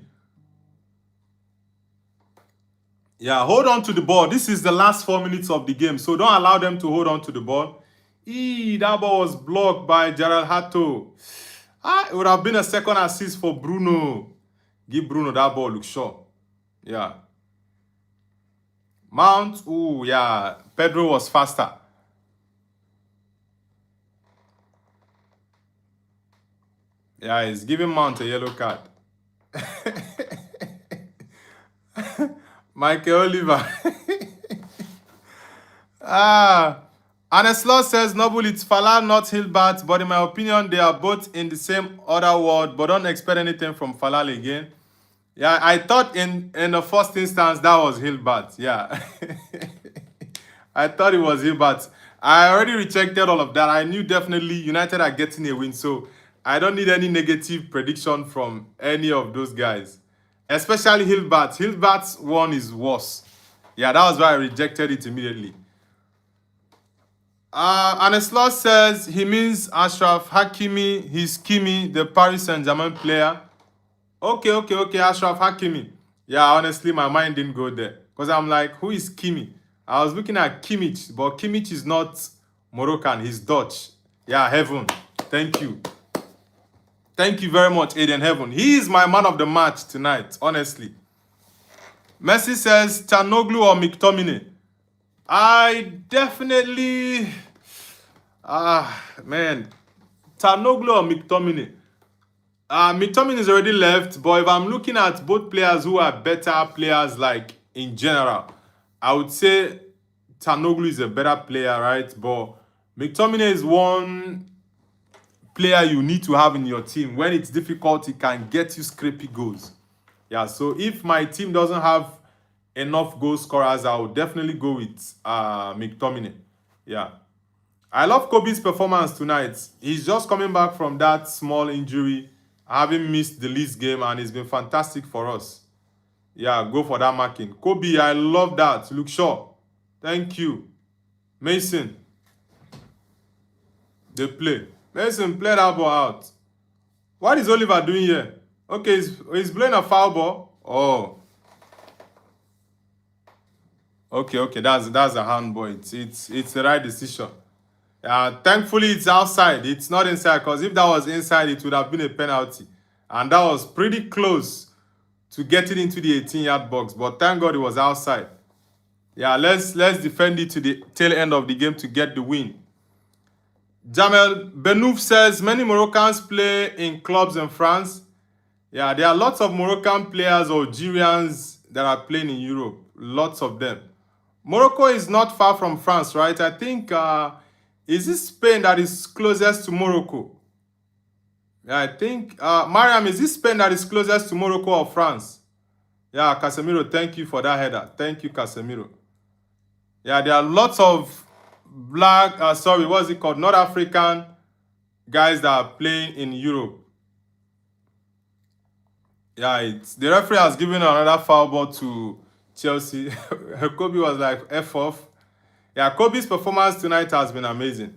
Yeah, hold on to the ball. This is the last 4 minutes of the game, so don't allow them to hold on to the ball. That ball was blocked by Gerald Hato. It would have been a second assist for Bruno. Give Bruno that ball, look sure. Yeah. Mount, yeah. Pedro was faster. Yeah, he's giving Mount a yellow card. Michael Oliver. Aneslaw says, Noble, it's Fala, not Hilbert, but in my opinion, they are both in the same other world, but don't expect anything from Falal again. Yeah, I thought in the first instance that was Hilbert. Yeah. I thought it was Hilbert. I already rejected all of that. I knew definitely United are getting a win, so I don't need any negative prediction from any of those guys. Especially Hilbert. Hilbert's one is worse. Yeah, that was why I rejected it immediately. Aneslaw says he means Ashraf Hakimi. He's Kimi, the Paris Saint-Germain player. Okay, Ashraf Hakimi. Yeah, honestly, my mind didn't go there. Because I'm like, who is Kimi? I was looking at Kimmich, but Kimmich is not Moroccan. He's Dutch. Yeah, Heaven. Thank you. Thank you very much, Aiden Heaven. He is my man of the match tonight, honestly. Messi says, Tanoglu or McTominay? I definitely... man. Tanoglu or McTominay? McTominay is already left, but if I'm looking at both players who are better players, like in general, I would say Tanoglu is a better player, right? But McTominay is one player you need to have in your team. When it's difficult, he can get you scrappy goals. Yeah, so if my team doesn't have enough goal scorers, I would definitely go with McTominay. Yeah. I love Kobe's performance tonight. He's just coming back from that small injury, having missed the Leeds game, and it's been fantastic for us. Yeah, go for that marking. Kobe, I love that. Luke Shaw, thank you. Mason, they play. Mason, play that ball out. What is Oliver doing here? Okay, he's playing a foul ball. Oh. Okay, that's a handball. It's the right decision. Thankfully, it's outside. It's not inside, because if that was inside, it would have been a penalty. And that was pretty close to getting into the 18-yard box. But thank God it was outside. Yeah, let's defend it to the tail end of the game to get the win. Jamel Benouf says, many Moroccans play in clubs in France. Yeah, there are lots of Moroccan players, Algerians, that are playing in Europe. Lots of them. Morocco is not far from France, right? I think... is it Spain that is closest to Morocco? Yeah, I think... Mariam, is it Spain that is closest to Morocco or France? Yeah, Casemiro, thank you for that header. Thank you, Casemiro. Yeah, there are lots of black... what's it called? North African guys that are playing in Europe. Yeah, the referee has given another foul ball to Chelsea. Kobe was like, F off. Yeah, Kobe's performance tonight has been amazing.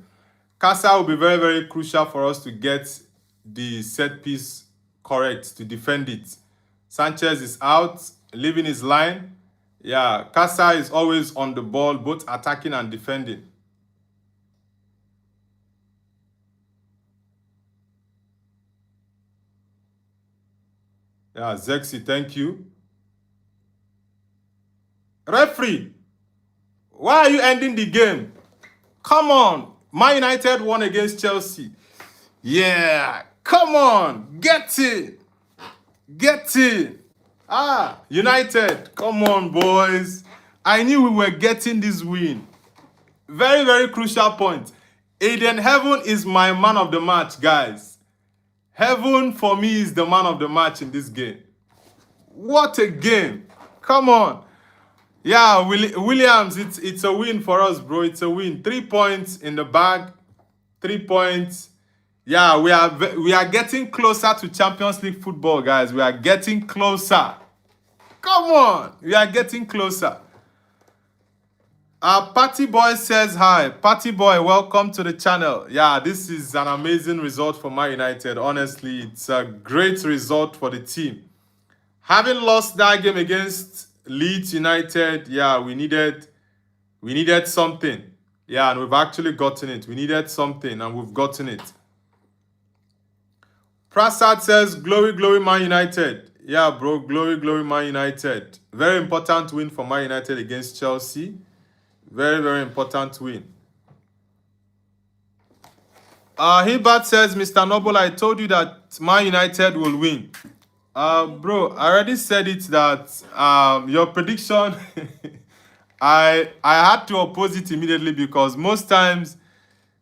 Casa will be very, very crucial for us to get the set piece correct, to defend it. Sanchez is out, leaving his line. Yeah, Casa is always on the ball, both attacking and defending. Yeah, Zexi, thank you. Referee, why are you ending the game? Come on. Man United won against Chelsea. Yeah. Come on. Get it. Get it. United. Come on, boys. I knew we were getting this win. Very, very crucial point. Aiden Heaven is my man of the match, guys. Heaven, for me, is the man of the match in this game. What a game. Come on. Yeah, Williams, it's a win for us, bro. It's a win. 3 points in the bag. 3 points. Yeah, we are getting closer to Champions League football, guys. We are getting closer. Come on. We are getting closer. Patty Boy says hi. Patty Boy, welcome to the channel. Yeah, this is an amazing result for Man United. Honestly, it's a great result for the team. Having lost that game against Leeds United, yeah, we needed something. Yeah, and we've actually gotten it. We needed something, and we've gotten it. Prasad says, glory, glory, Man United. Yeah, bro, glory, glory, Man United. Very important win for Man United against Chelsea. Very, very important win. Hilbert says, Mr. Noble, I told you that Man United will win. Bro, I already said it that your prediction, I had to oppose it immediately because most times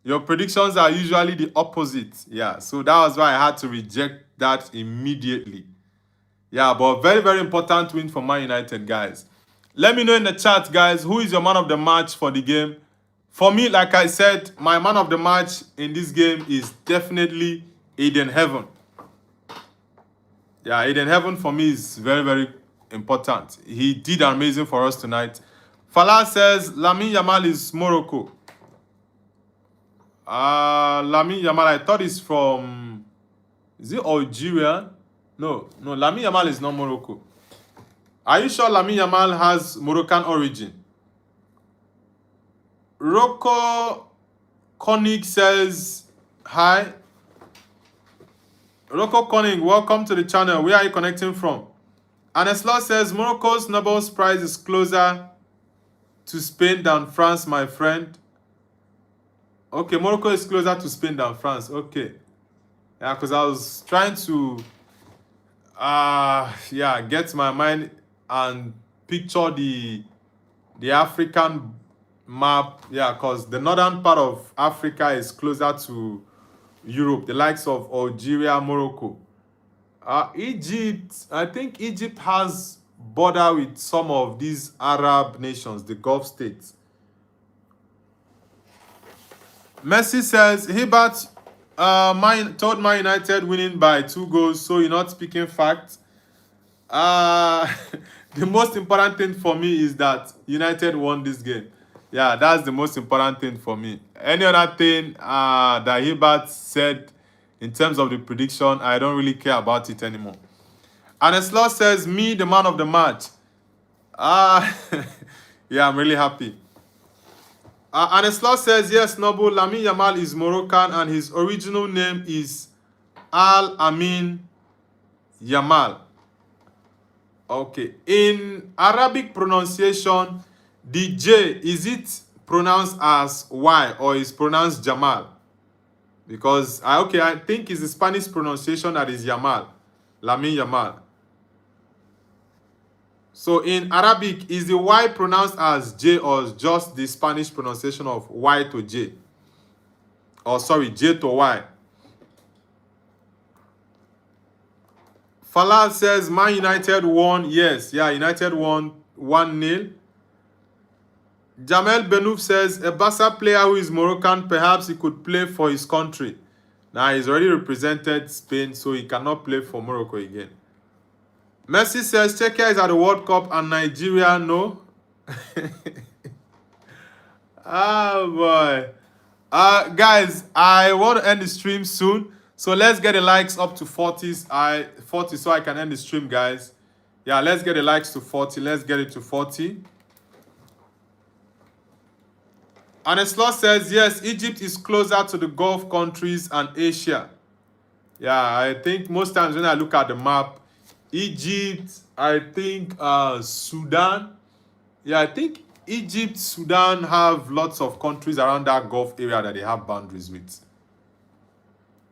your predictions are usually the opposite. Yeah, so that was why I had to reject that immediately. Yeah, but very, very important win for Man United, guys. Let me know in the chat, guys, who is your man of the match for the game. For me, like I said, my man of the match in this game is definitely Eden Heaven. Yeah, Eden Heaven for me is very, very important. He did amazing for us tonight. Falah says, Lamine Yamal is Morocco. Lamine Yamal, I thought it's from... Is it Algeria? No, Lamine Yamal is not Morocco. Are you sure Lamine Yamal has Moroccan origin? Rocco Koenig says, hi. Rocco Koenig, welcome to the channel. Where are you connecting from? Anesla says, Morocco's Nobel Prize is closer to Spain than France, my friend. Okay, Morocco is closer to Spain than France. Okay. Yeah, because I was trying to get my mind and picture the African map. Yeah, because the northern part of Africa is closer to Europe, the likes of Algeria, Morocco. Egypt, I think Egypt has border with some of these Arab nations, the Gulf states. Messi says, Hibbert told Man United winning by 2 goals, so you're not speaking facts. The most important thing for me is that United won this game. Yeah, that's the most important thing for me. Any other thing that Hibbert said in terms of the prediction, I don't really care about it anymore. Anesla says, me, the man of the match. Yeah, I'm really happy. Anesla says, yes, Noble, Lamine Yamal is Moroccan and his original name is Al Amin Yamal. Okay. In Arabic pronunciation, the J, is it pronounced as Y or is pronounced Jamal? Because, I think it's the Spanish pronunciation that is Yamal. Lamine Yamal. So in Arabic, is the Y pronounced as J or just the Spanish pronunciation of Y to J? Or sorry, J to Y. Falah says, Man United won. Yes, yeah, United won 1-0. Jamel Benouf says, a Barca player who is Moroccan, perhaps he could play for his country. Now, he's already represented Spain, so he cannot play for Morocco again. Messi says, Czechia is at the World Cup and Nigeria, no. Oh, boy. Guys, I want to end the stream soon. So let's get the likes up to 40 so I can end the stream, guys. Yeah, let's get the likes to 40. Let's get it to 40. Anesla says, yes, Egypt is closer to the Gulf countries and Asia. Yeah, I think most times when I look at the map, Egypt, I think Sudan. Yeah, I think Egypt, Sudan have lots of countries around that Gulf area that they have boundaries with.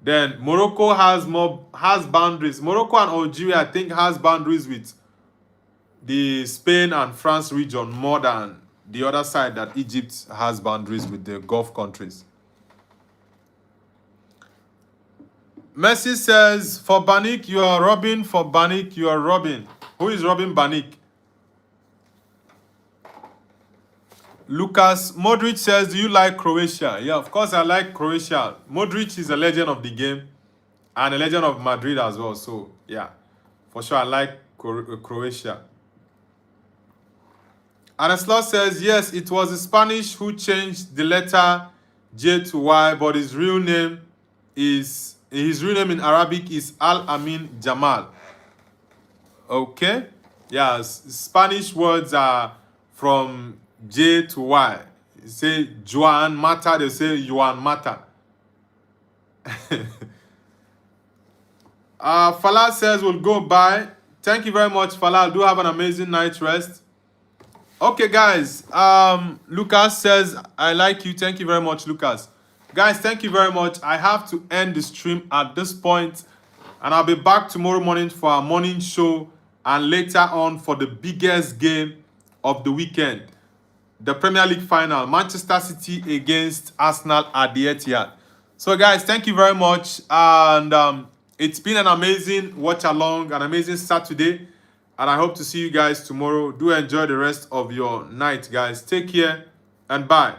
Then Morocco has boundaries. Morocco and Algeria, I think, has boundaries with the Spain and France region more than the other side that Egypt has boundaries with the Gulf countries. Messi says, for Banik, you are robbing. For Banik, you are robbing. Who is robbing Banik? Lucas Modric says, do you like Croatia? Yeah, of course I like Croatia. Modric is a legend of the game and a legend of Madrid as well. So, yeah, for sure I like Croatia. Anesla says, yes, it was the Spanish who changed the letter J to Y, but his real name in Arabic is Al Amin Jamal. Okay. Yeah, Spanish words are from J to Y. You say Juan Mata, they say Juan Mata. Fala says we'll go by. Thank you very much, Fala. Do have an amazing night rest. Okay, guys. Lucas says I like you. Thank you very much, Lucas. Guys, thank you very much. I have to end the stream at this point, and I'll be back tomorrow morning for our morning show, and later on for the biggest game of the weekend, the Premier League final, Manchester City against Arsenal at the Etihad. So, guys, thank you very much, and it's been an amazing watch along, an amazing Saturday, and I hope to see you guys tomorrow. Do enjoy the rest of your night, guys. Take care and bye.